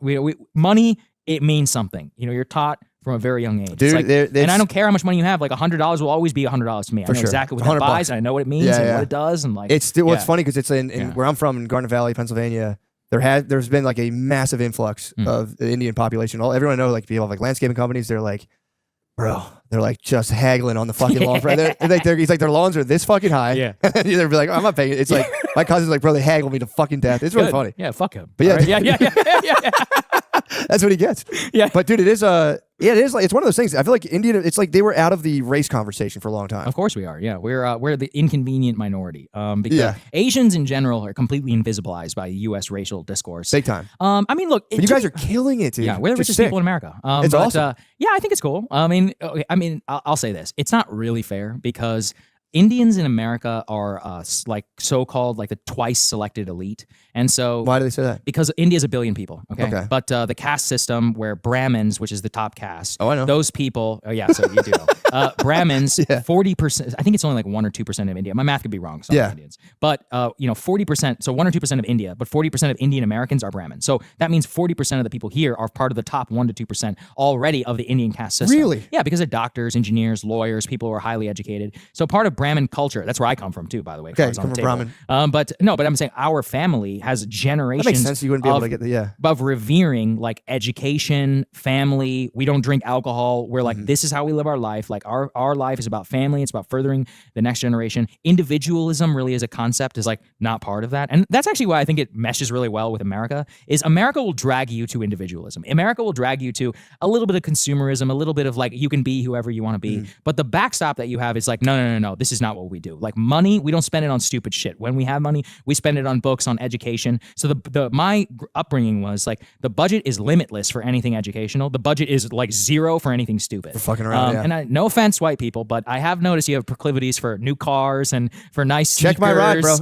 Money, it means something. You know, you're taught from a very young age. It's Dude, like, there's- and I don't care how much money you have. Like $100 will always be $100 to me. I know sure. exactly what that $100 buys, and I know what it means Yeah, and yeah. what it does, and like It's still, what's yeah. funny because it's in where I'm from in Garnet Valley, Pennsylvania. There's been like a massive influx of the Indian population. Everyone I know, like people have like landscaping companies. They're like, bro, they're like just haggling on the fucking lawn. He's like, their lawns are this fucking high. Yeah. And they're like, I'm not paying it. It's like my cousin's like, bro, they haggle me to fucking death. It's really Good. funny. Yeah, fuck him. But yeah. All right. yeah. That's what he gets. Yeah. But dude, it is like it's one of those things. I feel like Indian. It's like they were out of the race conversation for a long time. Of course we are. Yeah, we're the inconvenient minority. Because Yeah. Asians in general are completely invisibilized by U.S. racial discourse. Big time. I mean, look, But you guys are killing it, dude. Yeah, we're the Just richest sick. people in America. It's but, awesome. Yeah, I think it's cool. I mean, I'll say this: it's not really fair because Indians in America are like so-called like the twice selected elite. And so Why do they say that? because India's a billion people, okay? Okay. But the caste system where Brahmins, which is the top caste, Oh, I know. those people, oh yeah, so you do know. Brahmins, 40%, I think it's only like 1 or 2% of India. My math could be wrong, so I'm Indians. But, 40%, so 1 or 2% of India, but 40% of Indian Americans are Brahmins. So that means 40% of the people here are part of the top 1 to 2% already of the Indian caste system. Really? Yeah, because of doctors, engineers, lawyers, people who are highly educated. So part of Brahmin culture, that's where I come from too, by the way. Okay, on come the from table. Brahmin. But I'm saying our family has generations That makes sense. You wouldn't be able to get the of revering like education, family. We don't drink alcohol. We're like, this is how we live our life. Like our life is about family. It's about furthering the next generation. Individualism really as a concept is like not part of that. And that's actually why I think it meshes really well with America is America will drag you to individualism. America will drag you to a little bit of consumerism, a little bit of like, you can be whoever you want to be. But the backstop that you have is like, no. This is not what we do. Like money, we don't spend it on stupid shit. When we have money, we spend it on books, on education. So my upbringing was like the budget is limitless for anything educational. The budget is like zero for anything stupid. For fucking around, And no offense, white people, but I have noticed you have proclivities for new cars and for nice sneakers. Check my ride, bro.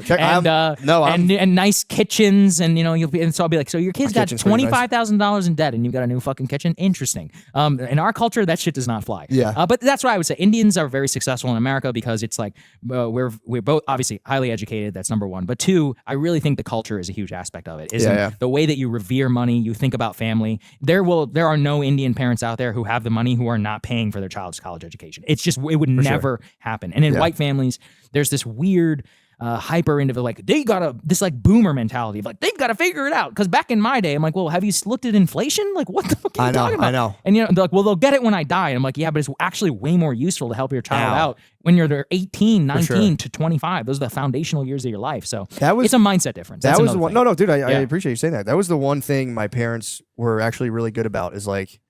And nice kitchens, and and so I'll be like, so your kid's got $25,000 in debt, and you've got a new fucking kitchen. Interesting. In our culture, that shit does not fly. Yeah. But that's why I would say Indians are very successful in America because it's like we're both obviously highly educated. That's number one. But two, I really think the culture is a huge aspect of it. The way that you revere money, you think about family. There are no Indian parents out there who have the money who are not paying for their child's college education. It's just it would never happen. And in white families, there's this weird hyper into like they got this like boomer mentality of like they've got to figure it out. Because back in my day, I'm like, well, have you looked at inflation? Like, what the fuck are you talking about? I know. And they're like, well, they'll get it when I die. And I'm like, yeah, but it's actually way more useful to help your child out when you're 18, 19 to 25. Those are the foundational years of your life. So it's a mindset difference. That was the one. No, dude, I appreciate you saying that. That was the one thing my parents were actually really good about is like,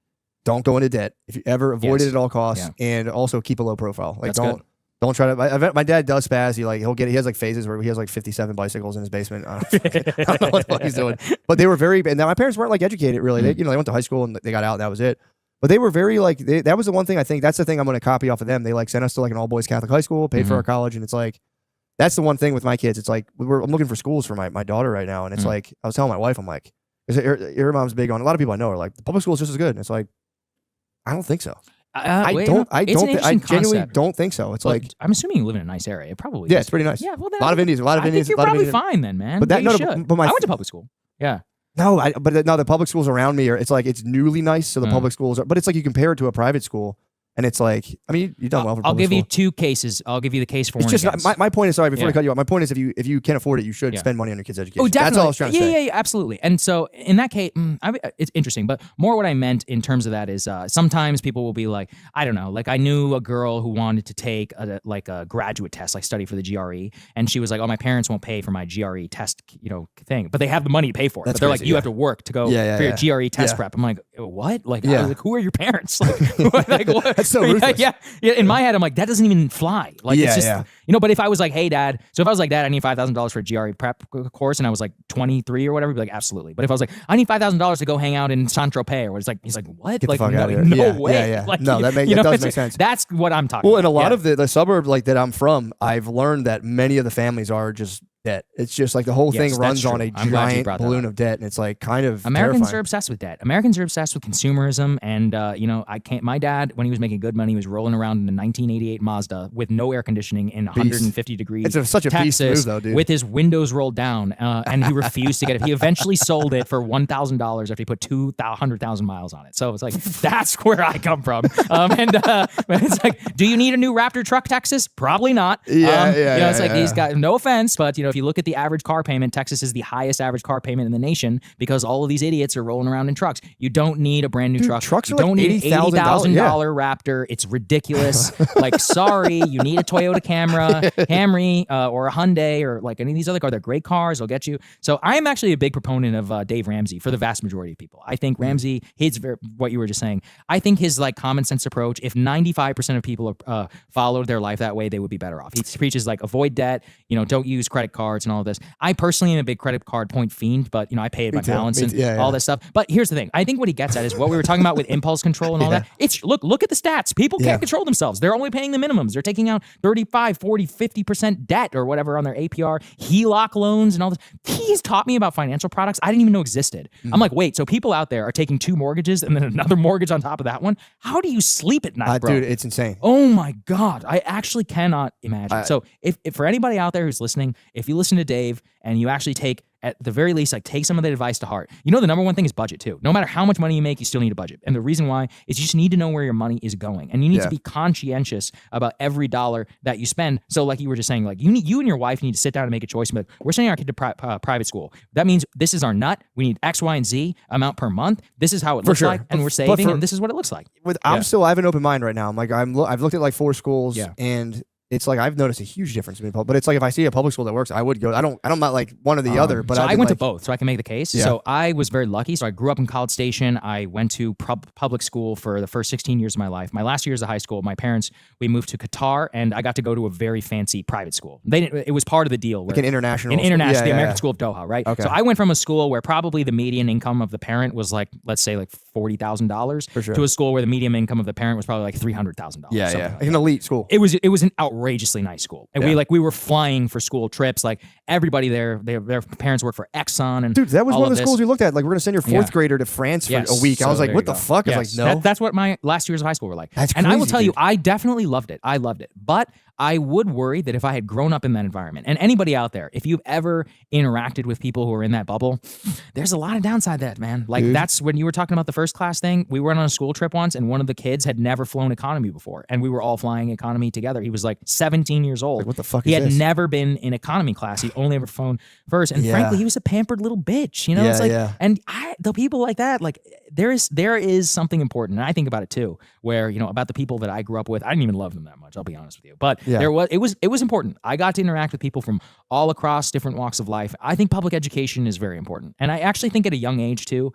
don't go into debt. If you ever avoid it at all costs, and also keep a low profile. Like don't try to. My dad does spaz. He has like phases where he has like 57 bicycles in his basement. I don't know what the fuck he's doing. But they were very. And now my parents weren't like educated really. They went to high school and they got out and that was it. But they were very like that was the one thing I think that's the thing I'm going to copy off of them. They like sent us to like an all boys Catholic high school, paid for our college, and it's like that's the one thing with my kids. It's like I'm looking for schools for my daughter right now, and it's like I was telling my wife, I'm like, her mom's big on a lot of people I know are like the public school is just as good, and it's like I don't think so. I genuinely don't think so. It's like I'm assuming you live in a nice area. It probably it's pretty nice. Yeah, well, a lot of Indians. I think you're probably fine then, man. But I went to public school. Yeah. No, but the public schools around me it's like it's newly nice. So the public schools but it's like you compare it to a private school. And it's like, I mean, you've done well for public I'll give school. you two cases. I'll give you the case for it's one. Just my point is, sorry, before I cut you off, my point is if you can't afford it, you should spend money on your kids' education. Oh, definitely. That's all I was trying to say. Yeah, absolutely. And so in that case, it's interesting. But more what I meant in terms of that is sometimes people will be like, I don't know, like I knew a girl who wanted to take a graduate test, like study for the GRE, and she was like, oh, my parents won't pay for my GRE test, thing, but they have the money to pay for it. But they're like, you have to work to go for your GRE test prep. I'm like, what? Like, I was like, who are your parents? Like what? That's so ruthless. Yeah, in my head, I'm like, that doesn't even fly. Like, it's just, but if I was like, hey, Dad, so if I was like, Dad, I need $5,000 for a GRE prep course, and I was like 23 or whatever, he'd be like, absolutely. But if I was like, I need $5,000 to go hang out in Saint-Tropez, or he's like, what? Get like, the fuck out of here. No way. Yeah. Like, no, that does make sense. That's what I'm talking about. Well, in a lot of the suburb like that I'm from, I've learned that many of the families are just debt. It's just like the whole thing runs on a giant balloon of debt, and it's like kind of Americans terrifying. are obsessed with debt. Americans are obsessed with consumerism, and I can't. My dad, when he was making good money, he was rolling around in a 1988 Mazda with no air conditioning in 150 degrees. It's such a Texas, beast move, though, dude. With his windows rolled down, and he refused to get it. He eventually sold it for $1,000 after he put 200,000 miles on it. So it's like that's where I come from. It's like, do you need a new Raptor truck, Texas? Probably not. It's like these guys. No offense, but if you look at the average car payment, Texas is the highest average car payment in the nation because all of these idiots are rolling around in trucks. You don't need a brand new truck. Trucks you are don't like need an $80,000 Raptor. It's ridiculous. Like, sorry, you need a Toyota Camry, or a Hyundai, or like any of these other cars. They're great cars. They'll get you. So I am actually a big proponent of Dave Ramsey for the vast majority of people. I think Ramsey, what you were just saying, I think his like common sense approach, if 95% of people followed their life that way, they would be better off. He preaches like avoid debt, don't use credit cards. cards and all of this. I personally am a big credit card point fiend, but I pay it by balance and all this stuff. But here's the thing. I think what he gets at is what we were talking about with impulse control and all that. It's look at the stats. People can't control themselves. They're only paying the minimums. They're taking out 35, 40, 50% debt or whatever on their APR, HELOC loans and all this. He's taught me about financial products I didn't even know existed. I'm like, wait, so people out there are taking 2 mortgages and then another mortgage on top of that one? How do you sleep at night, bro? Dude, it's insane. Oh my God. I actually cannot imagine. So if for anybody out there who's listening, if you listen to Dave and you actually take, at the very least, like take some of the advice to heart. The number one thing is budget too. No matter how much money you make, you still need a budget. And the reason why is you just need to know where your money is going. And you need to be conscientious about every dollar that you spend. So like you were just saying, like you and your wife need to sit down and make a choice. But we're sending our kid to private school. That means this is our nut. We need X, Y, and Z amount per month. This is how it looks like. And we're saving and this is what it looks like. I have an open mind right now. I'm like, I've looked at like 4 schools and it's like I've noticed a huge difference between public. But it's like if I see a public school that works, I would go. I'm not like one or the other. But so I went to both, so I can make the case. Yeah. So I was very lucky. So I grew up in College Station. I went to public school for the first 16 years of my life. My last years of high school, my parents, we moved to Qatar, and I got to go to a very fancy private school. It was part of the deal. Like an international, the American School of Doha, right? Okay. So I went from a school where probably the median income of the parent was like, let's say like $40,000 to a school where the median income of the parent was probably like $300,000. Like an elite school. It was an outrageously nice school. And we were flying for school trips. Like everybody there, their parents work for Exxon. And dude, that was one of the schools we looked at. Like we're gonna send your 4th grader to France for a week. I was like, what the fuck? I was like, no. That's what my last years of high school were like. That's and crazy, I will tell you, dude. I definitely loved it. I loved it. But I would worry that if I had grown up in that environment, and anybody out there, if you've ever interacted with people who are in that bubble, there's a lot of downside to that, man. Like that's when you were talking about the first class thing. We went on a school trip once, and one of the kids had never flown economy before, and we were all flying economy together. He was like 17 years old. Like, what the fuck he is had this? never been in economy class. He'd only ever flown first, and frankly, he was a pampered little bitch. It's like, and the people like that, like there is something important, and I think about it too, where about the people that I grew up with. I didn't even love them that much. I'll be honest with you, but it was important. I got to interact with people from all across different walks of life. I think public education is very important. And I actually think at a young age too,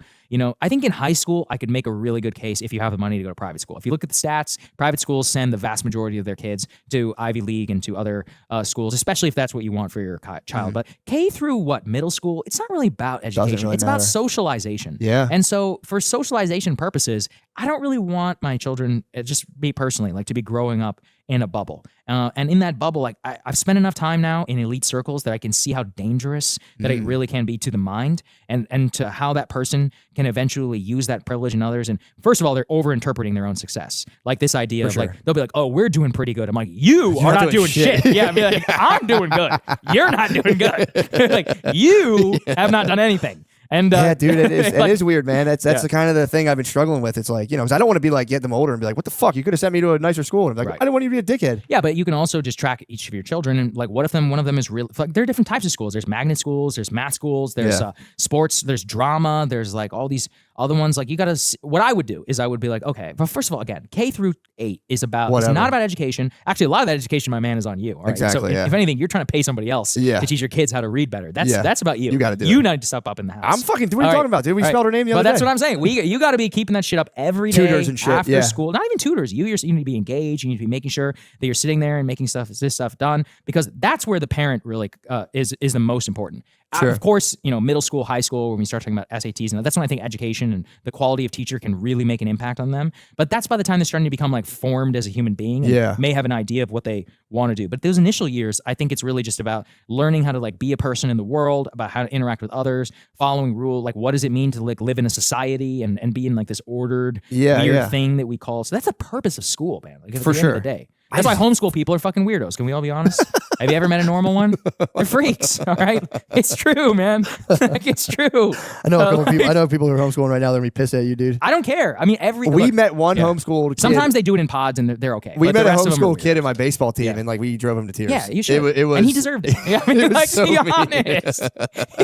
I think in high school, I could make a really good case if you have the money to go to private school. If you look at the stats, private schools send the vast majority of their kids to Ivy League and to other schools, especially if that's what you want for your child. But K through middle school, it's not really about education. Really it's about socialization. Yeah. And so for socialization purposes, I don't really want my children, just me personally, like to be growing up in a bubble. And in that bubble, like I've spent enough time now in elite circles that I can see how dangerous that it really can be to the mind and to how that person can eventually use that privilege in others. And first of all, they're over-interpreting their own success. Like this idea of like, they'll be like, oh, we're doing pretty good. I'm like, you are not doing shit. Yeah, I'd be like, I'm doing good. You're not doing good. Like, you have not done anything. And yeah, dude, it is weird, man. That's the kind of the thing I've been struggling with. It's like, because I don't want to be like, get them older and be like, what the fuck? You could have sent me to a nicer school. And I'm like, I don't want you to be a dickhead. Yeah, but you can also just track each of your children. And like, what if one of them is real? Like, there are different types of schools. There's magnet schools, there's math schools, there's sports, there's drama, there's like all these other ones. Like, you got to, what I would do is I would be like, okay, but first of all, again, K through 8 is about, it's not about education. Actually, a lot of that education, my man, is on you. All right? Exactly. So if anything, you're trying to pay somebody else to teach your kids how to read better. That's about you. You got to do You it. need to step up in the house. I'm fucking, what are you talking about, dude? We spelled her name the other day. But that's what I'm saying. You got to be keeping that shit up every day. Tutors and shit, after school. Not even tutors. You need to be engaged. You need to be making sure that you're sitting there and making this stuff done, because that's where the parent really is the most important. Sure. Of course, middle school, high school, when we start talking about SATs, and that's when I think education and the quality of teacher can really make an impact on them. But that's by the time they're starting to become like formed as a human being and may have an idea of what they want to do. But those initial years, I think it's really just about learning how to like be a person in the world, about how to interact with others, following rule, like what does it mean to like live in a society and be in like this ordered weird thing that we call. So that's the purpose of school, man. Like, at the end of the day. That's why homeschool people are fucking weirdos. Can we all be honest? Have you ever met a normal one? They're freaks, all right? It's true, man. Like, it's true. I know people who are homeschooling right now. They're going to be pissed at you, dude. I don't care. I mean, we met one homeschooled kid. Sometimes they do it in pods and they're okay. We met a homeschooled kid in my baseball team and like we drove him to tears. Yeah, you should. It was, and he deserved it. Yeah, I mean, like, so be honest.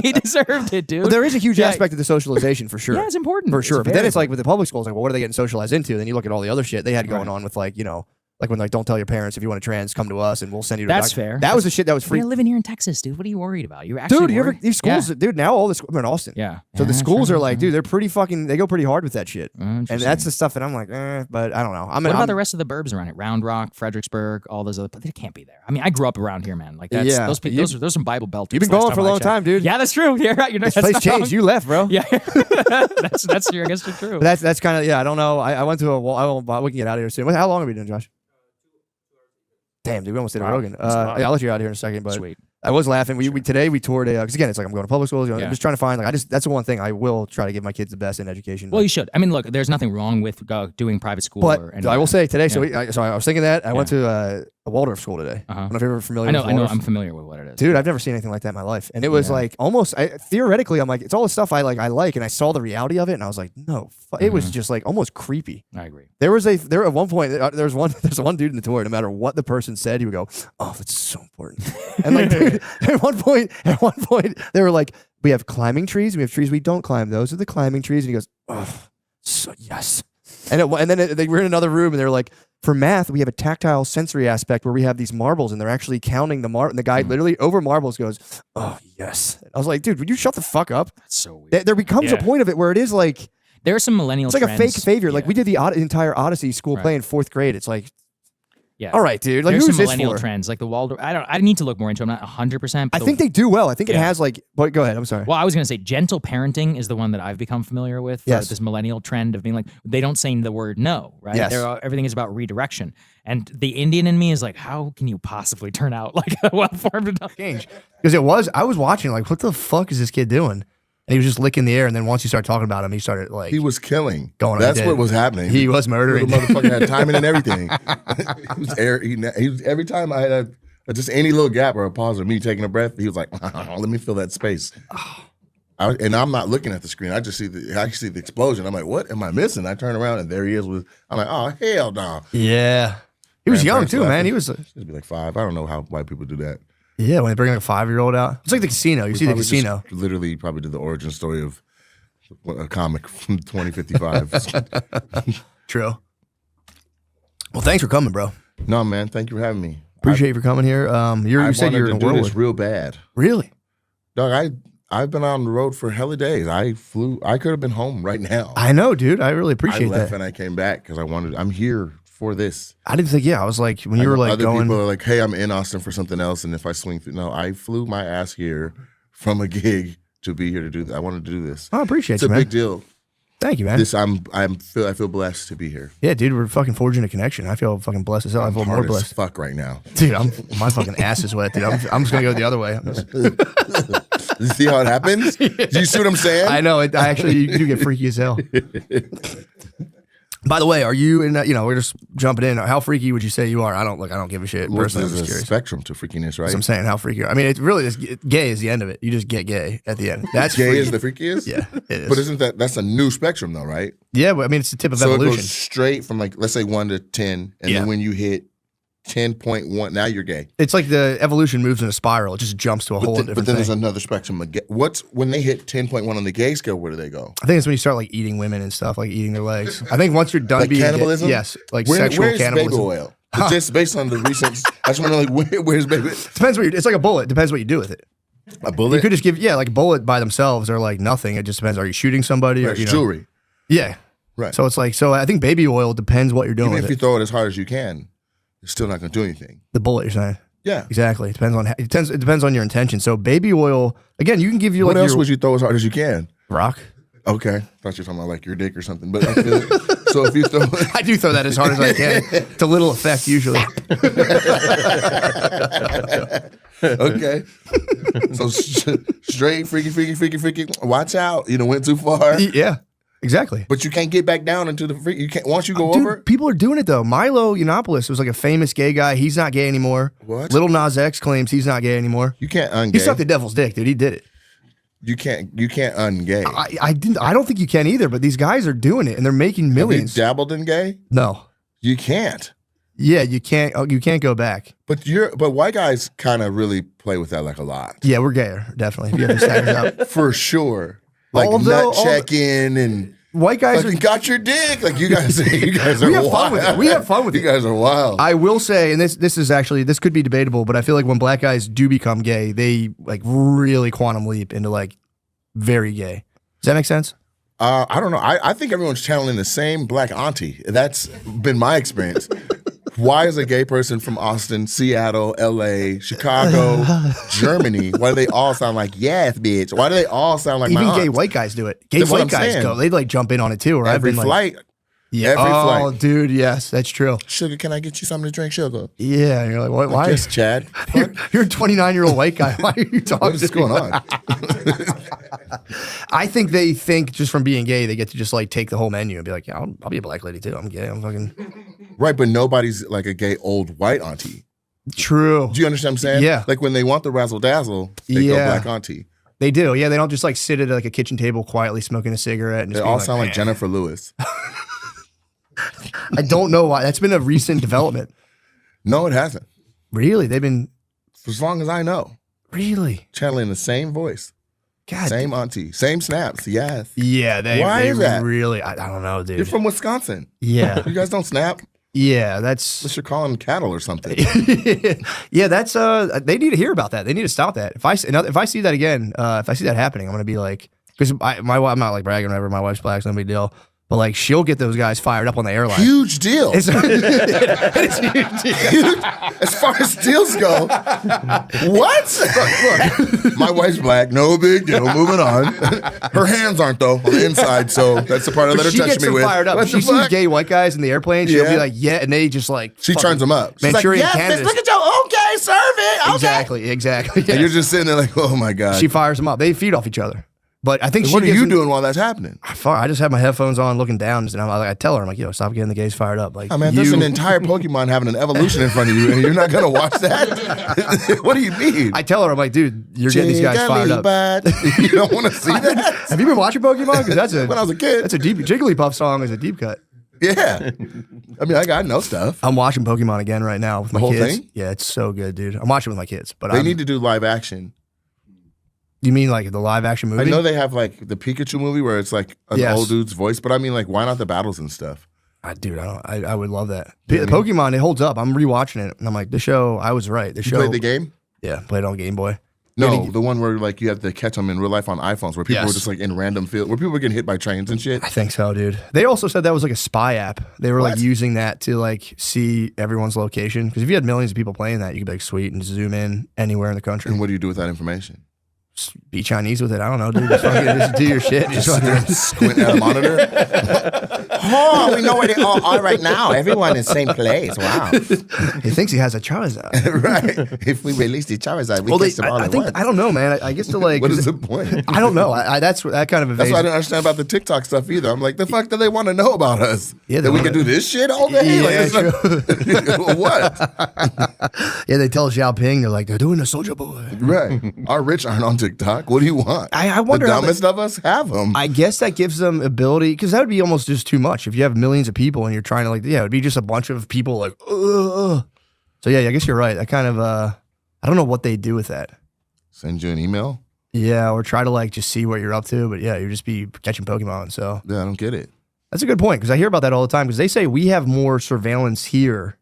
He deserved it, dude. Well, there is a huge aspect of the socialization for sure. Yeah, it's important. For sure. It's but then it's like with the public schools, like, well, what are they getting socialized into? Then you look at all the other shit they had going on with like, Like when like don't tell your parents if you want to trans, come to us and we'll send you to That's a doctor. fair. That was the shit that was free. You're living here in Texas, dude. What are you worried about? You're actually Dude, these schools, Yeah. dude, now all the schools, I'm in Austin. Yeah. So the Yeah, schools sure, are like, sure. dude, they're pretty fucking, they go pretty hard with that shit. And Interesting. that's the stuff that I'm like, but I don't know. What about the rest of the burbs around it? Round Rock, Fredericksburg, all those other. They can't be there. I mean, I grew up around here, man. Like that's Yeah. those are some Bible belters. You've been last going for a I long checked. time, dude. Yeah, that's true. You're right. This place changed. You left, bro. Yeah, that's I guess you're true. But that's kind of, yeah, I don't know. I went to a wall. We can get out of here soon. How long have we been doing, Josh? Damn, dude, we almost did a Rogan. Yeah, I'll let you out here in a second, but Sweet. I was laughing. We today we toured a because again it's like I'm going to public schools. You know, Yeah. I'm just trying to find like that's the one thing I will try to give my kids the best in education. Well, you should. I mean, look, there's nothing wrong with doing private school. but or I will say today. So Yeah. so I was thinking that I went to a Waldorf school today. I don't know if you're ever familiar. I know. with I know. Waldorf. I'm familiar with what it is. Dude, I've never seen anything like that in my life, and it was like almost theoretically, I'm like, it's all the stuff I like, and I saw the reality of it, and I was like, no, it was just like almost creepy. I agree. There at one point there's one dude in the tour. No matter what the person said, he would go, "Oh, that's so important." And like dude, at one point, they were like, "We have climbing trees. We have trees we don't climb. Those are the climbing trees." And he goes, "Oh, so yes." And then they were in another room, and they're like, "For math, we have a tactile sensory aspect where we have these marbles, and they're actually counting the And the guy literally over marbles goes, "Oh yes." I was like, "Dude, would you shut the fuck up?" That's so weird. There becomes a point of it where it is like. There are some millennial. It's like a fake savior. Like Yeah. we did the entire Odyssey school play in 4th grade. It's like, Yeah. all right, dude. Like There's who's some this millennial for? trends, like the Waldorf. I need to look more into. I'm not 100%. I think they do well. I think it has like. But go ahead. I'm sorry. Well, I was gonna say gentle parenting is the one that I've become familiar with. Yes. This millennial trend of being like they don't say the word no, right? Yes. Everything is about redirection. And the Indian in me is like, how can you possibly turn out like a well-formed adult? Change because I was watching like, what the fuck is this kid doing? And he was just licking the air. And then once you start talking about him, he started like He was killing. going. That's what was happening. He was murdering. The motherfucker had timing and everything. he was every time I had just any little gap or a pause or me taking a breath, he was like, "Let me fill that space." And I'm not looking at the screen. I just see the explosion. I'm like, "What am I missing?" I turn around and there he is. I'm like, "Oh hell no!" Yeah, he was young too, man. He was. He'd be like 5. I don't know how white people do that. Yeah, when they bring like a 5-year-old out, it's like the casino. You see the Probably casino. just literally probably did the origin story of a comic from 2055. True. Well, thanks for coming, bro. No, man. Thank you for having me. Appreciate you for coming here. You said you're in to do this Whirlwood. real bad. Really? Dog, I've been on the road for hella days. I could have been home right now. I know, dude. I really I appreciate left that. and I came back because I'm here for this. I didn't think. Yeah, I was like when you were like Other going. people are like, "Hey, I'm in Austin for something else, and if I swing through," no, I flew my ass here from a gig to be here to do that. I wanted to do this. I appreciate It's you, a man. big deal. Thank you, man. I feel blessed to be here. Yeah, dude, we're fucking forging a connection. I feel fucking blessed as hell. I feel more Hard as blessed. fuck right now. Dude, my fucking ass is wet, dude. I'm just gonna go the other way. You see how it happens? Do you see what I'm saying? I know. You do get freaky as hell. By the way, are you in? We're just jumping in. How freaky would you say you are? I don't give a shit. Look, Personally, I'm there's just a curious. spectrum to freakiness, right? That's what I'm saying. How freaky? I mean, it really is. Gay is the end of it. You just get gay at the end. That's Gay freaky. is the freakiest? Yeah, it is. But isn't that's a new spectrum though, right? Yeah, but I mean, it's the tip of So it evolution. goes straight from like, let's say 1 to 10, and Yeah. then when you hit 10.1, now you're gay. It's like the evolution moves in a spiral. It just jumps to a whole different But then thing. there's another spectrum of gay. When they hit 10.1 on the gay scale, where do they go? I think it's when you start like eating women and stuff, like eating their legs. I think once you're done Like being cannibalism? yes, like sexual where's cannibalism. baby oil? But just based on the recent, I just want to know like where's baby Depends what it's like a bullet. Depends what you do with it. a bullet? You could just give like a bullet by themselves or like nothing. It just depends. Are you shooting somebody or Right, you know? jewelry. Yeah. Right. So it's like I think baby oil depends what you're doing Even with if you it. throw it as hard as you can, it's still not going to do anything. The bullet you're saying. Yeah. Exactly. It depends on your intention. So baby oil again, you can give you What like else your would you throw as hard as you can? rock. Okay. Thought you were talking about like your dick or something. But I feel so if you throw I do throw that as hard as I can. To little effect usually. okay. So straight freaky. Watch out. You know, went too far. Yeah. Exactly. But you can't get back down into the freak. You can't once you go Dude, over. people are doing it though. Milo Yiannopoulos was like a famous gay guy. He's not gay anymore. What? Little Nas X claims he's not gay anymore. You can't ungay. He sucked the devil's dick, dude. He did it. You can't ungay. I don't think you can either, but these guys are doing it and they're making Have you millions. dabbled in gay? No. You can't. Yeah, you can't go back. But white guys kind of really play with that like a lot. Yeah, we're gayer, definitely. If you have to stack us up. For sure. Like Although- nut check in and white guys Fucking got your dick. Like you guys are we have wild. fun with it. We have fun with You it. guys are wild. I will say, and this could be debatable, but I feel like when black guys do become gay, they like really quantum leap into like very gay. Does that make sense? I don't know. I think everyone's channeling the same black auntie. That's been my experience. Why is a gay person from Austin, Seattle, LA, Chicago, Germany, why do they all sound like, yes, bitch? Why do they all sound like Even my gay aunt? white guys do it. Gay That's what white I'm guys saying. go. They like jump in on it too. Or Every I've been flight. like, yeah, Every oh, flight. dude, yes, that's true. Sugar, can I get you something to drink? Sugar. Yeah, and you're like, why? Yes, Chad. You're a 29-year-old white guy. Why are you talking? What is going on? I think they think just from being gay, they get to just like take the whole menu and be like, yeah, I'll be a black lady too. I'm gay. I'm fucking Right, but nobody's like a gay old white auntie. true. Do you understand what I'm saying? Yeah. Like when they want the razzle dazzle, they go Yeah. black auntie. They do. Yeah, they don't just like sit at like a kitchen table quietly smoking a cigarette. And They just be all like, sound like "Man." Jennifer Lewis. I don't know why. That's been a recent development. No, it hasn't. Really, they've been For as long as I know, really. channeling the same voice, God. same auntie, same snaps. Yes. Yeah, Why they is that? really. I don't know, dude. You're from Wisconsin. Yeah, You guys don't snap yeah. That's unless you're calling cattle or something. yeah. That's They need to hear about that. They need to stop that. If I see that again, if I see that happening, I'm gonna be like, because my wife. I'm not like bragging or whatever. My wife's black, so no big deal. But like, she'll get those guys fired up on the airline. Huge deal. It's huge. As far as deals go, what? Look, my wife's black, no big deal. Moving on. Her hands aren't though on the inside, so that's the part I let her She touch gets me them with. fired up. What She the sees fuck? gay white guys in the airplane. She'll be Yeah. like, yeah, and they just like She fucking turns them up. She's Manchurian like, yes, Candidates. bitch, look at your okay, serve it. Okay. Exactly. And you're just sitting there like, oh my god. She fires them up. They feed off each other. But I think what are gives you them- doing while that's happening? I just have my headphones on, looking down, and I tell her, I'm like, yo, stop getting the gays fired up. Like, Oh man, there's an entire Pokemon having an evolution in front of you, and you're not gonna watch that. What do you mean? I tell her, I'm like, dude, you're getting these guys fired up. Jigglypuff. You don't want to see that? Have you been watching Pokemon? Because that's a When I was a kid. that's a deep Jigglypuff song is a deep cut. Yeah. I mean, I know stuff. I'm watching Pokemon again right now with my whole kids. thing? Yeah, it's so good, dude. I'm watching with my kids. But They need to do live action. You mean like the live action movie? I know they have like the Pikachu movie where it's like an Yes. old dude's voice, but I mean, like, why not the battles and stuff? Dude, I would love that. Yeah, I mean- Pokemon, it holds up. I'm rewatching it, and I'm like, the show. I was right. The You show. played the game? Yeah, played on Game Boy. No, Yeah, the one where like you have to catch them in real life on iPhones, where people Yes. were just like in random field, where people were getting hit by trains and shit. I think so, dude. They also said that was like a spy app. They were like What? using that to like see everyone's location. Because if you had millions of people playing that, you could be like, sweet, and zoom in anywhere in the country. And what do you do with that information? Just be Chinese with it. I don't know, dude. Just, fucking, just do your shit. Just fucking, Squint at a monitor. Oh, we know where they all are right now. Everyone in the same place. Wow. he thinks he has a Charizard. Right. If we release the Charizard, we Well, catch them all I at think once. I don't know, man. I guess to like. What is the point? I don't know. That's that kind of That's evasion. why I didn't understand about the TikTok stuff either. I'm like, the fuck do they want to know about us? Yeah, they that we wanna- can do this shit all day? Yeah, like, what? Yeah, they tell Xiaoping, they're like, they're doing a Soldier Boy. Right. Our rich aren't on TikTok. What do you want? I wonder The how dumbest of us have them. I guess that gives them ability, because that would be almost just too much. If you have millions of people and you're trying to like, yeah, it would be just a bunch of people like, ugh. So yeah, I guess you're right. I kind of, I don't know what they do with that. Send you an email? Yeah, or try to like just see what you're up to. But yeah, you just be catching Pokemon. So Yeah, I don't get it. that's a good point, because I hear about that all the time, because they say we have more surveillance here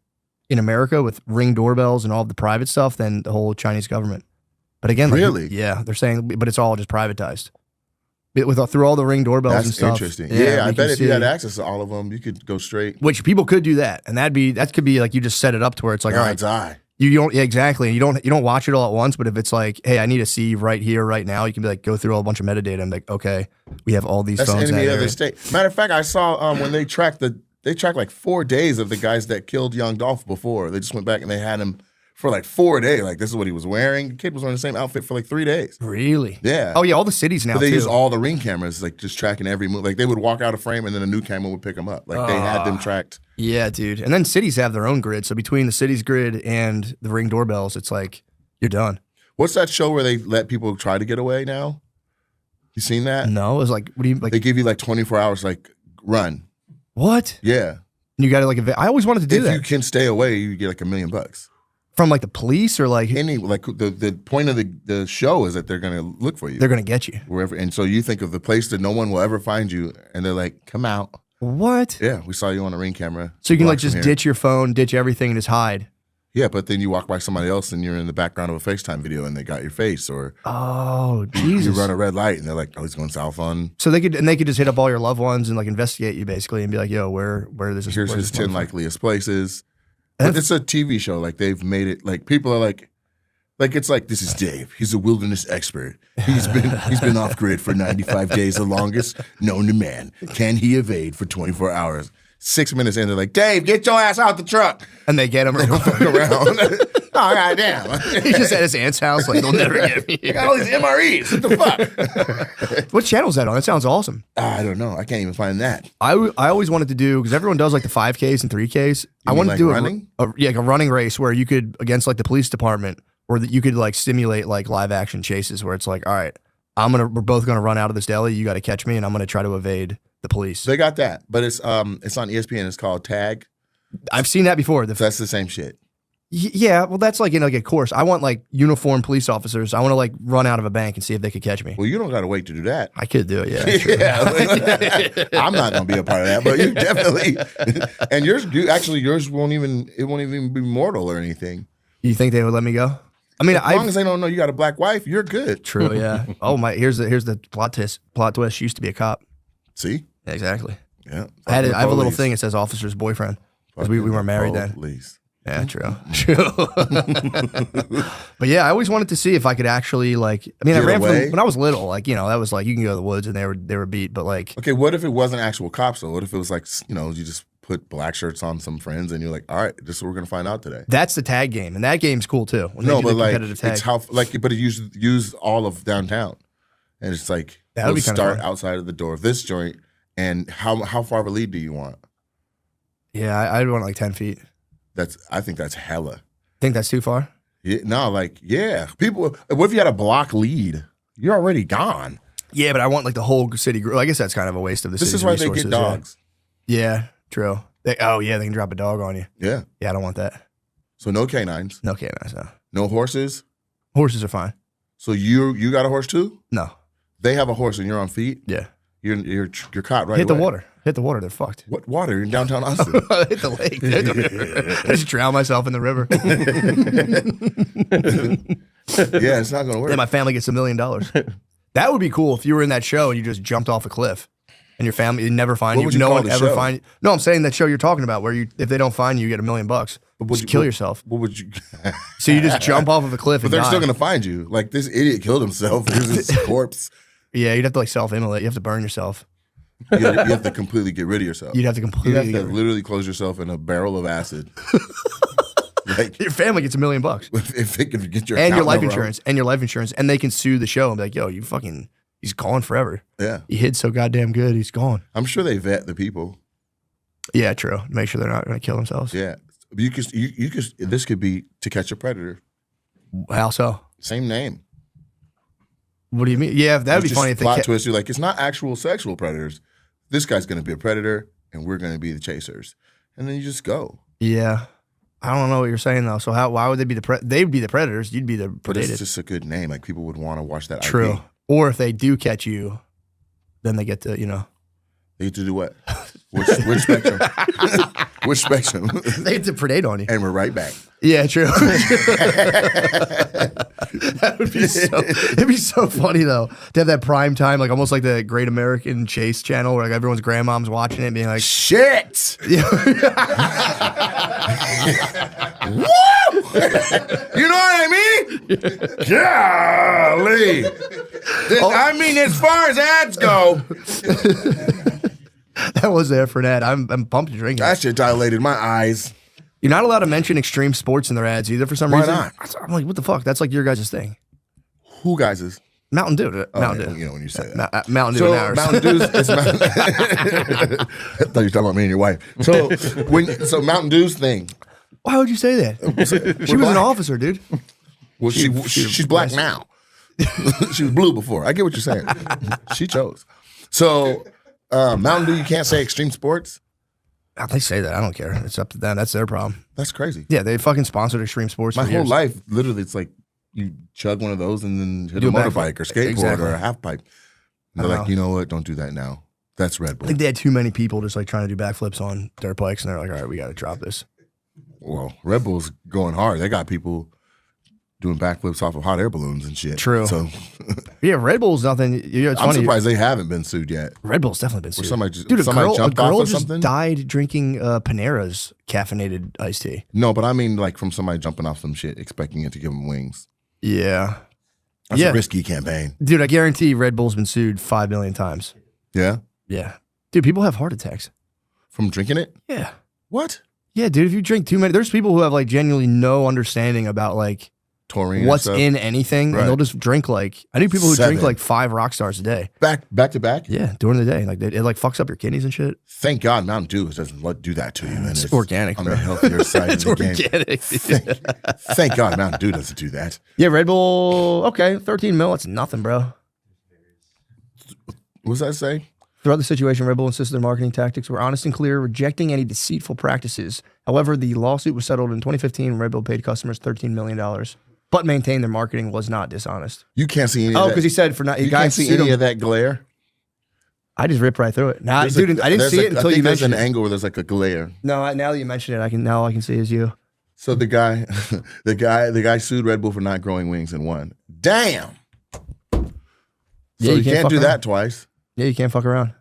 in America with Ring doorbells and all of the private stuff than the whole Chinese government. But again, like, Really? yeah, they're saying, but it's all just privatized. Through all the Ring doorbells and That's stuff. interesting. Yeah, I we bet can if you had see- access to all of them, you could go straight. Which people could do that, and that could be like you just set it up to where it's like, all right, God's eye. you don't, yeah, exactly. You don't watch it all at once, but if it's like, hey, I need to see right here, right now, you can be like, go through a bunch of metadata and be like, okay, we have all these That's phones in enemy that of the area. state. Matter of fact, I saw when they tracked like 4 days of the guys that killed young Dolph before. They just went back and they had him for like 4 days. Like, this is what he was wearing. The kid was wearing the same outfit for like 3 days. Really? Yeah. Oh yeah, all the cities now But they too. use all the Ring cameras, like just tracking every move. Like they would walk out of frame and then a new camera would pick them up. Like they had them tracked. Yeah, dude. And then cities have their own grid. So between the city's grid and the Ring doorbells, it's like you're done. What's that show where they let people try to get away now? You seen that? No, it's like, what do you like? They give you like 24 hours, like run. What? Yeah. You got to like. I always wanted to do If that. you can stay away, you get like $1 million. From like the police or like the point of the show is that they're going to look for you. they're gonna get you. Wherever, and so you think of the place that no one will ever find you, and they're like, "Come out." What? Yeah, we saw you on a Ring camera. So you can like blocks from just here. ditch your phone, ditch everything, and just hide. Yeah, but then you walk by somebody else, and you're in the background of a FaceTime video, and they got your face, or Oh you Jesus! run a red light, and they're like, "Oh, he's going south on." So they could just hit up all your loved ones and like investigate you basically and be like, "Yo, where this is?" Here's where's his this 10 motherfucker?" likeliest places. But it's a TV show. Like they've made it. Like people are like it's like, this is Dave. He's a wilderness expert. He's been off grid for 95 days, the longest known to man. Can he evade for 24 hours? 6 minutes in, they're like, Dave, get your ass out the truck. And they get him. They don't fuck around. Oh, goddamn. He's just at his aunt's house, like they'll never get me. I got all these MREs. What the fuck? What channel is that on? That sounds awesome. I don't know. I can't even find that. I always wanted to do, because everyone does like the 5Ks and 3Ks. I mean wanted like to do running? like a running race where you could, against like the police department, or that you could like simulate like live action chases where it's like, all right, we're both gonna run out of this deli. You got to catch me, and I'm gonna try to evade the police. They got that, but it's on ESPN. It's called Tag. I've seen that before. That's the same shit. Yeah, well, that's like in like a course. I want like uniformed police officers. I want to like run out of a bank and see if they could catch me. Well, you don't got to wait to do that. I could do it. Yeah. Sure. Yeah, I'm not gonna be a part of that, but you definitely. And yours won't even be mortal or anything. You think they would let me go? I mean, As long as they don't know you got a black wife, you're good. True. Yeah. Oh my. Here's the plot twist. Plot twist. She used to be a cop. See? Yeah, exactly. Yeah. I have a little thing that says officer's boyfriend because we weren't married then. Police. Yeah, true. True. But yeah, I always wanted to see if I could actually like. I mean, I Get ran away? from when I was little. Like that was like you can go to the woods and they were beat. But like, Okay, what if it wasn't actual cops though? What if it was like you just put black shirts on some friends and you're like, all right, this is what we're gonna find out today. that's the tag game, and that game's cool too. When they No, do but the like competitive tag. it's how but it use all of downtown, and it's like That would we'll be kinda start fun. outside of the door of this joint. And how far of a lead do you want? Yeah, I'd want like 10 feet. I think that's hella. Think that's too far? Yeah, no, people. What if you had a block lead? You're already gone. Yeah, but I want like the whole city group. I guess that's kind of a waste of the This city's is why they resources. get dogs. Yeah, true. They can drop a dog on you. Yeah. Yeah, I don't want that. So no canines, No canines, no. no horses. Horses are fine. So you got a horse too? No. They have a horse and you're on feet. Yeah. You're caught right Hit the away. water. Hit the water. They're fucked. What water? You're in downtown Austin. Hit the lake. I just drown myself in the river. Yeah, it's not gonna work. Then my family gets $1 million. That would be cool if you were in that show and you just jumped off a cliff and your family never find What you. would you No call one the ever show? find you. No, I'm saying that show you're talking about where if they don't find you, you get $1 million. Just kill yourself. What would you? So you just jump off of a cliff But and they're die. still gonna find you. Like this idiot killed himself. Here's his corpse. Yeah, you'd have to like self-immolate. You have to burn yourself. You have to completely get rid of yourself. You'd have to You completely have get to rid- literally close yourself in a barrel of acid. Like Your family gets $1 million. if it could get your And your account life number insurance. And they can sue the show and be like, yo, he's gone forever. Yeah, He hid so goddamn good, he's gone. I'm sure they vet the people. Yeah, true. Make sure they're not going to kill themselves. Yeah, you could. This could be To Catch a Predator. How so? Same name. What do you mean? Yeah, that would be Just funny if they plot twist. You're like, it's not actual sexual predators. This guy's going to be a predator, and we're going to be the chasers. And then you just go. Yeah. I don't know what you're saying though. So why would they be they'd be the predators, you'd be the But it's predated. just a good name. Like people would want to watch that. True. IP. Or if they do catch you, then they get to, They get to do what? Which spectrum? Which spectrum? they get to predate on you. And we're right back. Yeah, true. That would be it'd be so funny though to have that prime time, like almost like the Great American Chase channel where like everyone's grandmom's watching it and being like, Shit! yeah. Woo! You know what I mean? Golly. I mean, as far as ads go, That was there for that. I'm pumped to drink it. that shit dilated my eyes. You're not allowed to mention extreme sports in their ads either for some Why reason. not? I'm like, what the fuck? That's like your guys' thing. Who guys is? Mountain Dew. Mountain Dew. You know when you say that. Mountain Dew So and ours. Mountain Dew's it's Mountain I thought you were talking about me and your wife. So Mountain Dew's thing. Why would you say that? She was an officer, dude. Well, she's black now. She was blue before. I get what you're saying. She chose. So Mountain Dew, you can't say extreme sports. They say that. I don't care. It's up to them. That's their problem. That's crazy. Yeah, they fucking sponsored extreme sports. My for whole years. life, literally, it's like you chug one of those and then hit Do a a backflip. motorbike or skateboard Exactly. or a half pipe. And they're like, you know what? Don't do that now. That's Red I Bull. think they had too many people just like trying to do backflips on dirt bikes, and they're like, all right, we got to drop this. Well, Red Bull's going hard. They got people doing backflips off of hot air balloons and shit. True. So Yeah, Red Bull's nothing. It's I'm funny. surprised they haven't been sued yet. Red Bull's definitely been sued. somebody just- Dude, a somebody girl jumped off of just something? died drinking Panera's caffeinated iced tea. No, but I mean like from somebody jumping off some shit, expecting it to give them wings. Yeah. That's Yeah. a risky campaign. Dude, I guarantee Red Bull's been sued 5 million times. Yeah? Yeah. Dude, people have heart attacks. From drinking it? Yeah. What? Yeah, dude, if you drink too many, there's people who have like genuinely no understanding about like Taurine and what's stuff? in anything, Right. and they'll just drink like, I knew people who drink 7. like 5 rock stars a day. Back to back? Yeah, during the day. Like it like fucks up your kidneys and shit. Thank God Mountain Dew doesn't do that to you. And It's organic, on bro. the healthier side It's of the game. organic. Thank God Mountain Dew doesn't do that. Yeah, Red Bull, okay, 13 mil, it's nothing, bro. What does that say? Throughout the situation, Red Bull insisted their marketing tactics were honest and clear, rejecting any deceitful practices. However, the lawsuit was settled in 2015. Red Bull paid customers $13 million, but maintained their marketing was not dishonest. You can't see any of Oh, that. because he said for not, You guy can't see sued any him. of that glare. I just ripped right through it. Nah, There's dude, I didn't there's see it until you there's mentioned an it. angle where there's like a glare. No, now that you mention it, I can see it's you. So the guy, the guy sued Red Bull for not growing wings and won. Damn. So Yeah, you you can't can't do fuck that around. twice. Yeah, you can't fuck around.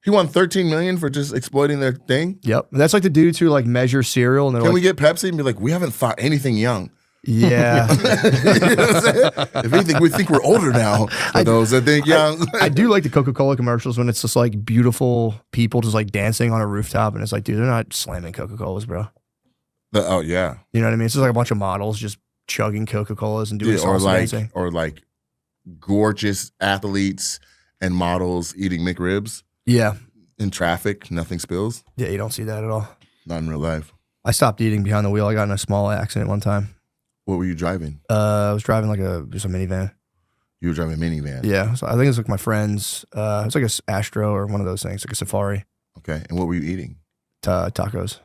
He won $13 million for just exploiting their thing. Yep, that's like the dudes who like measure cereal and they're Can like, we get Pepsi and be like, we haven't thought anything young? yeah. You know what I'm saying? If anything, we think we're older now. For those that think young. I do like the Coca-Cola commercials when it's just like beautiful people just like dancing on a rooftop, and it's like, dude, they're not slamming Coca-Colas, bro. Oh yeah. You know what I mean? It's just like a bunch of models just chugging Coca-Colas and doing Yeah, or salsa like dancing. gorgeous athletes and models eating McRibs Yeah. in traffic. Nothing spills. Yeah, you don't see that at all. Not in real life. I stopped eating behind the wheel. I got in a small accident one time. What were you driving? I was driving like just a minivan. You were driving a minivan. Yeah. So I think it was like my friend's, it's like a Astro or one of those things, like a Safari, Okay. And what were you eating? tacos.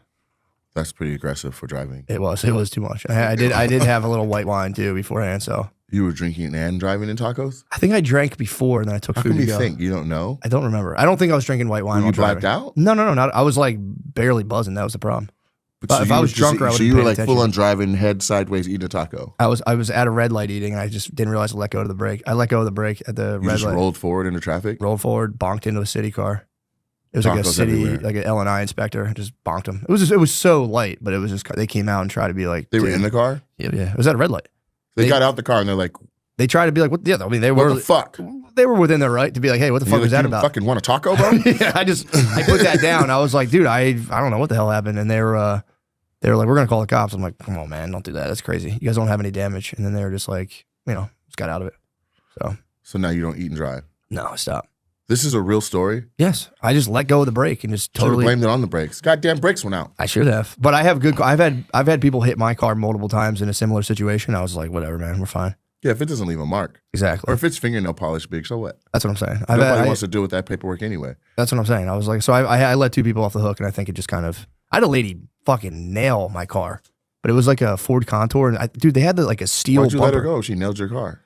That's pretty aggressive for driving. It was too much. I did have a little white wine too beforehand. So You were drinking and driving in tacos? I think I drank before and then I took How food come to you go. think? You don't know? I don't remember. I don't think I was drinking white wine. Were while you blacked driving. out? No, not. I was like barely buzzing. That was the problem. So if you I were was just- drunker, I So would've you were paid like attention. full on driving, head sideways, eating a taco. I was at a red light eating, and I just didn't realize to let go of the brake. I let go of the brake at the You red just light. rolled forward into traffic? Rolled forward, bonked into a city car. It was like a Tacos city, everywhere. like an L&I inspector. Just bonked him. It was so light, but it was just they came out and tried to be like They were dude. in the car? Yeah. It was at a red light. They They- got out the car and they're like, They tried to be like, what? Yeah, I mean, they what were the fuck? they were within their right to be like, hey, what the And fuck you're was like, that "You about? fucking want a taco, bro? Yeah, I put that down. I was like, dude, I don't know what the hell happened, and they were like, we're gonna call the cops. I'm like, come on, man, don't do that. That's crazy. You guys don't have any damage. And then they were just like, just got out of it. So So now you don't eat and drive. no, stop. This is a real story. Yes, I just let go of the brake and just Should have totally. blamed it on the brakes. Goddamn brakes went out. I should have, but I have good. I've had people hit my car multiple times in a similar situation. I was like, whatever, man, we're fine. Yeah, if it doesn't leave a mark. Exactly. Or if it's fingernail polish big, so what? That's what I'm saying. Nobody wants to deal with that paperwork anyway. That's what I'm saying. I was like, so I let 2 people off the hook, and I think it just kind of. I had a lady fucking nail my car, but it was like a Ford Contour, and dude, they had like a steel Why'd you bumper. let her go? She nailed your car.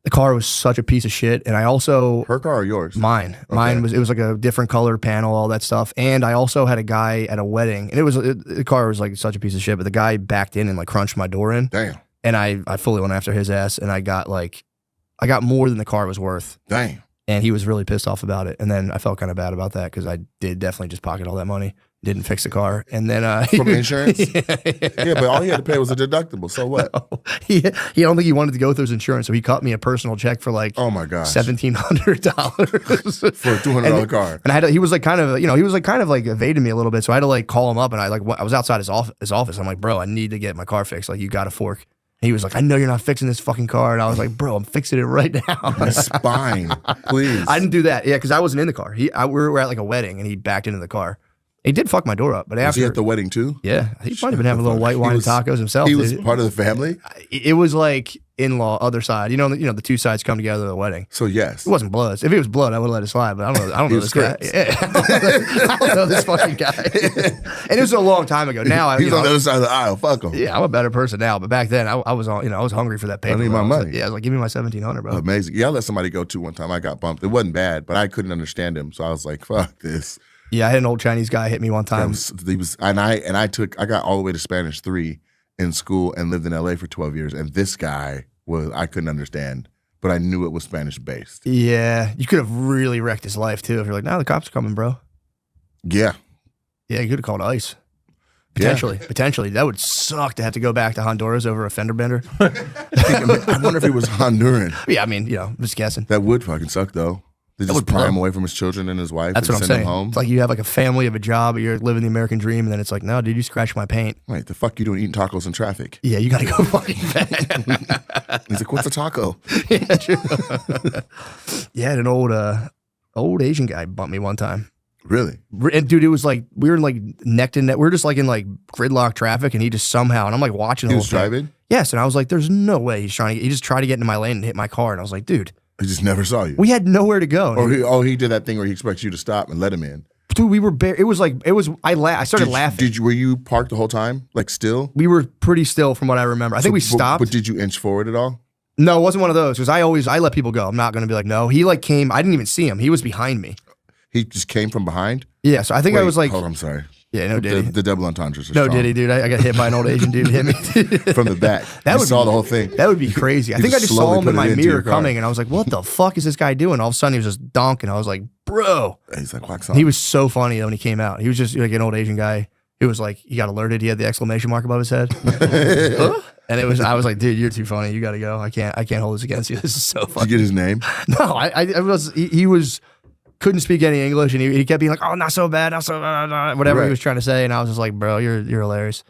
The car was such a piece of shit, and I also Her car or yours? mine was like a different color panel, all that stuff, and I also had a guy at a wedding, and the car was like such a piece of shit, but the guy backed in and like crunched my door in, Damn. and I fully went after his ass, and I got more than the car was worth. Damn. And he was really pissed off about it. And then I felt kind of bad about that because I did definitely just pocket all that money, didn't fix the car. And then From insurance? yeah, Yeah, but all he had to pay was a deductible. So what? he don't think he wanted to go through his insurance, so he cut me a personal check for like Oh my gosh. $1,700 For a $200 car. And he was like kind of evading me a little bit, so I had to like call him up, and I was outside his office. I'm like, bro, I need to get my car fixed. Like, you got a fork. And he was like, I know you're not fixing this fucking car. And I was like, bro, I'm fixing it right now. My spine. Please. I didn't do that. Yeah, because I wasn't in the car. We were at like a wedding, and he backed into the car. He did fuck my door up, but Was after he at the wedding too? yeah, he might have been having a little white He wine was- and tacos himself. He was dude. part of the family? It was like in-law other side. You know, the two sides come together at the wedding. So yes. It wasn't blood. If it was blood, I would have let it slide. But I don't know this guy. Yeah. I don't know this fucking guy. And it was a long time ago. Now He's on the other side of the aisle. Fuck him. yeah, I'm a better person now. But back then, I was on. I was hungry for that paper. I need my money. I was like, give me my $1,700, bro. Amazing. Yeah, I let somebody go too one time. I got bumped. It wasn't bad, but I couldn't understand him. So I was like, fuck this. Yeah, I had an old Chinese guy hit me one time. I got all the way to Spanish 3 in school and lived in LA for 12 years. And this guy I couldn't understand, but I knew it was Spanish based. Yeah, you could have really wrecked his life too if you're like, "No, the cops are coming, bro." Yeah. Yeah, you could have called ICE. Yeah. Potentially, that would suck to have to go back to Honduras over a fender bender. I wonder if he was Honduran. Yeah, I mean, I'm just guessing. That would fucking suck though. They just would pry him blow. away from his children and his wife. That's and what I'm send saying. him home. It's like you have like a family, of a job, you're living the American dream, and then it's like, no, dude, you scratched my paint. Wait, the fuck you doing eating tacos in traffic? Yeah, you got to go fucking back. He's like, what's a taco? Yeah, true. Yeah, an old Asian guy bumped me one time. Really? And dude, it was like we were like neck to neck. We were just like in like gridlock traffic, and he just somehow, and I'm like watching the He whole was thing. driving? Yes, and I was like, there's no way he's trying to. He just tried to get into my lane and hit my car, and I was like, dude, He just never saw you. we had nowhere to go. Or he did that thing where he expects you to stop and let him in. Dude, we were it was like I started laughing. Were you parked the whole time? Like still? We were pretty still from what I remember. I think we stopped. But did you inch forward at all? No, it wasn't one of those because I let people go. I'm not going to be like, no. He like came. I didn't even see him. He was behind me. He just came from behind? Yeah, so I think I was like, hold on, I'm sorry. yeah, no, did he? The double entendres are No, strong. did he, dude? I got hit by an old Asian dude. Hit me From the back. That You would saw be- the whole thing. That would be crazy. I He think I just just saw slowly him put in my it into mirror your car. coming, and I was like, what the fuck is this guy doing? All of a sudden, he was just donking. I was like, bro. He's like, wax on. He was so funny though when he came out. He was just like an old Asian guy who was like, he got alerted. He had the exclamation mark above his head. Huh? And I was like, dude, you're too funny. You got to go. I can't hold this against you. This is so Did funny. you get his name? No, he was couldn't speak any English, and he kept being like, oh, not so bad, not so whatever Right. he was trying to say, and I was just like, bro, you're hilarious.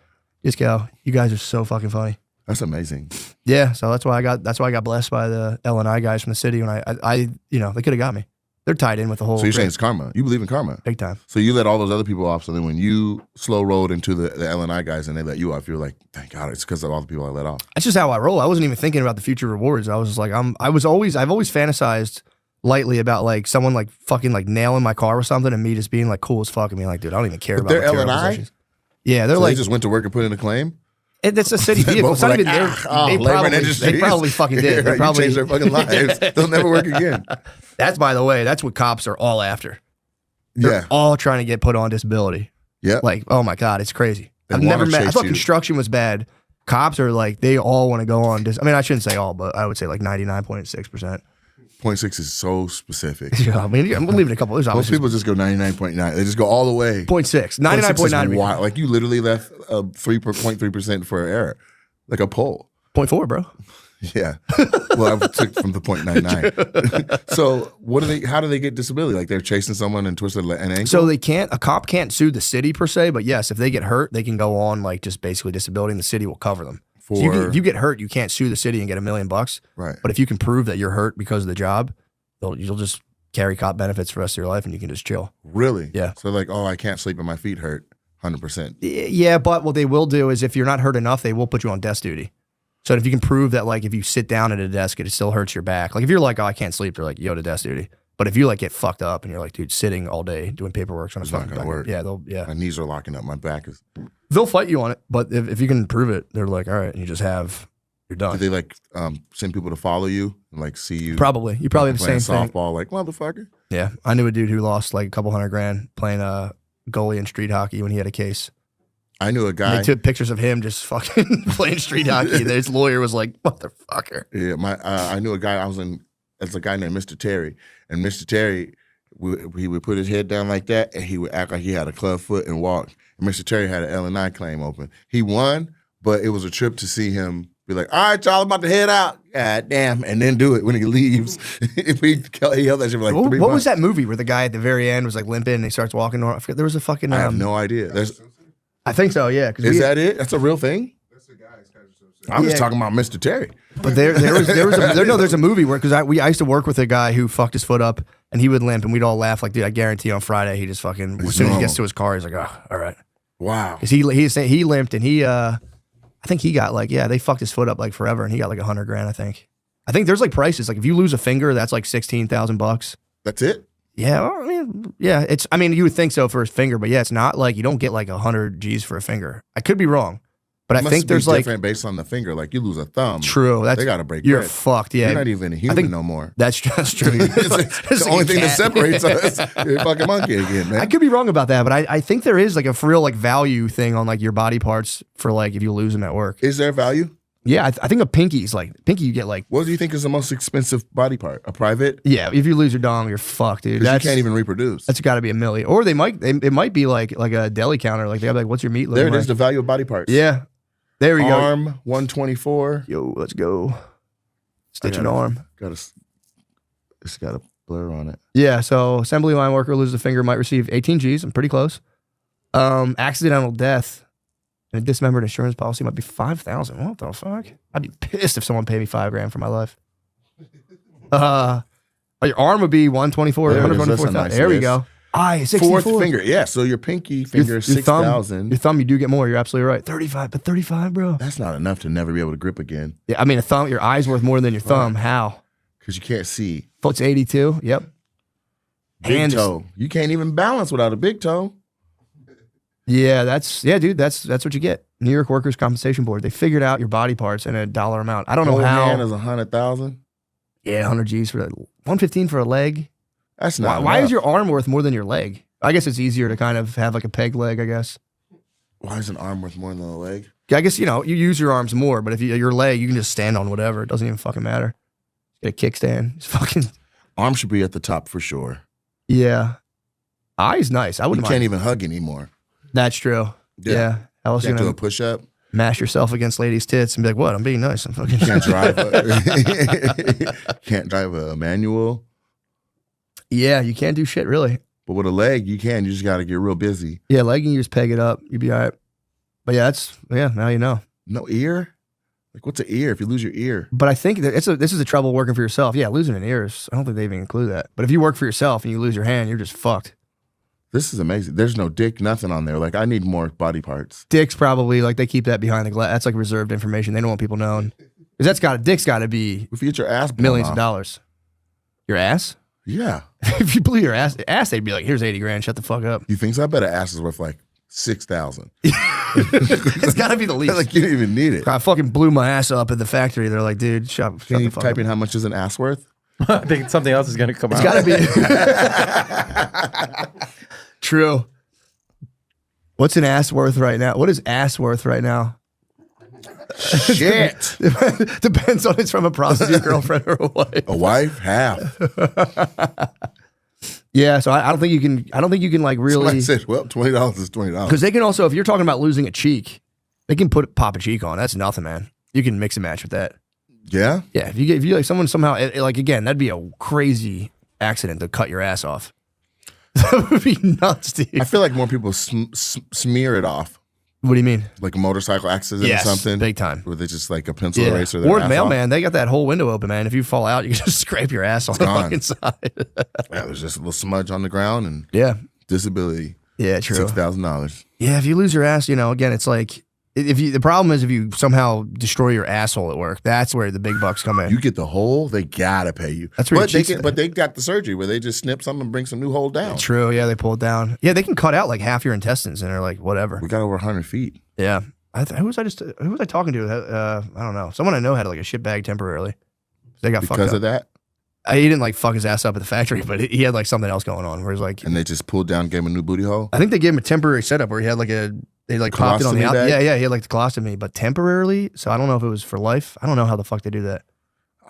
Just go. You guys are so fucking funny. That's amazing. Yeah, so that's why I got blessed by the L&I guys from the city when I they could have got me. They're tied in with the whole So you're saying group, it's karma. You believe in karma. big time. So you let all those other people off. So then when you slow rolled into the LNI guys and they let you off, you're like, thank God, it's because of all the people I let off. That's just how I roll. I wasn't even thinking about the future rewards. I was just like, I've always fantasized lightly about like someone like fucking like nailing my car or something, and me just being like cool as fuck and being like, dude, I don't even care But about they're material L&I? possessions. Yeah, they're So like, they just went to work and put in a claim? it's a city They vehicle. both It's not were even like, they labor and industries. probably fucking did. They You probably changed their fucking lives. They'll never work again. That's, by the way, that's what cops are all after. They're Yeah. all trying to get put on disability. Yeah. Like, oh my God, it's crazy. They I've never wanna met. I chase thought you. construction was bad. Cops are like, they all want to go on. I mean, I shouldn't say all, but I would say like 99.6%. 0.6 is so specific. Yeah, I mean, I'm leaving a couple. There's Most obviously people just go 99.9. They just go all the way. 0.6, 0.6 is 99.9, wild. Like you literally left 3.3% for error, like a poll. 0.4, bro. Yeah. Well, I took from the 0.99. So what do they? How do they get disability? Like they're chasing someone and twisted an ankle. So a cop can't sue the city per se, but yes, if they get hurt, they can go on like just basically disability, and the city will cover them. So if you get hurt, you can't sue the city and get $1 million. Right. But if you can prove that you're hurt because of the job, you'll just carry cop benefits for the rest of your life, and you can just chill. Really? Yeah. So like, oh, I can't sleep and my feet hurt. 100%. Yeah, but what they will do is if you're not hurt enough, they will put you on desk duty. So if you can prove that, like, if you sit down at a desk, it still hurts your back. Like, if you're like, oh, I can't sleep, they're like, yo, to desk duty. But if you, like, get fucked up and you're like, dude, sitting all day doing paperwork on a It's not fucking gonna back, work. yeah, My knees are locking up. My back is. they'll fight you on it. But if you can prove it, they're like, all right, and you're Do done. they like send people to follow you and like see you? Probably. You probably have the playing same thing. softball, like motherfucker. Yeah. I knew a dude who lost like a couple $100,000 playing goalie in street hockey when he had a case. I knew a And guy. they took pictures of him just fucking playing street hockey. His lawyer was like, motherfucker. Yeah, I knew a guy. It's a guy named Mr. Terry, and Mr. Terry, he would put his head down like that, and he would act like he had a club foot and walk. And Mr. Terry had an L&I claim open. He won, but it was a trip to see him be like, all right, y'all, I'm about to head out. God damn, and then do it when he leaves. he held that shit for like 3 months. What was that movie where the guy at the very end was like limping and he starts walking? I forget. There was a fucking. I have no idea. I think so. Yeah. Is that it? That's a real thing? I'm just Yeah. talking about Mr. Terry. But there's a movie where because I used to work with a guy who fucked his foot up and he would limp and we'd all laugh like, dude, I guarantee on Friday he just fucking as soon as he gets to his car he's like, oh, all right. Wow. Because he limped and he I think he got like, they fucked his foot up like forever, and he got like $100,000. I think there's like prices. Like if you lose a finger, that's like $16,000. That's it? Yeah, well, I mean, yeah, you would think so for a finger, but yeah, it's not like you don't get like 100 G's for a finger. I could be wrong, but I think there's like different based on the finger. Like you lose a thumb. True, they got to break. You're bread. fucked. Yeah, you're not even a human no more. That's true. It's the only thing that separates us. You're a fucking monkey again, man. I could be wrong about that, but I think there is like a real like value thing on like your body parts for like if you lose them at work. Is there value? Yeah, I think a pinky's like you get like. What do you think is the most expensive body part? A private? Yeah, if you lose your dong, you're fucked, dude. You can't even reproduce. That's got to be $1 million, or it might be like a deli counter. Like they have like, what's your meat? There it is, the value of body parts. Yeah, there we go. Arm 124. Yo, let's go. Stitch an arm. It's got a blur on it. Yeah, so assembly line worker loses a finger might receive 18 G's. I'm pretty close. Accidental death and a dismembered insurance policy might be 5,000. What the fuck? I'd be pissed if someone paid me $5,000 for my life. Your arm would be 124. There, 124,000. nice There we list. go. 64. Fourth finger. Yeah, so your pinky finger is 6,000. Your thumb, you do get more. You're absolutely right. 35, but 35, bro. That's not enough to never be able to grip again. Yeah, I mean, your eye's worth more than your thumb. How? Because you can't see. Foot's 82. Yep. Big toe. You can't even balance without a big toe. Yeah, dude. That's what you get. New York Workers' Compensation Board. They figured out your body parts in a dollar amount. I don't know how. Hand is 100,000. Yeah, 100 G's for 115 for a leg. That's not. Why is your arm worth more than your leg? I guess it's easier to kind of have like a peg leg. I guess. Why is an arm worth more than a leg? I guess you use your arms more, but if your leg, you can just stand on whatever. It doesn't even fucking matter. Get a kickstand. It's fucking. Arm should be at the top for sure. Yeah. Eye's nice. I wouldn't. You can't even hug anymore. That's true. Yeah. How else you you do gonna a push up? Mash yourself against ladies' tits and be like, "What? I'm being nice. I'm fucking." Can't drive. Can't drive a manual. Yeah, you can't do shit really. But with a leg, you can. You just got to get real busy. Yeah, leg, you just peg it up. You'd be all right. But yeah, now you know. No ear? Like, what's an ear if you lose your ear? But I think that this is the trouble working for yourself. Yeah, losing an ear I don't think they even include that. But if you work for yourself and you lose your hand, you're just fucked. This is amazing. There's no dick, nothing on there. Like, I need more body parts. Dick's probably, like, they keep that behind the glass. That's like reserved information. They don't want people knowing. Because dick's got to be if you get your ass blown millions off. of dollars. Your ass? Yeah. If you blew your ass, they'd be like, here's 80 grand, shut the fuck up. You think so? I bet an ass is worth like 6,000. It's got to be the least. Like, you don't even need it. I fucking blew my ass up at the factory. They're like, dude, shut Can the you fuck type up. in how much is an ass worth? I think something else is going to come It's out. got to be. True. What's an ass worth right now? What is ass worth right now? Shit. Depends on it's from a prostitute girlfriend or a wife. A wife? Half. Yeah, so I don't think you can. I don't think you can like really. Somebody said, well, $20 is $20. Because they can also, if you're talking about losing a cheek, they can pop a cheek on. That's nothing, man. You can mix and match with that. Yeah? Yeah, if you like someone somehow like again, that'd be a crazy accident to cut your ass off. That would be nuts, dude. I feel like more people smear it off. What do you mean? Like a motorcycle accident Yes, or something. big time. Where they just like a pencil Yeah. eraser. Or the mailman, they got that whole window open, man. If you fall out, you can just scrape your ass on the gone. fucking side. Yeah, there's just a little smudge on the ground and Yeah. disability. Yeah, true. $6,000. Yeah, if you lose your ass, again, it's like the problem is if you somehow destroy your asshole at work, that's where the big bucks come in. You get the hole, they gotta pay you. That's where but your they cheeks- but they got the surgery where they just snip something and bring some new hole down. True, yeah, they pull it down. Yeah, they can cut out like half your intestines and they're like, whatever. We got over 100 feet. Yeah. Who was I talking to? I don't know. Someone I know had like a shit bag temporarily. They got fucked Because up. of that? He didn't like fuck his ass up at the factory, but he had like something else going on where he's like, And they just pulled down, gave him a new booty hole? I think they gave him a temporary setup where he had like they like popped it on the Colostomy out. bag? Yeah, he had like the colostomy, but temporarily. So I don't know if it was for life. I don't know how the fuck they do that.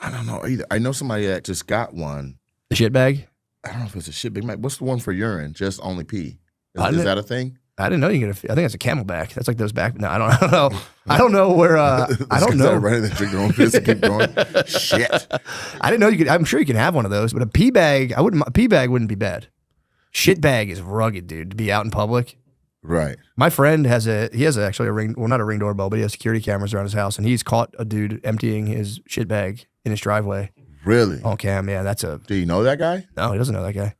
I don't know either. I know somebody that just got one. The shit bag? I don't know if it's a shit big. What's the one for urine? Just only pee. I Is didn't- that a thing? I didn't know you could. I think it's a camelback. That's like those back. No, I don't know. I don't know where. I don't know. Right, they drink their own piss and keep going. Shit. I didn't know you could. I'm sure you can have one of those, but a pee bag. A pee bag wouldn't be bad. Shit bag is rugged, dude. To be out in public. Right. My friend has actually a ring. Well, not a ring doorbell, but he has security cameras around his house, and he's caught a dude emptying his shit bag in his driveway Really? on cam. Yeah, that's a. Do you know that guy? No, he doesn't know that guy.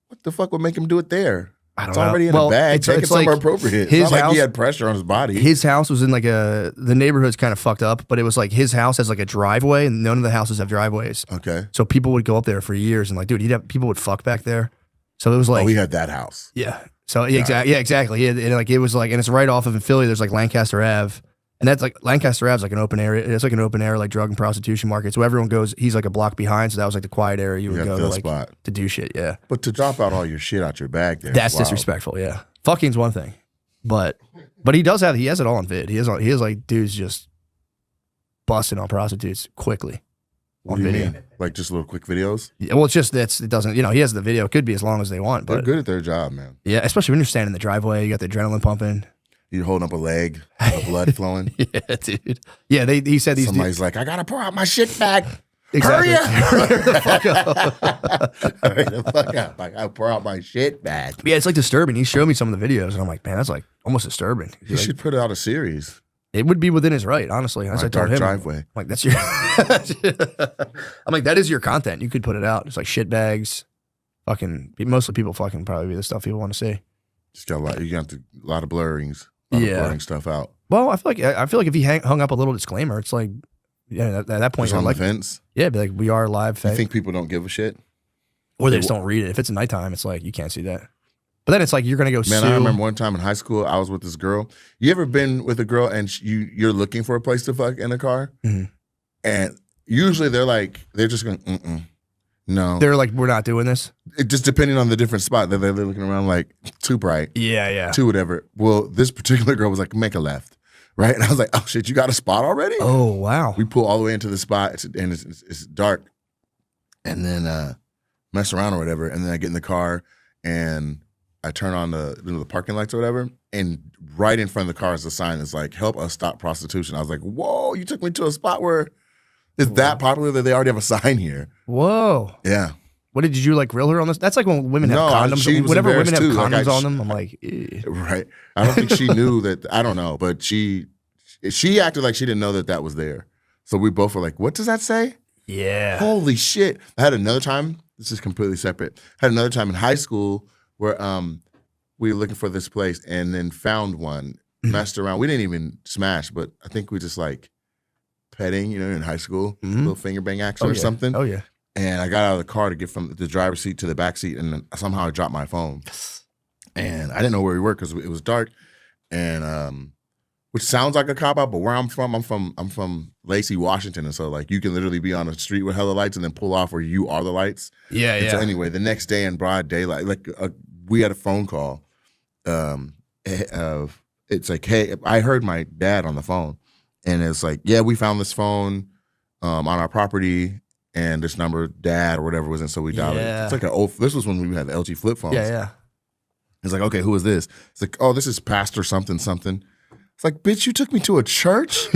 What the fuck would make him do it there? I don't It's know. already in a bag. Take it somewhere like appropriate. his It's not like he house- had pressure on his body. His house was in like the neighborhood's kind of fucked up, but it was like his house has like a driveway, and none of the houses have driveways. Okay. So people would go up there for years, and like, dude, people would fuck back there. So it was like, Oh, he had that house. yeah. So yeah, exactly. He had, and like it was like, and it's right off of in Philly. There's like Lancaster Ave, and that's like Lancaster Ave's like an open area. It's like an open air like drug and prostitution market. So everyone goes. He's like a block behind. So that was like the quiet area you would got go to the like spot. to do shit. Yeah, But to drop out all your shit out your bag there. that's wow. disrespectful. Yeah, fucking's one thing, but he has it all on vid. He has like dudes just busting on prostitutes quickly. What do you mean? Like just little quick videos? Yeah, well, it's just it doesn't. He has the video. It could be as long as they want, They're but good at their job, man. yeah, especially when you're standing in the driveway, you got the adrenaline pumping. You're holding up a leg, the blood flowing. Yeah, dude. Yeah, he said these. Somebody's like, I gotta pour out my shit bag. Exactly. Hurry up! Hurry the fuck up! I gotta pour out my shit bag. Yeah, it's like disturbing. He showed me some of the videos, and I'm like, man, that's like almost disturbing. He should put out a series. It would be within his right, honestly. As I Like told Dark him, Driveway. like that's your. I'm like, that is your content. You could put it out. It's like shit bags. Fucking, mostly people fucking probably be the stuff people want to see. Just got a lot. You got a lot of blurrings. A lot of blurring stuff out. Well, I feel like if he hung up a little disclaimer, it's like, yeah, at that point, Just you're on like, the fence. yeah, be like, we are live. I think people don't give a shit. Or they just don't read it. If it's nighttime, it's like, you can't see that. But then it's like, you're going to go Man, sue. I remember one time in high school, I was with this girl. You ever been with a girl and you're looking for a place to fuck in a car? Mhm. And usually they're just going, no. They're like, we're not doing this. It just depending on the different spot that they're looking around like too bright, Yeah. too whatever. Well, this particular girl was like, make a left, right? And I was like, oh shit, you got a spot already? Oh, wow. We pull all the way into the spot and it's dark, and then mess around or whatever. And then I get in the car and I turn on the parking lights or whatever, and right in front of the car is a sign that's like, help us stop prostitution. I was like, whoa, you took me to a spot where it's that popular that they already have a sign here. Whoa. Yeah. What did you like grill her on this? That's like when women have No, she condoms. was Whenever women have embarrassed too. Like, condoms on them, I'm like, eh. Right. I don't think she knew that. I don't know, but she acted like she didn't know that was there. So we both were like, what does that say? Yeah. Holy shit. I had another time. This is completely separate. I had another time in high school where we were looking for this place and then found one, messed around. We didn't even smash, but I think we just like petting, in high school, little finger bang action or something. Oh, yeah. And I got out of the car to get from the driver's seat to the back seat, and then somehow I dropped my phone. And I didn't know where we were because it was dark, and which sounds like a cop out, but where I'm from Lacey, Washington, and so like you can literally be on a street with hella lights and then pull off where you are the lights. Yeah, And so anyway, the next day in broad daylight, we had a phone call. It's like, hey, I heard my dad on the phone, and it's like, yeah, we found this phone on our property. And this number, dad or whatever was in, so we dialed it. It's like this was when we had the LG flip phones. Yeah. It's like, okay, who is this? It's like, oh, this is Pastor something. It's like, bitch, you took me to a church?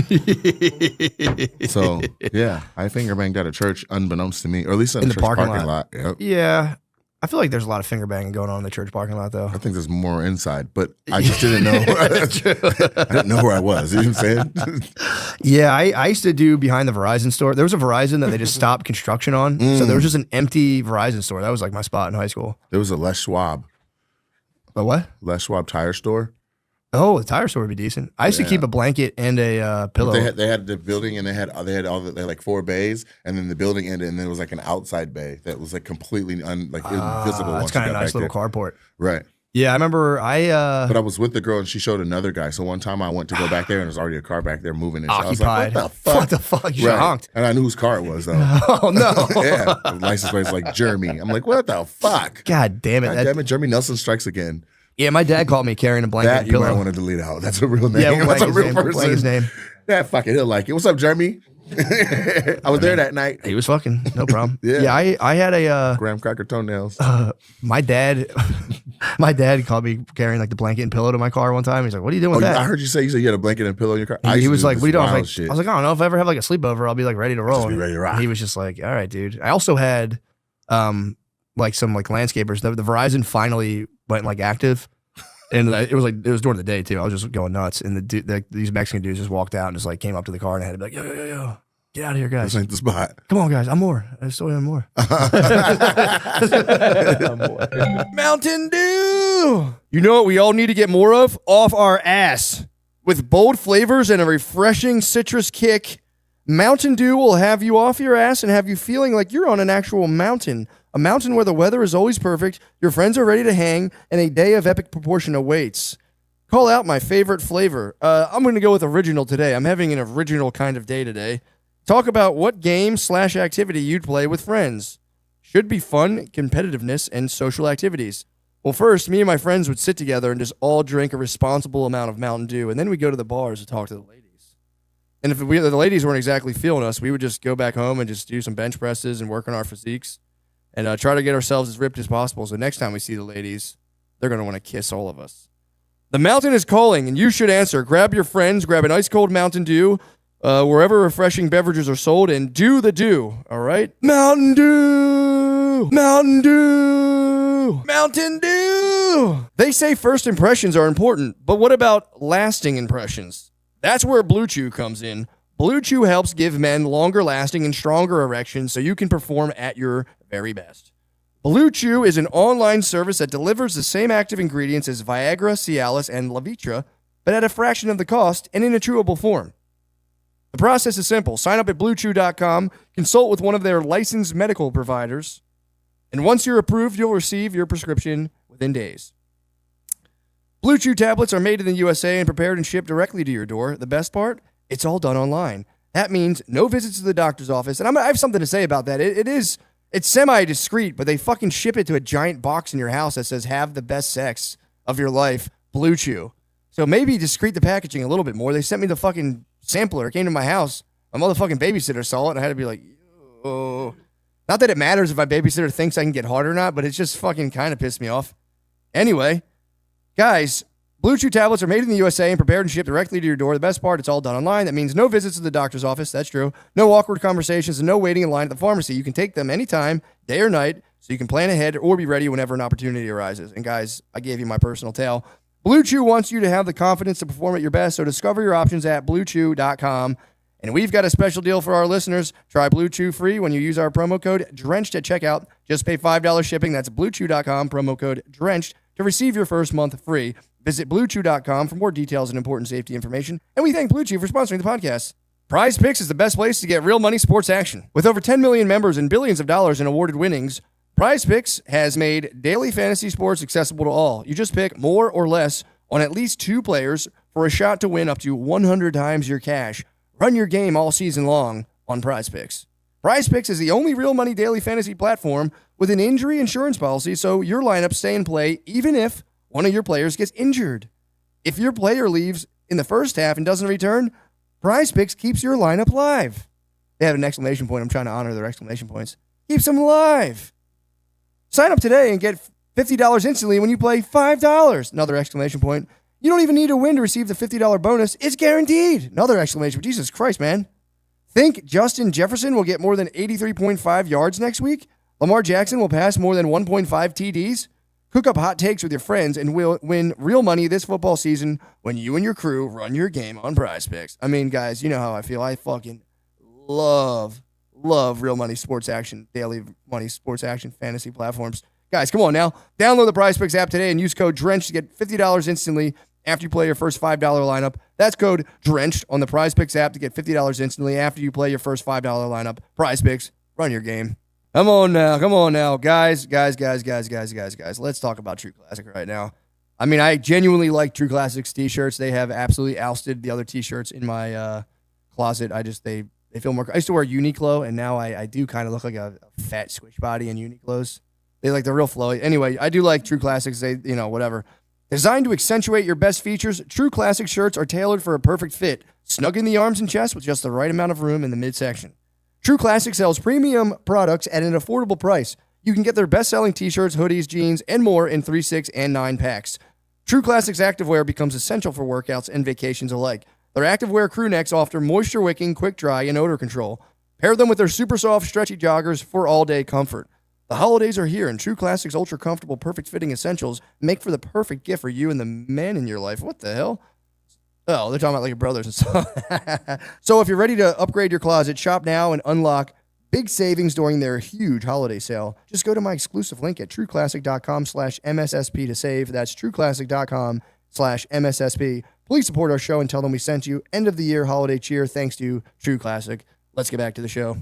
So, yeah, I finger banged at a church unbeknownst to me, or at least in the church parking lot. Yep. Yeah. I feel like there's a lot of finger banging going on in the church parking lot, though. I think there's more inside, but I just didn't know. I didn't know where I was. You know what I'm saying? Yeah, I used to do behind the Verizon store. There was a Verizon that they just stopped construction on. So there was just an empty Verizon store. That was like my spot in high school. There was a Les Schwab tire store. Oh, the tire store would be decent. I used to keep a blanket and a pillow. They had the building, and they had like 4 bays, and then the building ended, and then it was like an outside bay that was like completely invisible. That's kind of a nice little carport. Right. Yeah, I remember But I was with the girl, and she showed another guy. So one time I went to go back there, and there's already a car back there moving. And I was occupied. like, what the fuck? You honked. And I knew whose car it was, though. Oh, no. Yeah. The license plate's like Jeremy. I'm like, what the fuck? God damn it. God damn it, Jeremy Nelson strikes again. Yeah, my dad called me carrying a blanket That and you pillow. might want to delete out. That's a real name. Yeah, we'll That's a blank real his name. We'll blank his person. name. Yeah, fuck it. He'll like it. What's up, Jeremy? I was there that night. He was fucking, no problem. Yeah. I had a Graham cracker toenails. my dad called me carrying like the blanket and pillow to my car one time. He's like, "What are you doing with that?" I heard you say you had a blanket and pillow in your car. He was like, "What are you doing?" I Shit. was like, "I don't know. If I ever have like a sleepover, I'll be like ready to roll." Just be ready to rock. And he was just like, "All right, dude." I also had like some like landscapers. The Verizon finally went like active. And it was during the day too. I was just going nuts, and these Mexican dudes just walked out and just like came up to the car and I had to be like, yo. Get out of here, guys. This ain't the spot. Come on, guys. I'm more. I still am more. Mountain Dew. You know what we all need to get more of? Off our ass. With bold flavors and a refreshing citrus kick, Mountain Dew will have you off your ass and have you feeling like you're on an actual mountain. A mountain where the weather is always perfect, your friends are ready to hang, and a day of epic proportion awaits. Call out my favorite flavor. I'm going to go with original today. I'm having an original kind of day today. Talk about what game/activity you'd play with friends. Should be fun, competitiveness, and social activities. Well, first, me and my friends would sit together and just all drink a responsible amount of Mountain Dew, and then we'd go to the bars to talk to the ladies. And if the ladies weren't exactly feeling us, we would just go back home and just do some bench presses and work on our physiques and try to get ourselves as ripped as possible. So next time we see the ladies, they're going to want to kiss all of us. The mountain is calling, and you should answer. Grab your friends, grab an ice-cold Mountain Dew, wherever refreshing beverages are sold, and do the dew, all right? Mountain Dew! Mountain Dew! Mountain Dew! They say first impressions are important, but what about lasting impressions? That's where Blue Chew comes in. Blue Chew helps give men longer lasting and stronger erections so you can perform at your very best. Blue Chew is an online service that delivers the same active ingredients as Viagra, Cialis, and Levitra, but at a fraction of the cost and in a chewable form. The process is simple. Sign up at BlueChew.com, consult with one of their licensed medical providers, and once you're approved, you'll receive your prescription within days. Blue Chew tablets are made in the USA and prepared and shipped directly to your door. The best part? It's all done online. That means no visits to the doctor's office. And I have something to say about that. It's semi-discreet, but they fucking ship it to a giant box in your house that says, have the best sex of your life, Blue Chew. So maybe discreet the packaging a little bit more. They sent me the fucking sampler. It came to my house. My motherfucking babysitter saw it, and I had to be like, oh. Not that it matters if my babysitter thinks I can get hard or not, but it's just fucking kind of pissed me off. Anyway, guys, Blue Chew tablets are made in the USA and prepared and shipped directly to your door. The best part, it's all done online. That means no visits to the doctor's office. That's true. No awkward conversations and no waiting in line at the pharmacy. You can take them anytime, day or night, so you can plan ahead or be ready whenever an opportunity arises. And guys, I gave you my personal tale. Blue Chew wants you to have the confidence to perform at your best, so discover your options at BlueChew.com. And we've got a special deal for our listeners. Try Blue Chew free when you use our promo code DRENCHED at checkout. Just pay $5 shipping. That's BlueChew.com, promo code DRENCHED to receive your first month free. Visit BlueChew.com for more details and important safety information. And we thank Blue Chew for sponsoring the podcast. Prize Picks is the best place to get real money sports action. With over 10 million members and billions of dollars in awarded winnings, Prize Picks has made daily fantasy sports accessible to all. You just pick more or less on at least 2 players for a shot to win up to 100 times your cash. Run your game all season long on Prize Picks. Prize Picks is the only real money daily fantasy platform with an injury insurance policy, so your lineups stay in play even if one of your players gets injured. If your player leaves in the first half and doesn't return, Prize Picks keeps your lineup live. They have an exclamation point. I'm trying to honor their exclamation points. Keeps them live. Sign up today and get $50 instantly when you play $5. Another exclamation point. You don't even need to win to receive the $50 bonus. It's guaranteed. Another exclamation. Jesus Christ, man. Think Justin Jefferson will get more than 83.5 yards next week? Lamar Jackson will pass more than 1.5 TDs? Cook up hot takes with your friends and will win real money this football season when you and your crew run your game on Prize Picks. I mean, guys, you know how I feel. I fucking love real money sports action, daily money sports action fantasy platforms. Guys, come on now. Download the Prize Picks app today and use code DRENCHED to get $50 instantly after you play your first $5 lineup. That's code DRENCHED on the Prize Picks app to get $50 instantly after you play your first $5 lineup. Prize Picks, run your game. Come on now. Guys. Let's talk about True Classic right now. I mean, I genuinely like True Classics t-shirts. They have absolutely ousted the other t-shirts in my closet. They feel more. I used to wear Uniqlo, and now I do kind of look like a fat squish body in Uniqlos. They're real flowy. Anyway, I do like True Classics. Whatever. Designed to accentuate your best features, True Classic shirts are tailored for a perfect fit, snug in the arms and chest with just the right amount of room in the midsection. True Classic sells premium products at an affordable price. You can get their best-selling t-shirts, hoodies, jeans, and more in 3, 6, and 9 packs. True Classics activewear becomes essential for workouts and vacations alike. Their activewear crew necks offer moisture-wicking, quick-dry, and odor control. Pair them with their super soft, stretchy joggers for all-day comfort. The holidays are here, and True Classics ultra-comfortable, perfect-fitting essentials make for the perfect gift for you and the men in your life. What the hell? Oh, they're talking about like your brothers and stuff. So if you're ready to upgrade your closet, shop now and unlock big savings during their huge holiday sale. Just go to my exclusive link at trueclassic.com/MSSP to save. That's trueclassic.com/MSSP. Please support our show and tell them we sent you. End of the year holiday cheer thanks to True Classic. Let's get back to the show.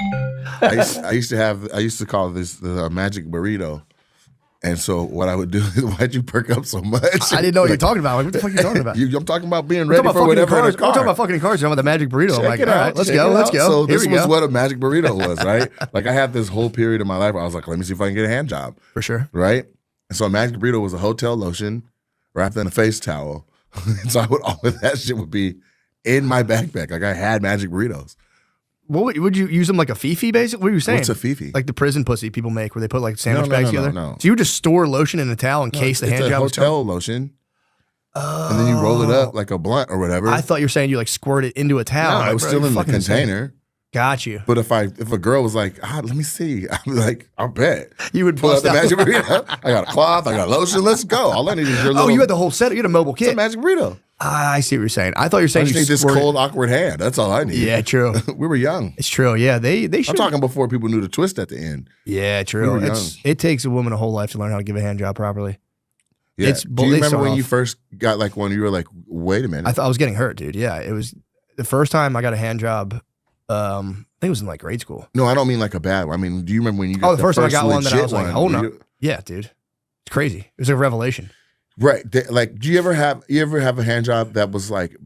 I used to call this the magic burrito. And so what I would do is, why'd you perk up so much? I didn't know what you're talking about. Like, what the fuck are you talking about? I'm talking about being ready for whatever in the car. We're talking about fucking cars. You're talking about the magic burrito. I'm like, all right, let's go. So this was what a magic burrito was, right? Like I had this whole period of my life where I was like, let me see if I can get a hand job. For sure. Right? And so a magic burrito was a hotel lotion wrapped in a face towel. And so all of that shit would be in my backpack. Like I had magic burritos. What would you use them like a fifi, basically? What are you saying? What's a fifi? Like the prison pussy people make where they put like sandwich bags together? No. So you would just store lotion in a towel in case the hand job was hotel lotion. And then you roll it up like a blunt or whatever. I thought you were saying you like squirt it into a towel. No, it was still in the container. Got you. But if a girl was like, let me see, I'd be like, I'll bet. You would pull out bust the out. magic burrito. I got a cloth, I got lotion, let's go. All I need is your little. Oh, you had the whole set. You had a mobile It's a kit. magic burrito. I see what you're saying. I thought you were I saying just you need this squirted- cold, awkward hand. That's all I need. Yeah, true. We were young. It's true. Yeah, they should. I'm talking before people knew the twist at the end. Yeah, true. We were young. It takes a woman a whole life to learn how to give a hand job properly. Yeah. Do you remember when off. you first got like one? You were like, wait a minute. I thought I was getting hurt, dude. Yeah, it was the first time I got a hand job. I think it was in like grade school. No, I don't mean like a bad one. I mean, do you remember when you got the first time I got one that I was like, hold on. up. Yeah, dude. It's crazy. It was a revelation. Right. Like, do you ever have a hand job that was like,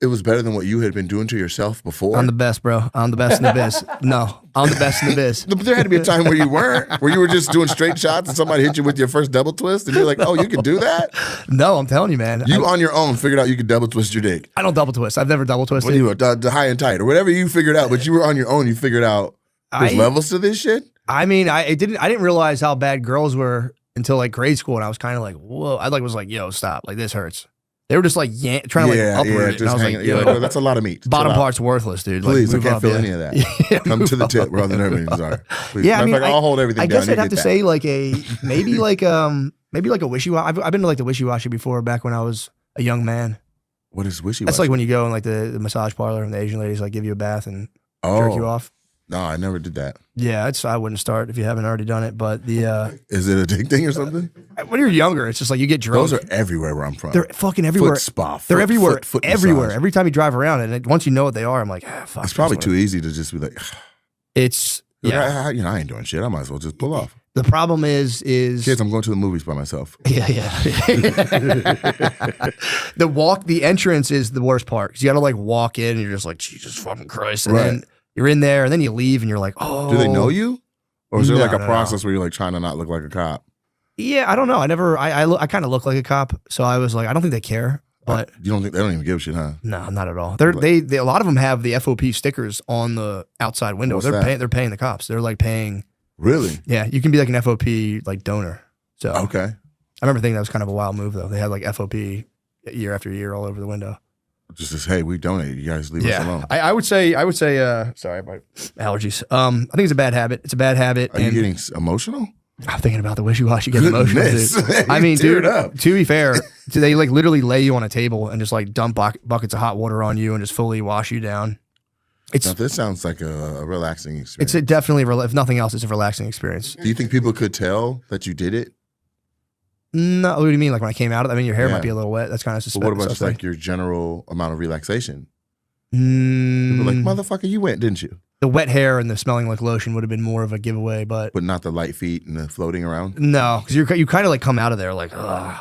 it was better than what you had been doing to yourself before? I'm the best, bro. I'm the best in the biz. No, I'm the best in the biz. But there had to be a time where you weren't, where you were just doing straight shots and somebody hit you with your first double twist and you're like, oh, you can do that? No, I'm telling you, man. You on your own figured out you could double twist your dick. I don't double twist. I've never double twisted. When you were the high and tight or whatever you figured out, but you were on your own, you figured out there's levels to this shit? I mean, I didn't realize how bad girls were until like grade school, and I was kind of like, whoa. I was like, yo, stop. Like, this hurts. They were just like trying to like upward it. And I was like, yo, well, that's a lot of meat. Bottom part's worthless, dude. Please, like, I can't feel any of that. Yeah, come to the tip rather than everything's are. Please. Yeah, I mean, I'll hold everything I down. guess I'd have to say like maybe like a wishy-washy. I've been to like the wishy-washy before back when I was a young man. What is wishy-washy? That's like when you go in like the massage parlor and the Asian ladies like give you a bath and jerk you off. No, I never did that. Yeah, I wouldn't start if you haven't already done it. But the is it addicting or something? When you're younger, it's just like you get drunk. Those are everywhere where I'm from. They're fucking everywhere. Foot spa. They're everywhere. Foot everywhere. massage. Every time you drive around, and once you know what they are, I'm like, fuck. It's probably too easy to just be like, it's I ain't doing shit. I might as well just pull off. The problem is kids, I'm going to the movies by myself. Yeah. The entrance is the worst part because you got to like walk in and you're just like, Jesus fucking Christ, and then you're in there and then you leave and you're like, oh. Do they know you, or is there like a process where you're like trying to not look like a cop? Yeah, I don't know. I kind of look like a cop, so I was like, I don't think they care. But you don't think they don't even give a shit, huh? No, not at all. They a lot of them have the FOP stickers on the outside window. They're paying the cops. They're like paying. Really? Yeah, you can be like an FOP like donor. So okay. I remember thinking that was kind of a wild move though. They had like FOP year after year all over the window. Just as, hey, we donate. You guys leave us alone. I would say. Sorry, my allergies. I think it's a bad habit. It's a bad habit. Are you getting emotional? I'm thinking about the wishy-washy getting emotional, dude. I mean, dude, to be fair, they like literally lay you on a table and just like dump buckets of hot water on you and just fully wash you down. Now, this sounds like a relaxing experience. It's definitely, if nothing else, it's a relaxing experience. Do you think people could tell that you did it? No, what do you mean? Like when I came out of it? I mean, your hair might be a little wet. That's kind of suspicious. But what about just like your general amount of relaxation? People like, motherfucker, you went, didn't you? The wet hair and the smelling like lotion would have been more of a giveaway, but not the light feet and the floating around. No, because you kind of like come out of there like,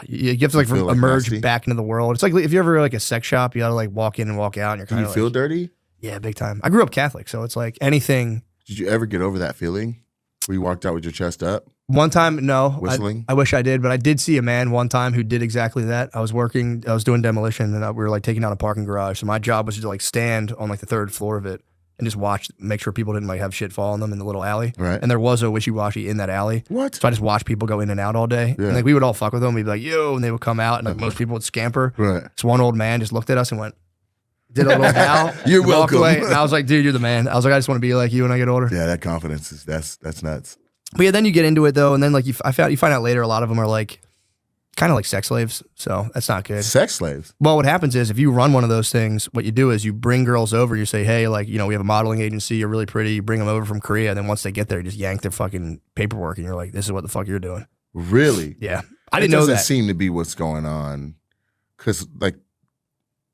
you have to like emerge back into the world. It's like if you ever like a sex shop, you got to like walk in and walk out, and you're kind of. Do you feel dirty? Yeah, big time. I grew up Catholic, so it's like anything. Did you ever get over that feeling where you walked out with your chest up? One time, no. Whistling? I wish I did, but I did see a man one time who did exactly that. I was doing demolition, and we were like taking down a parking garage. So my job was to like stand on like the third floor of it and just watch, make sure people didn't like have shit fall on them in the little alley. Right. And there was a wishy-washy in that alley. What? So I just watched people go in and out all day. Yeah. And like we would all fuck with them. We'd be like, yo, and they would come out, and like most people would scamper. Right. This one old man just looked at us and went, did a little bow. You're walked welcome. away, and I was like, dude, you're the man. I was like, I just want to be like you when I get older. Yeah, that confidence is that's nuts. But yeah, then you get into it though, and then like you find out later, a lot of them are like, kind of like sex slaves. So that's not good. Sex slaves. Well, what happens is if you run one of those things, what you do is you bring girls over. You say, hey, like, we have a modeling agency. You're really pretty. You bring them over from Korea. And then once they get there, you just yank their fucking paperwork. And you're like, this is what the fuck you're doing. Really? Yeah. I didn't know Doesn't that. seem to be what's going on. Because, like,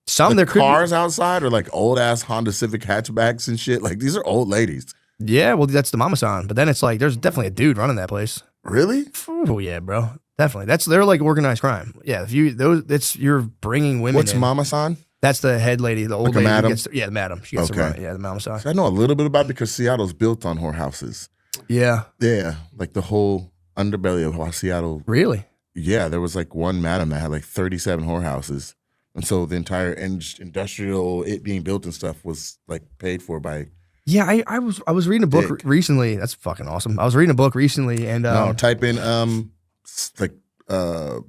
Some there could be. cars outside are like old ass Honda Civic hatchbacks and shit. Like, these are old ladies. Yeah, well, that's the mama-san. But then it's like, there's definitely a dude running that place. Really? Oh, yeah, bro. Definitely. They're like organized crime. Yeah, you're bringing women What's in. Mama-san? That's the head lady, the old Like a lady. who madam? Gets the madam. She gets to Okay. run it. Yeah, the mama-san. I know a little bit about it because Seattle's built on whorehouses. Yeah. Yeah, like the whole underbelly of how Seattle. Really? Yeah, there was like one madam that had like 37 whorehouses. And so the entire industrial, it being built and stuff was like paid for by. Yeah, I was reading a book recently. That's fucking awesome. I was reading a book recently and No, type in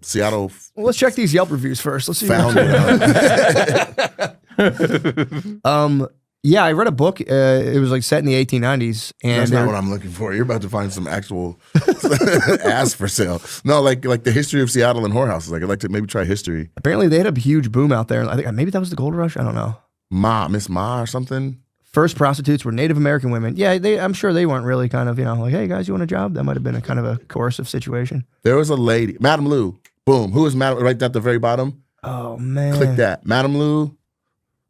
Seattle. well, let's check these Yelp reviews first. Let's see. Found Yeah, I read a book. It was like set in the 1890s, and That's not what I'm looking for. You're about to find some actual ass for sale. No, like the history of Seattle and whorehouses. Like I'd like to maybe try history. apparently they had a huge boom out there. I think maybe that was the gold rush. I don't know. Miss Ma or something. First prostitutes were Native American women. Yeah, I'm sure they weren't really kind of, like, hey guys, you want a job? That might have been a kind of a coercive situation. There was a lady, Madam Lou. Boom. Who is Madam? Right at the very bottom. Oh man. Click that. Madam Lou.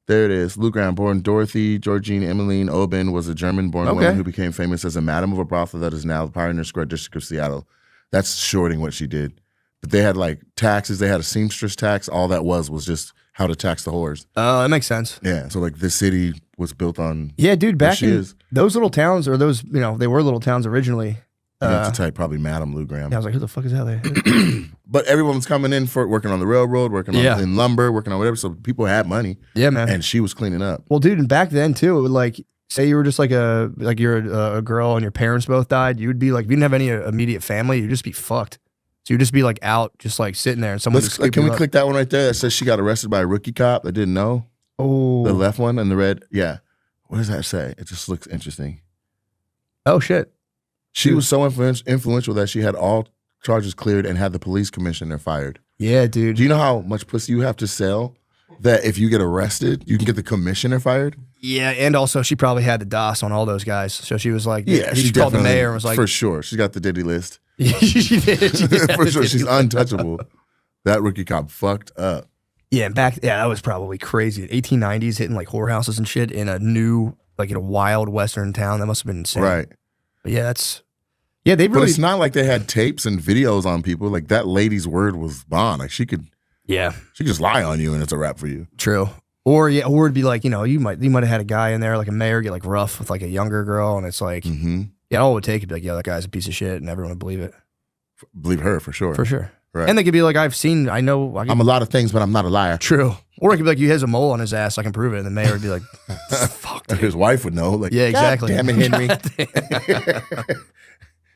There it is. Lou Graham, born Dorothy Georgine Emmeline Oben, was a German-born woman who became famous as a madam of a brothel that is now the Pioneer Square district of Seattle. That's shorting what she did. But they had like taxes. They had a seamstress tax. All that was just how to tax the whores. Oh, that makes sense. Yeah. So like this city was built on. Yeah, dude, back she in is. those little towns, or those, they were little towns originally. You have to type probably Madam Lou Graham. Yeah, I was like, who the fuck is that? But everyone was coming in for working on the railroad, working on in lumber, working on whatever. So people had money. Yeah, man. And she was cleaning up. Well, dude, and back then too, it would like, say you were just you're a girl and your parents both died, you would be like, if you didn't have any immediate family, you'd just be fucked. So you'd just be like out, just like sitting there, and someone just Can we click that one right there that says she got arrested by a rookie cop that didn't know? Oh, The left one and the red. Yeah. What does that say? It just looks interesting. oh shit. She was so influential that she had all charges cleared and had the police commissioner fired. Yeah, dude. Do you know how much pussy you have to sell that if you get arrested, you can get the commissioner fired? Yeah, and also she probably had the DOS on all those guys. So she was like, Yeah, she called the mayor and was like, for sure. She's got the Diddy list. she did. She did For sure. She's untouchable. That rookie cop fucked up. Yeah, that was probably crazy. 1890s hitting like whorehouses and shit in a wild western town. That must have been insane. Right. But yeah, they But really. it's not like they had tapes and videos on people. Like that lady's word was bond. Like she could just lie on you and it's a wrap for you. True. Or it'd be like, you might have had a guy in there, like a mayor, get like rough with like a younger girl, and it's like, all it would take would be like, yeah, that guy's a piece of shit, and everyone would believe it. Believe her for sure. For sure. Right. And they could be like, I know. I'm a lot of things, but I'm not a liar. True. Or it could be like, he has a mole on his ass, I can prove it, and the mayor would be like, fuck, dude. His wife would know. Like, Yeah, exactly. God damn it, Henry.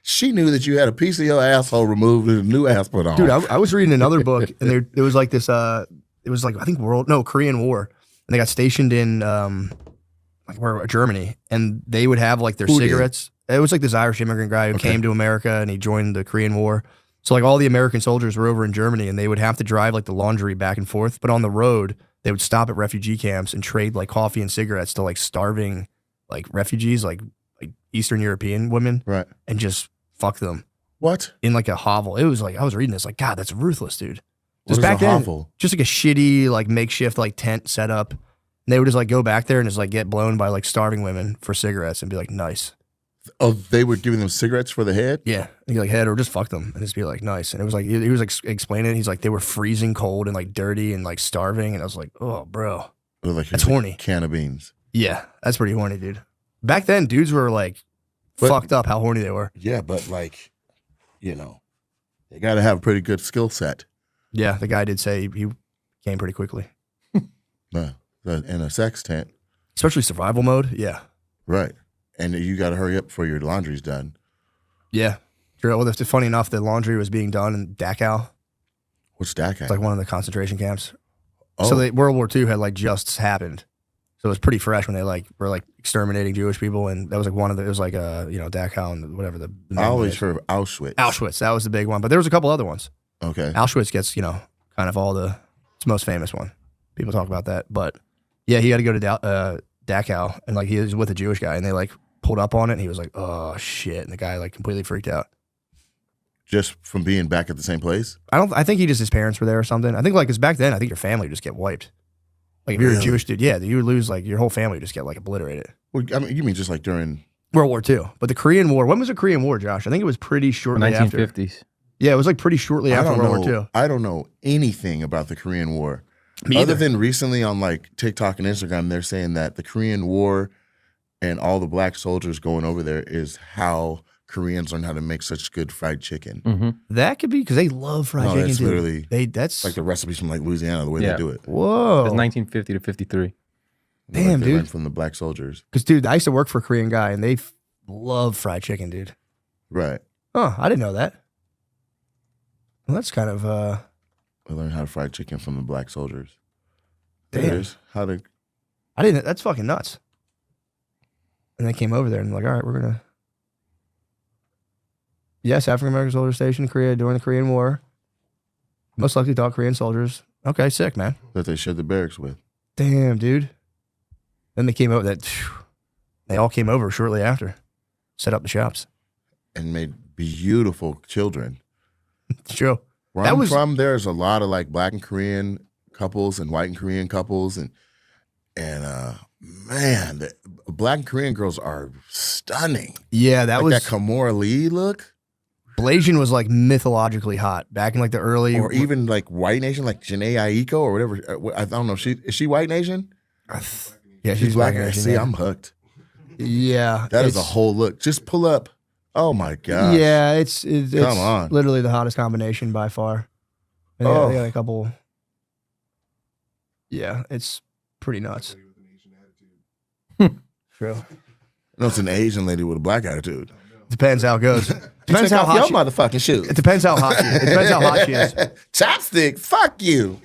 She knew that you had a piece of your asshole removed and a new ass put on. Dude, I was reading another book, and there was like this. It was like, I think Korean War, and they got stationed in Germany, and they would have like their cigarettes. It was like this Irish immigrant guy who came to America, and he joined the Korean War. So like all the American soldiers were over in Germany, and they would have to drive like the laundry back and forth. But on the road, they would stop at refugee camps and trade like coffee and cigarettes to like starving like refugees, like Eastern European women, right? And just fuck them. What? In like a hovel. It was like, I was reading this like, God, that's ruthless, dude. Just back then, hovel? just like a shitty like makeshift like tent set up. And they would just like go back there and just like get blown by like starving women for cigarettes and be like, nice. Oh, they were giving them cigarettes for the head? Yeah. And like head or just fuck them and just be like, nice. And it was like, he was like explaining it. He's like, they were freezing cold and like dirty and like starving. And I was like, oh, bro. Like, that's horny. Can of beans. Yeah. That's pretty horny, dude. Back then, dudes were like fucked up how horny they were. Yeah, but like, they got to have a pretty good skill set. Yeah. The guy did say he came pretty quickly. In a sex tent. Especially survival mode. Yeah. Right. And you got to hurry up before your laundry's done. Yeah. Well, it's funny enough, the laundry was being done in Dachau. What's Dachau? It's like one of the concentration camps. Oh. So World War II had like just happened. So it was pretty fresh when they like were like exterminating Jewish people. And that was like it was like Dachau and whatever the I always heard of Auschwitz. Auschwitz. That was the big one. But there was a couple other ones. Okay. Auschwitz gets, kind of all the, it's the most famous one. People talk about that. But yeah, he had to go to Dachau, and like he was with a Jewish guy, and they like pulled up on it, and he was like, oh shit. And the guy like completely freaked out. Just from being back at the same place? I think his parents were there or something. I think like, cause back then, I think your family would just get wiped. Like if you're a Jewish dude, yeah, you would lose like your whole family would just get like obliterated. Well, I mean, you mean just like during World War II. But the Korean War, when was the Korean War, Josh? I think it was pretty shortly after. 1950s. Yeah, it was like pretty shortly after World War II. I don't know anything about the Korean War. Me Other either. than recently on like TikTok and Instagram, they're saying that the Korean War and all the black soldiers going over there is how Koreans learn how to make such good fried chicken. Mm-hmm. That could be because they love fried No, chicken. that's dude. literally That's like the recipes from like Louisiana, the way Yeah. they do it. whoa. It's 1950 to 53. Damn, they dude. learned from the black soldiers. Because dude, I used to work for a Korean guy, and they love fried chicken, dude. Right. Oh, I didn't know that. Well, that's kind of They learned how to fry chicken from the black soldiers. Damn. There it is. How to I didn't. That's fucking nuts. And they came over there and like, all right, we're gonna. Yes, African American soldiers stationed in Korea during the Korean War. Most likely taught Korean soldiers. Okay, sick, man. that they shared the barracks with. Damn, dude. Then they came over. They all came over shortly after. Set up the shops. And made beautiful children. It's true. Where That I'm was- from, there's a lot of like black and Korean couples and white and Korean couples, and man, the black and Korean girls are stunning. Yeah, that Like was. that Kimora Lee look, Blasian was like mythologically hot back in like the early. or even like white nation, like Janae Aiko or whatever. I don't know. Is she white nation? Yeah, she's black. black. See, I'm hooked. Yeah, That is a it's- whole look. Just pull up. Oh my god. Yeah, it's Come on. literally the hottest combination by far. And Oh. they got a couple. Yeah, it's pretty nuts. True. No, it's an Asian lady with a black attitude. Depends how it goes. Depends Take how off hot. your She, motherfucking shoes. it depends how hot she is. It depends how hot she is. Chopstick. Fuck you.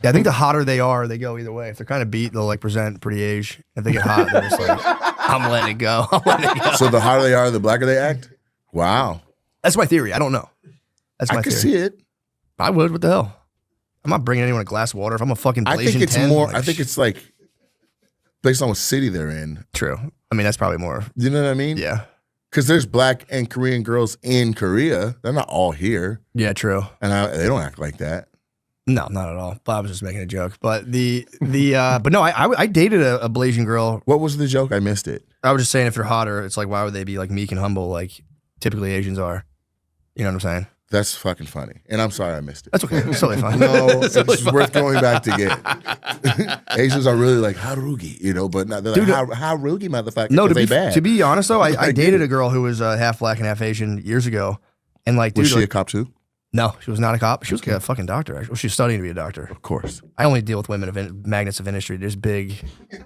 Yeah, I think the hotter they are, they go either way. If they're kind of beat, they'll like present pretty age. If they get hot, they're just like, I'm letting it go. I'm letting it go. So the hotter they are, the blacker they act. Wow. That's my theory. I don't know. That's my I can theory. see it. I would. What the hell? I'm not bringing anyone a glass of water. If I'm a fucking I think Blasian it's 10, more. like, I think it's like based on what city they're in. true. I mean, that's probably more. You know what I mean? Yeah. Because there's black and Korean girls in Korea. They're not all here, Yeah, true. and they don't act like that. No, not at all. But I was just making a joke. But but no, I dated a Blasian girl. What was the joke? I missed it. I was just saying if they're hotter, it's like why would they be like meek and humble like typically Asians are? You know what I'm saying? That's fucking funny. And I'm sorry I missed it. That's okay. It's totally fine. No, it's worth going back to get. Asians are really like harugi, but not, they're like Dude, harugi, motherfucker. No, 'cause they to bad. be honest though, I get dated it. a girl who was half black and half Asian years ago, and like, dude, Was she like, a cop too? no, she was not a cop. She was a fucking doctor. Actually, she was studying to be a doctor. Of course. I only deal with women of magnets of industry. There's big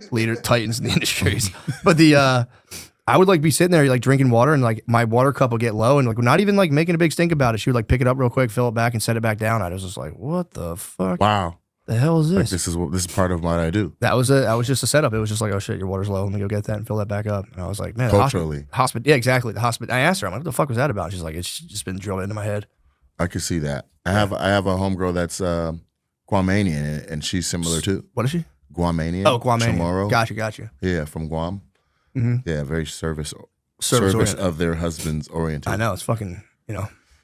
leader titans in the industries. But I would like be sitting there like drinking water and like my water cup would get low and like not even like making a big stink about it. She would like pick it up real quick, fill it back, and set it back down. I was just like, what the fuck? Wow. The hell is Like this? this is part of what I do. That was just a setup. It was just like, oh shit, your water's low. Let me go get that and fill that back up. And I was like, man, Culturally. hospital. Yeah, exactly. The hospital. I asked her, I'm like, what the fuck was that about? She's like, it's just been drilled into my head. I could see that. I have a homegirl that's Guamanian, and she's similar too. What is she? Guamanian. Oh, Guam. Chamorro. Got you. Yeah, from Guam. Mm-hmm. Yeah, very service Service-oriented. of their husbands oriented. I know it's fucking,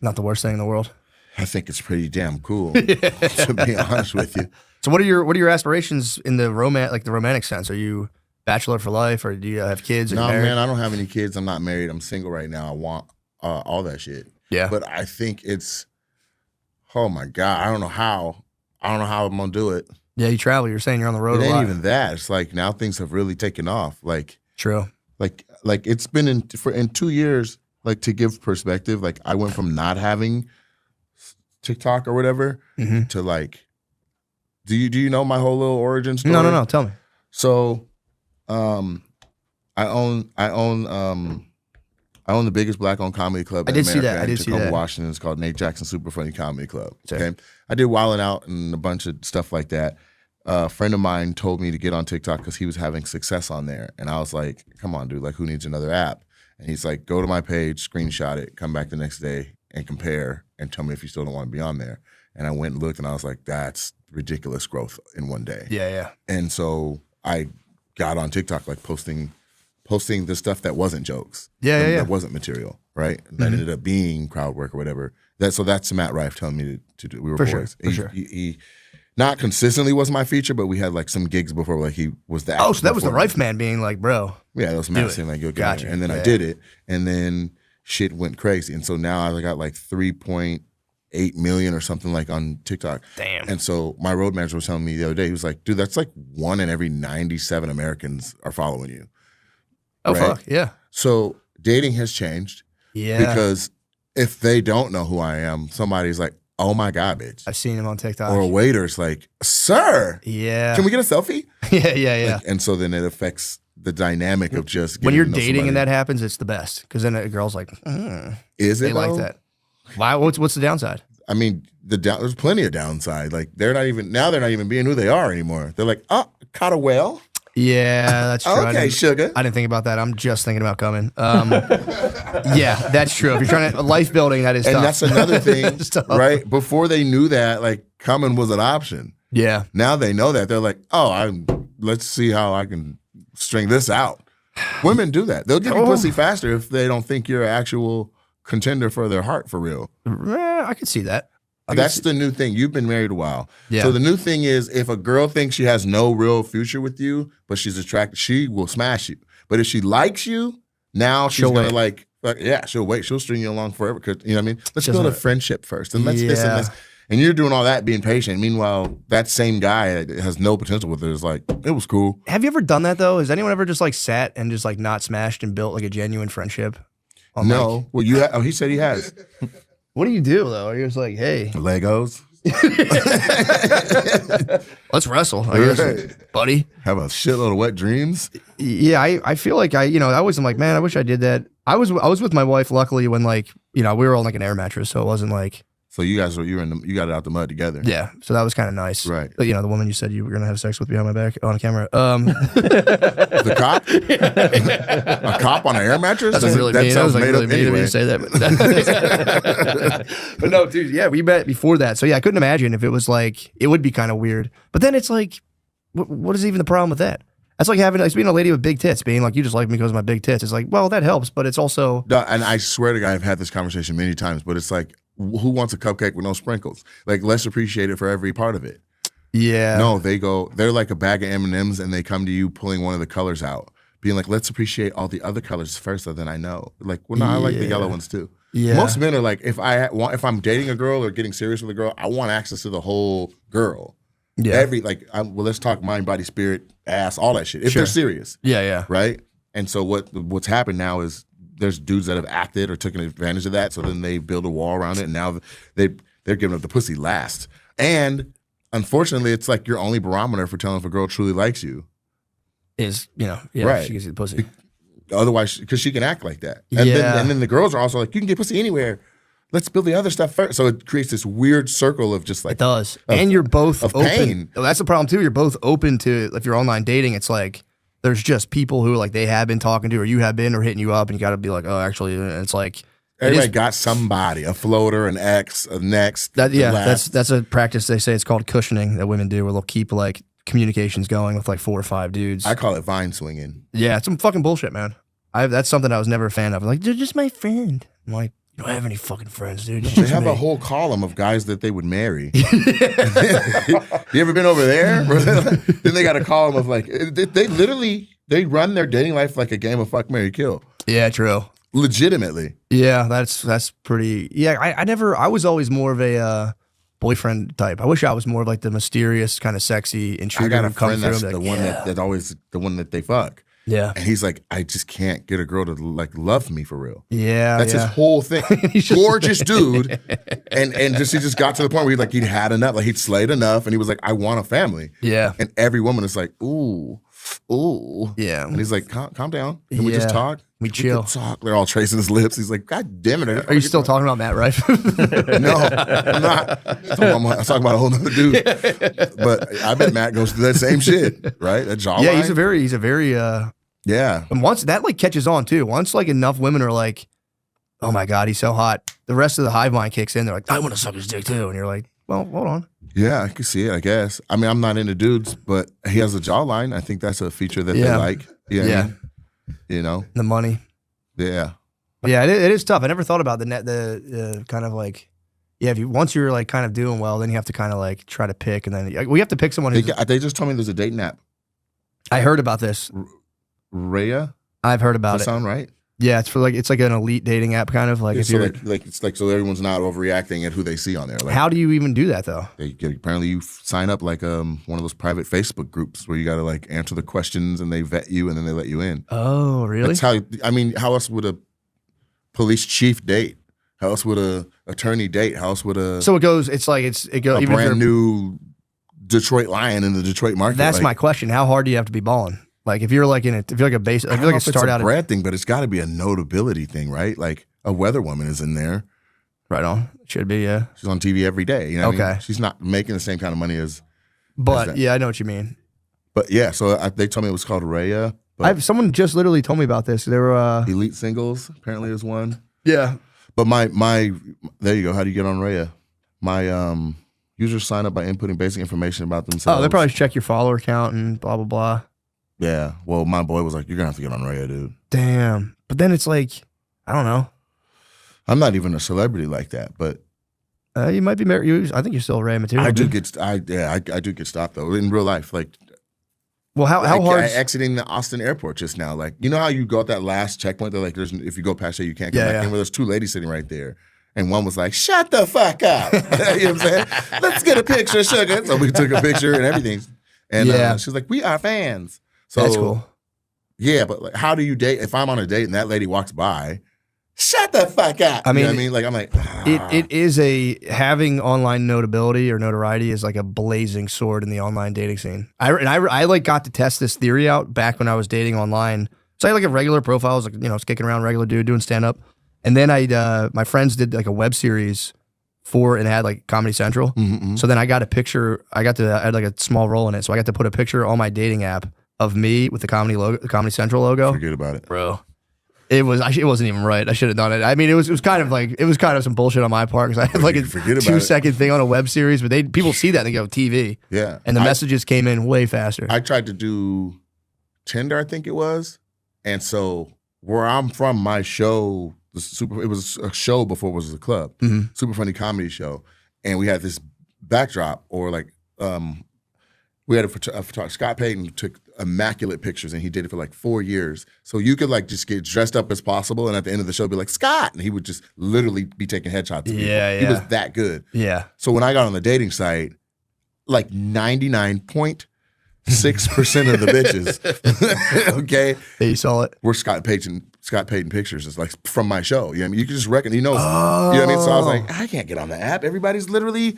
not the worst thing in the world. I think it's pretty damn cool. To be honest with you. So what are your aspirations in the romantic sense? Are you bachelor for life, or do you have kids? Are you No, married? man, I don't have any kids. I'm not married. I'm single right now. I want all that shit. Yeah. But I think it's, oh my God, I don't know how I'm gonna do it. Yeah, you travel. You're saying you're on the road It a ain't lot. even that. It's like now things have really taken off. Like True. it's been in 2 years. Like to give perspective, like I went from not having TikTok or whatever Mhm. to like, do you know my whole little origin story? No. Tell me. So, I own the biggest black-owned comedy club. I in did see America that. I in did see Tacoma, that. Washington. It's called Nate Jackson Super Funny Comedy Club. Sure. Okay, I did Wildin' Out and a bunch of stuff like that. A friend of mine told me to get on TikTok because he was having success on there, and I was like, "Come on, dude! Like, who needs another app?" And he's like, go to my page, screenshot it, come back the next day and compare and tell me if you still don't want to be on there. And I went and looked and I was like, that's ridiculous growth in one day. Yeah. And so I got on TikTok, like posting the stuff that wasn't jokes. That wasn't material, right? That ended up being crowd work or whatever. So that's Matt Rife telling me to do. We were boys. He not consistently was my feature, but we had like some gigs before, like he was the so that was the Rife man being like, bro. Yeah, that was Matt saying like, yo, gotcha. And then I did it, and then shit went crazy. And so now I got like 3.8 million or something like on TikTok. Damn. And so my road manager was telling me the other day, he was like, dude, that's like 1 in every 97 Americans are following you. Oh, right? fuck, yeah. So dating has changed. Yeah. Because if they don't know who I am, somebody's like, oh my God, bitch. I've seen him on TikTok. Or a waiter's like, sir, yeah. can we get a selfie? Yeah. Like, and so then it affects the dynamic of just when you're to know dating somebody. and that happens, it's the best. Because then a girl's like, is it they like though? that. Why? What's the downside? I mean, there's plenty of downside. Like they're not even being who they are anymore. They're like, oh, caught a whale. Yeah, that's true. Okay, sugar. I didn't think about that. I'm just thinking about coming. Yeah, that's true. If you're trying to life building, that is And tough. that's another thing, Tough. right? Before they knew that, like coming was an option. Yeah. Now they know that. They're like, let's see how I can string this out. Women do that. They'll give you pussy faster if they don't think you're an actual contender for their heart for real. I could see that. That's the new thing. You've been married a while. Yeah. So the new thing is if a girl thinks she has no real future with you, but she's attracted, she will smash you. But if she likes you, now she's going to like, she'll wait. She'll string you along forever. 'Cause, you know what I mean? Let's build a friendship first. And let's this and this. And you're doing all that being patient. Meanwhile, that same guy that has no potential with it is like, it was cool. Have you ever done that though? Has anyone ever just like sat and just like not smashed and built like a genuine friendship? No. Well, he said he has. What do you do though? You're just like, hey, Legos. let's wrestle, I guess, buddy. Have a shitload of wet dreams. Yeah, I feel like I always am like, man, I wish I did that. I was with my wife luckily when like, we were on like an air mattress, so it wasn't like. So you guys you got it out the mud together. Yeah, so that was kind of nice. Right. But the woman you said you were gonna have sex with behind my back on camera. The cop? A cop on an air mattress? That's really mean. That was like really mean of me to say that. But no, dude, yeah, we met before that. So yeah, I couldn't imagine if it was like, it would be kind of weird. But then it's like, what is even the problem with that? That's like being a lady with big tits, being like, you just like me because of my big tits. It's like, well, that helps, but it's also. And I swear to God, I've had this conversation many times, but it's like, who wants a cupcake with no sprinkles? Like, let's appreciate it for every part of it. Yeah. No, they're like a bag of M&Ms and they come to you pulling one of the colors out, being like, let's appreciate all the other colors first, so then I know. Like, well, no, I like the yellow ones too. Yeah. Most men are like, if I'm dating a girl or getting serious with a girl, I want access to the whole girl. Yeah. Let's talk mind, body, spirit, ass, all that shit. If they're serious. Yeah. Right? And so what's happened now is there's dudes that have acted or taken advantage of that, so then they build a wall around it, and now they're giving up the pussy last. And unfortunately, it's like your only barometer for telling if a girl truly likes you. Is, right. she gives you the pussy. Otherwise, because she can act like that. And then the girls are also like, you can get pussy anywhere. Let's build the other stuff first. So it creates this weird circle of just like. It does. And you're both open. Pain. That's the problem too. You're both open to, if you're online dating, it's like, there's just people who like they have been talking to or you have been or hitting you up and you got to be like, oh, actually, and it's like. Everybody got somebody, a floater, an ex, a next. That's a practice they say it's called cushioning that women do where they'll keep like communications going with like 4 or 5 dudes. I call it vine swinging. Yeah, it's some fucking bullshit, man. That's something I was never a fan of. I'm like, they're just my friend. I'm like, you don't have any fucking friends, dude. They have a whole column of guys that they would marry. You ever been over there? Then they got a column of like, they run their dating life like a game of fuck, marry, kill. Yeah, true. Legitimately. Yeah, that's pretty. Yeah, I was always more of a boyfriend type. I wish I was more of like the mysterious, kind of sexy intruder. I got a friend that's like, the one that's always the one that they fuck. Yeah. And he's like, I just can't get a girl to like love me for real. Yeah. That's his whole thing. Gorgeous dude. And he just got to the point where he'd had enough. Like he'd slayed enough and he was like, I want a family. Yeah. And every woman is like, ooh. Yeah. And he's like, calm down. Can we just talk? We chill. Talk. They're all tracing his lips. He's like, God damn it. Are you still talking about Matt Rife? No, I'm not. I'm talking about a whole nother dude. But I bet Matt goes through that same shit, right? That jawline. Yeah, he's a very Yeah. And once that like catches on too, once like enough women are like, oh my God, he's so hot, the rest of the hive mind kicks in. They're like, I want to suck his dick too. And you're like, well, hold on. Yeah, I can see it, I guess. I mean, I'm not into dudes, but he has a jawline. I think that's a feature that they like. You know what I mean? You know? The money. Yeah. Yeah, it is tough. I never thought about the kind of like, if you once you're like kind of doing well, then you have to kind of like try to pick, and then we have to pick someone who's. They just told me there's a dating app. I heard about this. Raya? I've heard about Does it. that sound right? Yeah, it's like an elite dating app kind of like Yeah, if so you're. it's like so everyone's not overreacting at who they see on there. Like, How do you even do that though? apparently you sign up like one of those private Facebook groups where you got to like answer the questions and they vet you and then they let you in. Oh, really? That's how. I mean, how else would a police chief date? How else would a attorney date? How else would a So it goes. It's like it goes. a Even if brand you're- new Detroit Lion in the Detroit market? That's like, my question. How hard do you have to be balling? Like if you're like if you're like a base, I if don't you're know like if a start it's out a brand thing, but it's got to be a notability thing, right? Like a weather woman is in there. right on. Should be, yeah. She's on TV every day. You know what I mean? Okay. She's not making the same kind of money as. But that. yeah, I know what you mean. But yeah, so they told me it was called Raya. But Someone just literally told me about this. They were Elite Singles apparently is one. yeah. But my there you go. How do you get on Raya? My users sign up by inputting basic information about themselves. Oh, they probably check your follower count and blah blah blah. Yeah. Well, my boy was like, "You're gonna have to get on Raya, dude." Damn. But then it's like, I don't know. I'm not even a celebrity like that, but You might be married. I think you're still Ray material. I do dude. I do get stopped though in real life. Like Well, how hard? exiting the Austin airport just now? Like, you know how you go at that last checkpoint? They're like, "There's if you go past there, you can't come back in." Where there's two ladies sitting right there. And one was like, "Shut the fuck up!" You know what I'm saying? "Let's get a picture, sugar." So we took a picture and everything. And she was like, "We are fans." So That's cool. Yeah, but like, how do you date? If I'm on a date and that lady walks by, shut the fuck up. I mean, you know what I mean? Like, I'm like, It is having online notability or notoriety is like a blazing sword in the online dating scene. I like got to test this theory out back when I was dating online. So I had like a regular profile, I was like, I was kicking around, regular dude doing stand up. And then my friends did like a web series and it had like Comedy Central. Mm-hmm. So then I got a picture. I had like a small role in it. So I got to put a picture on my dating app of me with the Comedy Central logo. forget about it. Bro. It wasn't even right. I should have done it. I mean, it was kind of some bullshit on my part because I had like a Forget about 2-second thing on a web series, but people see that and they go TV. Yeah. And the messages came in way faster. I tried to do Tinder, I think it was. And so where I'm from, my show, it was a show before it was a club, super funny comedy show. And we had this backdrop or like, we had a photographer, Scott Payton took immaculate pictures and he did it for like 4 years. So you could like just get dressed up as possible and at the end of the show be like, "Scott," and he would just literally be taking headshots of people. Yeah, He yeah. was that good. Yeah. So when I got on the dating site, like 99.6% of the bitches, okay, Yeah, you saw it. were Scott Payton pictures. It's like from my show. You know what I mean? You can just reckon, you know what I mean? So I was like, I can't get on the app. Everybody's literally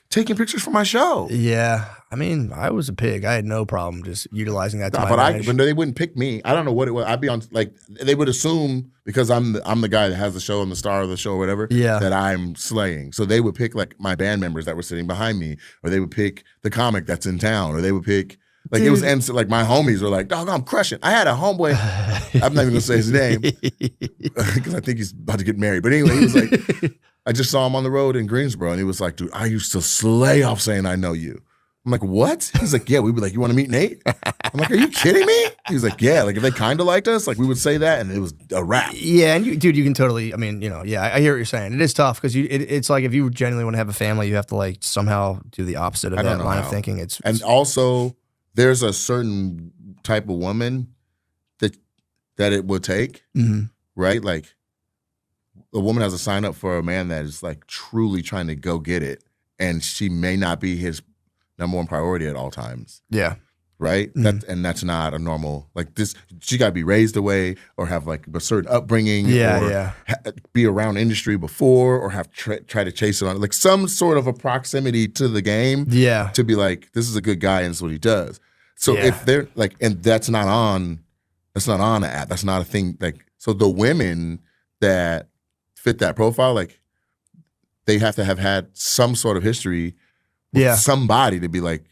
taking pictures from my show. Yeah. I mean, I was a pig. I had no problem just utilizing that to my But advantage. but they wouldn't pick me. I don't know what it was. I'd be on like they would assume because I'm the guy that has the show and the star of the show or whatever. Yeah. That I'm slaying. So they would pick like my band members that were sitting behind me, or they would pick the comic that's in town, or they would pick like it was and like my homies were like, "Dog, I'm crushing." I had a homeboy. I'm not even gonna say his name because I think he's about to get married. But anyway, he was like, I just saw him on the road in Greensboro, and he was like, "Dude, I used to slay off saying I know you." I'm like, "What?" He's like, "Yeah." We'd be like, "You want to meet Nate?" I'm like, "Are you kidding me?" He's like, "Yeah." Like if they kind of liked us, like we would say that, and it was a wrap. Yeah, and you can totally. I mean, yeah, I hear what you're saying. It is tough because it's like if you genuinely want to have a family, you have to like somehow do the opposite of I don't that know line how. of thinking. And also, there's a certain type of woman that it would take, right? Like a woman has to sign up for a man that is like truly trying to go get it, and she may not be his number one priority at all times. yeah. Right? That's not a normal, like this, she got to be raised away or have like a certain upbringing or be around industry before or have try to chase it on, like some sort of a proximity to the game Yeah. to be like, this is a good guy and this is what he does. So Yeah. if they're like, and that's not on the app, that's not a thing. Like, so the women that fit that profile, like they have to have had some sort of history with somebody to be like,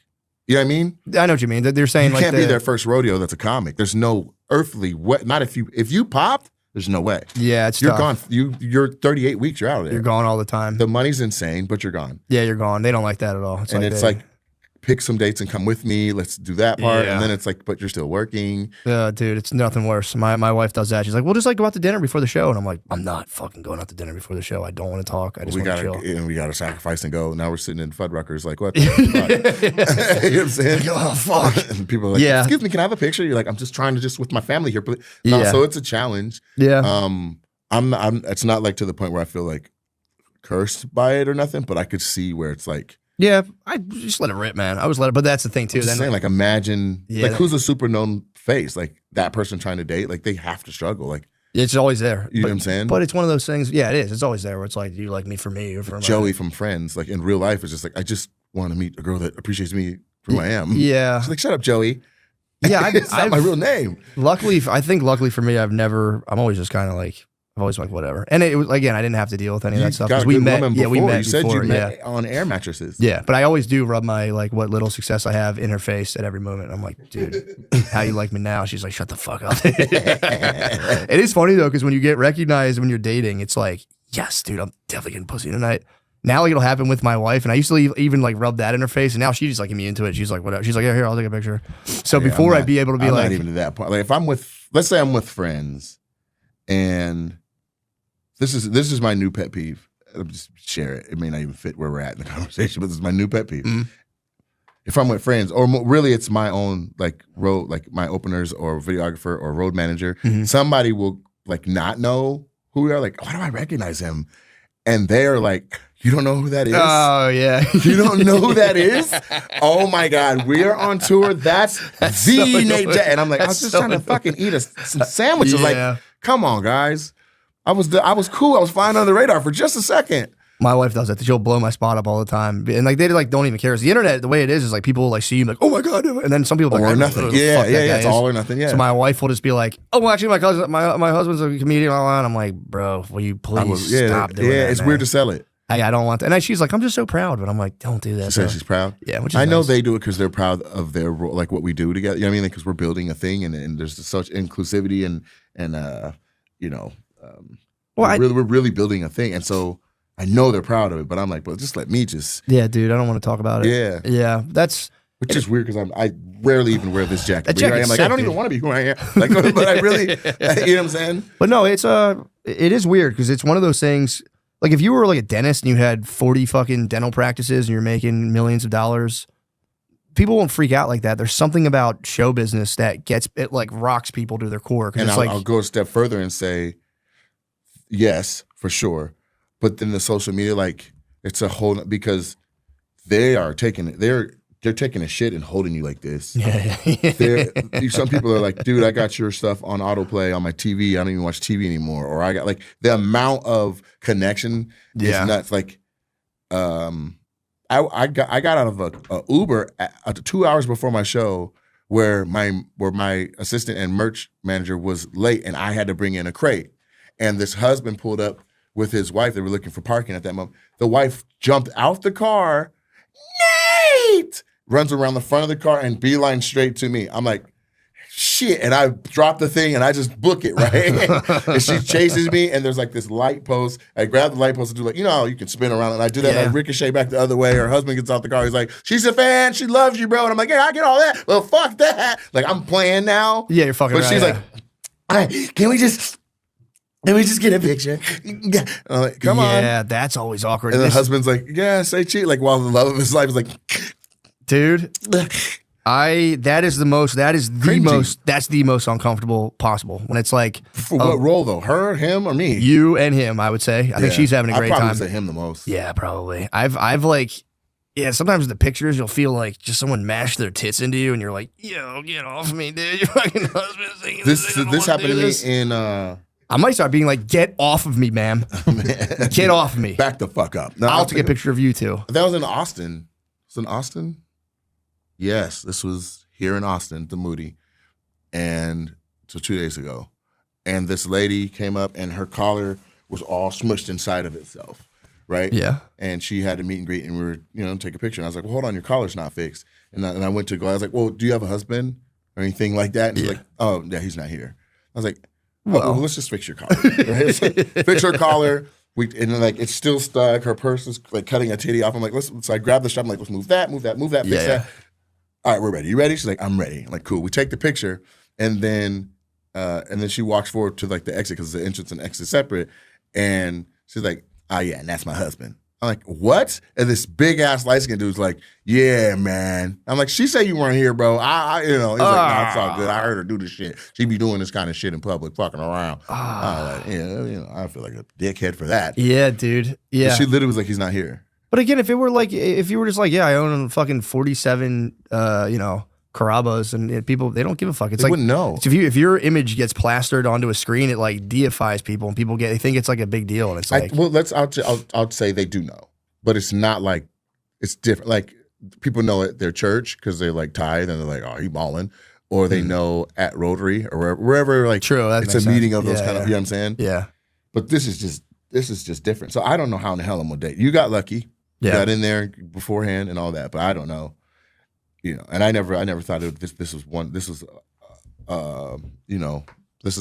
you know what I mean? I know what you mean. They're saying You like can't be their first rodeo that's a comic. There's no earthly way. Not if you popped, there's no way. Yeah, it's You're tough. gone. You're 38 weeks. You're out of there. You're gone all the time. The money's insane, but you're gone. Yeah, you're gone. They don't like that at all. It's like pick some dates and come with me. Let's do that part. Yeah. And then it's like, but you're still working. dude, it's nothing worse. My wife does that. She's like, we'll just like go out to dinner before the show. And I'm like, I'm not fucking going out to dinner before the show. I don't want to talk. I just want to chill. And we gotta sacrifice and go. Now we're sitting in Fuddruckers like, what the fuck? You know what I'm saying? Oh, fuck. And people are like, Yeah. excuse me, can I have a picture? You're like, I'm just trying to with my family here. No, Yeah. so it's a challenge. Yeah. It's not like to the point where I feel like cursed by it or nothing, but I could see where it's like, Yeah, I just let it rip, man. I was let it, but that's the thing too. I'm just saying, like, imagine, Yeah. like, who's a super known face? Like, that person trying to date, like, they have to struggle. Like, it's always there. you know what I'm saying? But it's one of those things. Yeah, it is. It's always there where it's like, do you like me for me or for Joey from Friends, like, in real life, is just like, I just want to meet a girl that appreciates me for who I am. Yeah, She's like, shut up, Joey. yeah. It's not my real name. Luckily for me, I'm always just kind of like, I've always like whatever. And it was, again, I didn't have to deal with any of that stuff got a we good met. woman Yeah, we before. met. You said before, you met on air mattresses. Yeah, but I always do rub my like what little success I have in her face at every moment. I'm like, dude, how you like me now? She's like, shut the fuck up. It is funny though, because when you get recognized when you're dating, it's like, yes, dude, I'm definitely getting pussy tonight. Now like it'll happen with my wife, and I used to even like rub that in her face, and now she just like get me into it. She's like, whatever. She's like, yeah, here, I'll take a picture. So Yeah, before I'm I'd be able to be I'm like, not even to that point. Like, if I'm with, let's say I'm with friends, and this is my new pet peeve. I'll just share it. It may not even fit where we're at in the conversation, but this is my new pet peeve. Mhm. If I'm with friends, or really it's my own like road, like my openers or videographer or road manager, Mhm. somebody will like not know who we are. Like, why do I recognize him? And they're like, you don't know who that is? oh yeah, You don't know who that is? Oh my God, we're on tour. That's the so Nate annoying. Jackson. And I'm like, I was That's just so trying to annoying. fucking eat some sandwiches. Yeah. Like, come on, guys. I was cool. I was flying under the radar for just a second. My wife does that. She'll blow my spot up all the time, and like they like don't even care. It's the internet, the way it is like people like see you like, oh my god, and then some people are like, Or I don't know nothing. who the Yeah, fuck that yeah. guy It's is. all or nothing. Yeah. So my wife will just be like, oh, well, actually, my husband's a comedian, and I'm like, bro, will you please stop doing that? Yeah, it's man? weird to sell it. I don't want that. And she's like, I'm just so proud, but I'm like, don't do that. She says bro. she's proud. Yeah, which is I know nice. they do it because they're proud of their role, like what we do together. You know what I mean? Because we're building a thing, and there's such inclusivity and you know, Well, we're really building a thing, and so I know they're proud of it. But I'm like, well, just let me just. Yeah, dude, I don't want to talk about it. Yeah. Yeah, that's. Which is weird because I rarely even wear this jacket. That But here I am, jacket's like, sick, I don't dude. even want to be who I am. Like, but I really, you know what I'm saying? But no, it is weird because it's one of those things. Like if you were like a dentist and you had 40 fucking dental practices and you're making millions of dollars, people won't freak out like that. There's something about show business that it like rocks people to their core. Because And it's I'll go a step further and say, yes, for sure. But then the social media, like, it's a whole, because they're taking a shit and holding you like this. yeah. Some people are like, dude, I got your stuff on autoplay on my TV. I don't even watch TV anymore. Or I got like the amount of connection is nuts. Like, I got out of a Uber 2 hours before my show where my assistant and merch manager was late and I had to bring in a crate. And this husband pulled up with his wife. They were looking for parking at that moment. The wife jumped out the car. Nate! Runs around the front of the car and beeline straight to me. I'm like, shit. And I drop the thing and I just book it, right? And she chases me and there's like this light post. I grab the light post and do like, you know how you can spin around, and I do that and I ricochet back the other way. Her husband gets out the car. He's like, she's a fan. She loves you, bro. And I'm like, yeah, I get all that. Well, fuck that. Like, I'm playing now. Yeah, you're fucking But right. she's yeah. like, can we just get a picture? I'm like, come on. Yeah, that's always awkward. And the husband's like, yeah, say cheat. Like, while the love of his life is like, dude, that's the most uncomfortable possible when it's like for what role though? Her, him, or me? you and him, I would say. I think she's having a great I'd probably time. say him the most. Yeah, probably. I've like, yeah, sometimes the pictures you'll feel like just someone mashed their tits into you and you're like, yo, get off me, dude. Your fucking husband's thinking This happened to me in I might start being like, get off of me, ma'am. Get off of me. back the fuck up. No, I'll take a picture of you too. That was in Austin. Was it in Austin? Yes, this was here in Austin, the Moody. And so 2 days ago. And this lady came up and her collar was all smushed inside of itself. Right? Yeah. And she had a meet and greet and we were, take a picture. And I was like, well, hold on, your collar's not fixed. And I went to go, I was like, well, do you have a husband? or anything like that. And she's like, oh, yeah, he's not here. I was like, well, let's just fix your collar. Right? So, fix her collar. And then, like, it's still stuck. Her purse is like cutting a titty off. I'm like, so I grab the strap. I'm like, let's move that, fix that. All right, we're ready. You ready? She's like, I'm ready. I'm like, cool. We take the picture, and then she walks forward to like the exit because the entrance and exit separate. And she's like, oh yeah, and that's my husband. I'm like, what? And this big ass light skinned dude's like, yeah, man. I'm like, she said you weren't here, bro. He's like, no, it's all good. I heard her do this shit. She be doing this kind of shit in public, fucking around. Like, I feel like a dickhead for that. Yeah, dude. Yeah. But she literally was like, he's not here. But again, if you were just like, yeah, I own fucking 47, Carabas, and people, they don't give a fuck. It's they like, wouldn't know. If your image gets plastered onto a screen, it like deifies people, and people they think it's like a big deal, and it's like, I'll say they do know, but it's not like it's different. Like people know at their church because they like tithe and they're like, oh, he balling, or they know at Rotary or wherever. Like, true, that it's makes a meeting sense. of those kind of. You know what I'm saying? Yeah. But this is just different. So I don't know how in the hell I'm gonna date. You got lucky. Yeah. You got in there beforehand and all that, but I don't know. And I never thought this was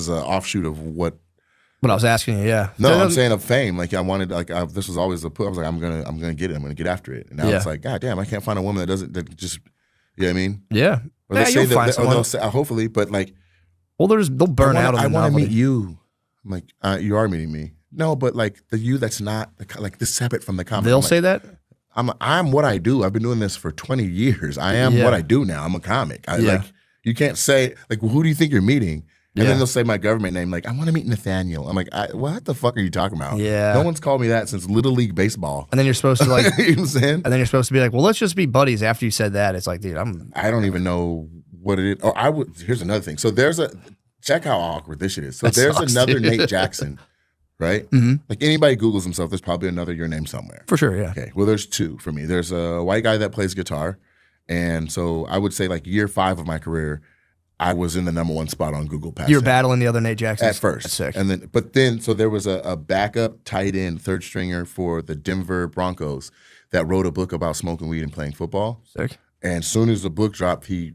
an offshoot of what I was asking you. Yeah. No, I'm saying of fame. Like I wanted, this was always the put. I was like, I'm gonna get it. I'm gonna get after it. And now it's like, God damn, I can't find a woman that just, you know what I mean? Yeah. Or they say that, or they'll say, hopefully, but like, well, they'll burn out. I want to meet you. I'm like, you are meeting me. No, but like the you that's not like this separate from the comic. They'll say that. I'm what I do. I've been doing this for 20 years. I am what I do now. I'm a comic. Like you can't say like, well, who do you think you're meeting? And then they'll say my government name, like, I want to meet Nathaniel. I'm like, what the fuck are you talking about? Yeah. No one's called me that since Little League Baseball. And then you're supposed to like, you know what I'm saying? And then you're supposed to be like, well, let's just be buddies. After you said that, it's like, dude, I don't even know what it is. Or here's another thing. So check how awkward this shit is. So That there's sucks, another dude. Nate Jackson, right? Mm-hmm. Like anybody Googles himself, there's probably another your name somewhere. For sure, yeah. Okay, well, there's two for me. There's a white guy that plays guitar. And so I would say like year 5 of my career, I was in the #1 spot on Google Pass. You were battling the other Nate Jackson at first. That's sick. And then, so there was a backup tight end, third stringer for the Denver Broncos that wrote a book about smoking weed and playing football. Sick. And as soon as the book dropped, he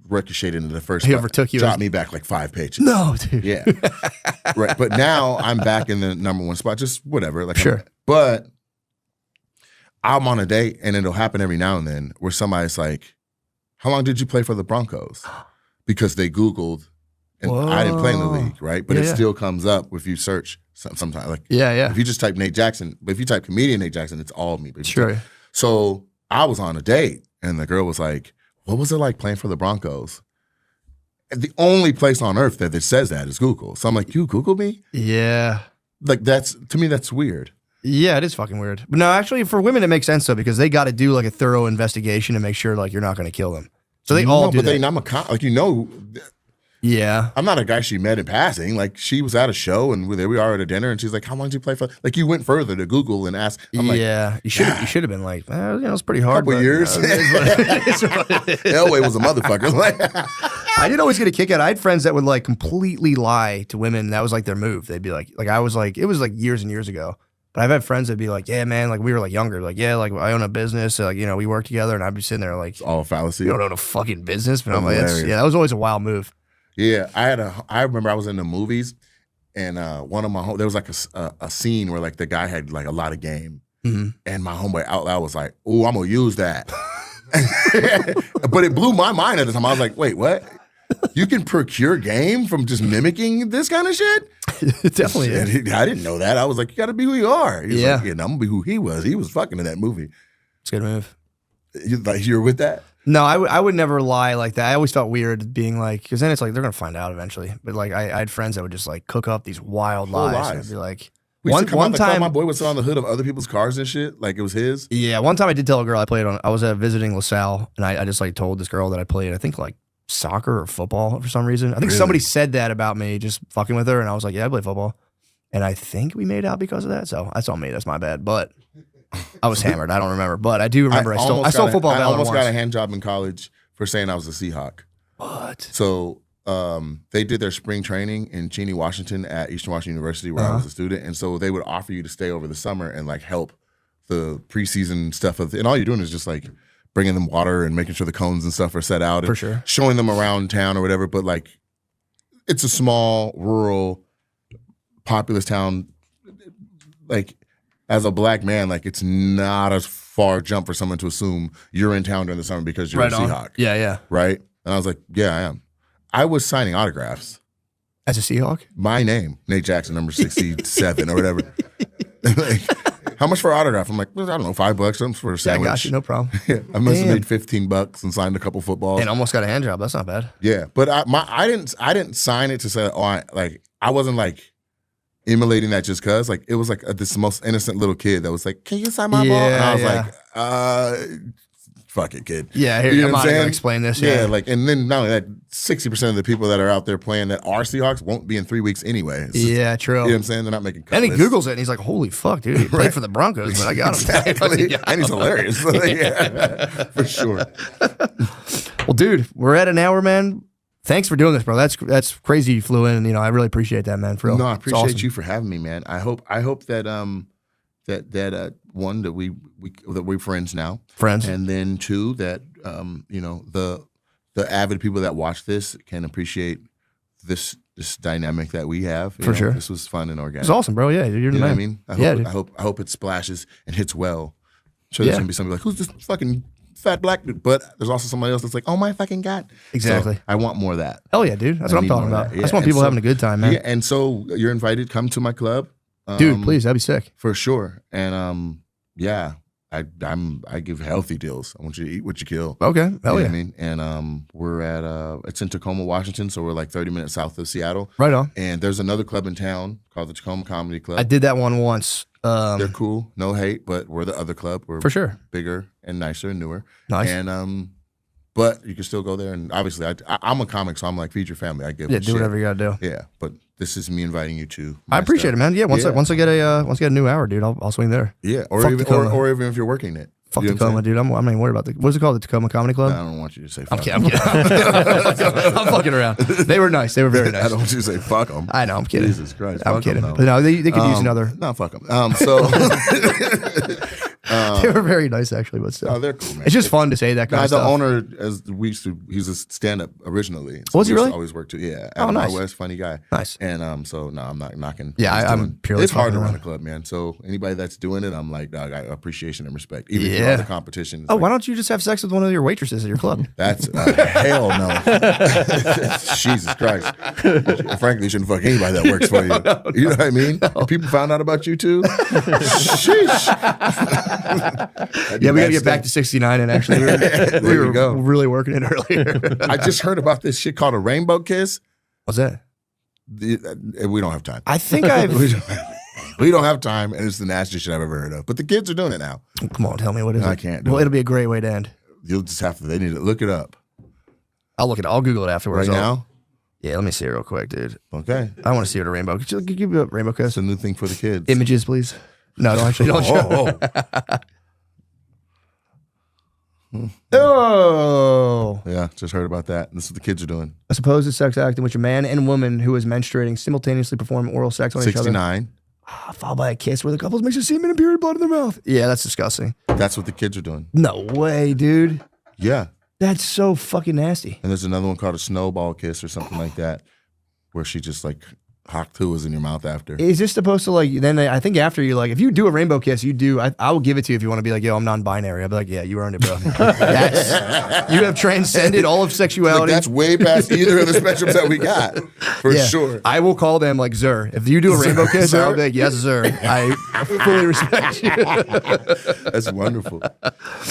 ricocheted into the first He spot, overtook you. dropped me back like 5 pages. No, dude. Yeah. Right. But now I'm back in the #1 spot, just whatever. Like, Sure. But I'm on a date, and it'll happen every now and then where somebody's like, how long did you play for the Broncos? Because they Googled, and I didn't play in the league, right? But it still comes up if you search sometimes. Like, yeah. if you just type Nate Jackson, but if you type comedian Nate Jackson, it's all me. But Sure. So I was on a date, and the girl was like, what was it like playing for the Broncos? And the only place on earth that it says that is Google. So I'm like, you Google me? Yeah. Like to me, that's weird. Yeah, it is fucking weird. But no, actually, for women, it makes sense though because they got to do like a thorough investigation to make sure like you're not going to kill them. So they all do that. I'm Yeah. I'm not a guy she met in passing. Like she was at a show and there we are at a dinner and she's like, how long did you play for? Like you went further to Google and ask. I'm like, yeah, you should have been like, it's pretty hard. Couple years. Elway was a motherfucker. Like, I did always get a kick out. I had friends that would like completely lie to women. That was like their move. They'd be like I was like, it was like years and years ago. But I've had friends that'd be like, yeah, man, like we were like younger, like, yeah, like I own a business, so, like, you know, we work together, and I'd be sitting there like, it's all fallacy. You don't own a fucking business, but I'm like, that was always a wild move. Yeah, I remember I was in the movies, and one of my there was like a scene where like the guy had like a lot of game, and my homeboy out loud was like, "Oh, I'm gonna use that," but it blew my mind at the time. I was like, "Wait, what? You can procure game from just mimicking this kind of shit?" It definitely is. I didn't know that. I was like, "You got to be who you are." He's yeah, like, I'm gonna be who he was. He was fucking in that movie. It's a good move. You're with that? No, I would never lie like that. I always felt weird being like, because then it's like they're gonna find out eventually. But like I had friends that would just like cook up these wild lies. And I'd be like, one time, my boy would sit on the hood of other people's cars and shit, like it was his. Yeah, one time I did tell a girl I was visiting LaSalle, and I just like told this girl that I played, I think like soccer or football for some reason. I think somebody said that about me, just fucking with her, and I was like, yeah, I play football, and I think we made out because of that. So that's on me. That's my bad, but. I was hammered. I don't remember, but I do remember I stole football. I almost got a hand job in college for saying I was a Seahawk. What? So they did their spring training in Cheney, Washington at Eastern Washington University where I was a student. And so they would offer you to stay over the summer and like help the preseason stuff. And all you're doing is just like bringing them water and making sure the cones and stuff are set out. For and sure. showing them around town or whatever. But like, it's a small, rural, populous town. Like, as a black man, like it's not a far jump for someone to assume you're in town during the summer because you're a Seahawk. Yeah. Right? And I was like, yeah, I am. I was signing autographs. As a Seahawk? My name, Nate Jackson, number 67 or whatever. Like, how much for an autograph? I'm like, I don't know, $5 something for a Yeah, I sandwich. got you. No problem. I must have Damn. made $15 and signed a couple footballs. And almost got a hand job. That's not bad. Yeah, but I didn't sign it to say, I wasn't like emulating that just cause. Like, it was like this most innocent little kid that was like, can you sign my ball? And I was like, fuck it, kid. Yeah, here, You know I'm what not I'm going to saying? explain this. Yeah, Yeah. like, and then not only that, 60% of the people that are out there playing that are Seahawks won't be in 3 weeks anyway. It's just- Yeah, true. You know what I'm saying? They're not making cut And he lists. Googles it and he's like, holy fuck, dude. He played for the Broncos, but I got him. Exactly. And he's hilarious. Yeah, for sure. Well, dude, we're at an hour, man. Thanks for doing this, bro. That's crazy you flew in. And, I really appreciate that, man. For real. No, I It's appreciate awesome. you for having me, man. I hope that one, that we're friends now. Friends. And then two, that the avid people that watch this can appreciate this dynamic that we have. For sure. This was fun and organic. It's awesome, bro. Yeah, you're the You know what I man. mean? Yeah, I hope it splashes and hits well. So there's Yeah. gonna be somebody like, who's this fucking fat black dude? But there's also somebody else that's like, oh my fucking God. Exactly. So I want more of that. Hell yeah, dude. That's I what I'm need talking more of about. that. I just Yeah, want and people so- having a good time, man. Yeah, and so you're invited. Come to my club. Dude, please, that'd be sick. For sure. And yeah, I give healthy deals. I want you to eat what you kill. Okay. You know Hell what yeah. I mean? And we're at it's in Tacoma, Washington, so we're like 30 minutes south of Seattle. Right on. And there's another club in town called the Tacoma Comedy Club. I did that one once. They're cool, no hate, but we're the other club. We're For sure. bigger and nicer and newer. Nice. And but you can still go there. And obviously, I'm a comic, so I'm like, feed your family. I give Yeah, a do shit. whatever you gotta do. Yeah, but this is me inviting you to. I appreciate it, man. Yeah, once Yeah. I get a new hour, dude, I'll swing there. Yeah, or Fuck even Tacoma. or even if you're working it. Fuck You know what I'm Tacoma, dude. I'm not even worried about what's it called? The Tacoma Comedy Club? saying? I don't want you to say. I'm Fuck kidding. 'em. I'm fucking around. They were nice. They were very I nice. don't want you to say fuck them. I know. I'm kidding. Jesus Christ. I'm fuck 'em, kidding. though. But no, they could use another. No, fuck them. So They were very nice, actually. But still, no, they're cool, man. it's just fun to say that kind Guy, of the stuff. owner, he's a stand-up originally. So Was he we used to really? always work too. Yeah. Oh, nice. West, funny guy. Nice. And so no, I'm not knocking. Yeah, what he's I'm doing. purely It's hard to fucking run around. a club, man. So anybody that's doing it, I'm like, dog, I appreciation and respect. Even if Yeah. you're on the competition. it's Oh, like, why don't you just have sex with one of your waitresses at your club? That's hell no. Jesus Christ. Frankly, you shouldn't fuck anybody that works for you. You know what I mean? If people found out about you too. Sheesh. Yeah, we got to get back to 69, and actually, we There you were go. really working it earlier. I just heard about this shit called a rainbow kiss. What's that? We don't have time. I think I've. We don't have time, and it's the nastiest shit I've ever heard of. But the kids are doing it now. Come on, tell me what is it? I can't do Well, it. it'll be a great way to end. You'll just have to. They need to look it up I'll look it. I'll Google it afterwards. right I'll- now. Yeah, let me see it real quick, dude. Okay, I want to see what a rainbow. Could you give me a rainbow kiss? it's a new thing for the kids. Images, please. No, don't actually. Don't show. Oh. Yeah, just heard about that. This is what the kids are doing. A supposed sex act in which a man and woman who is menstruating simultaneously perform oral sex on each other. 69. Followed by a kiss where the couple mixes semen and period blood in their mouth. Yeah, that's disgusting. That's what the kids are doing. No way, dude. Yeah, That's so fucking nasty. and there's another one called a snowball kiss or something like that, where she just like hocked who was in your mouth after. Is this supposed to like, then I think after you like, if you do a rainbow kiss, you do, I will give it to you if you want to be like, yo, I'm non-binary. I'll be like, yeah, you earned it, bro. You have transcended all of Like, sexuality. that's way past either of the spectrums that we got, for Yeah. sure. I will call them like Zer. If you do a rainbow kiss, Zer? I'll be like, yes, Zer. I fully respect you. That's wonderful.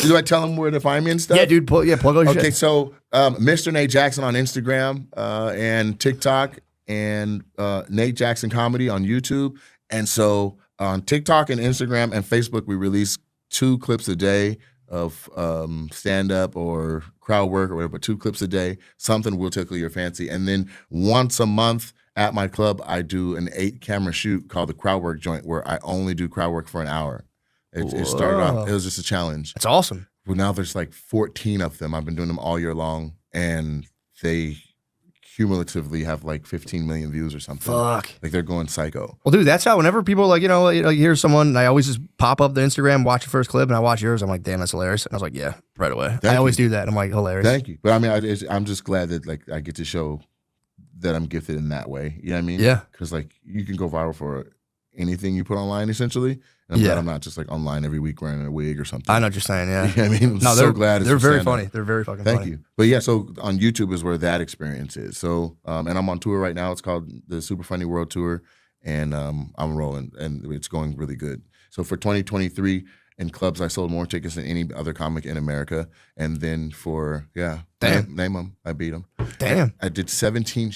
Do I tell them where to find me and stuff? Yeah, dude, plug all your Okay, shit. so Mr. Nate Jackson on Instagram and TikTok, and Nate Jackson Comedy on YouTube. And so on TikTok and Instagram and Facebook, we release 2 clips a day of stand-up or crowd work or whatever, but 2 clips a day. Something will tickle your fancy. And then once a month at my club, I do an 8-camera shoot called the Crowd Work Joint, where I only do crowd work for an hour. It started off, it was just a challenge. That's awesome. Well, now there's like 14 of them. I've been doing them all year long, and they cumulatively have like 15 million views or something. Fuck. Like they're going psycho. Well, dude, that's how whenever people like hear someone, and I always just pop up the Instagram, watch the first clip, and I watch yours. I'm like, damn, that's hilarious. And I was like, yeah, right away. I always do that. I'm like, hilarious. Thank you. But I mean, I'm just glad that like I get to show that I'm gifted in that way. You know what I mean? Yeah. Because like you can go viral for anything you put online essentially. And I'm glad I'm not just like online every week wearing a wig or something. I know what you're saying. Yeah. You know what I mean? I'm No, so glad it's they're very stand-up. funny. They're very fucking Thank funny. you. But yeah, so on YouTube is where that experience is. So, and I'm on tour right now. It's called the Super Funny World Tour, and I'm rolling, and it's going really good. So for 2023, in clubs, I sold more tickets than any other comic in America. And then for, name them, I beat them. Damn. I did 17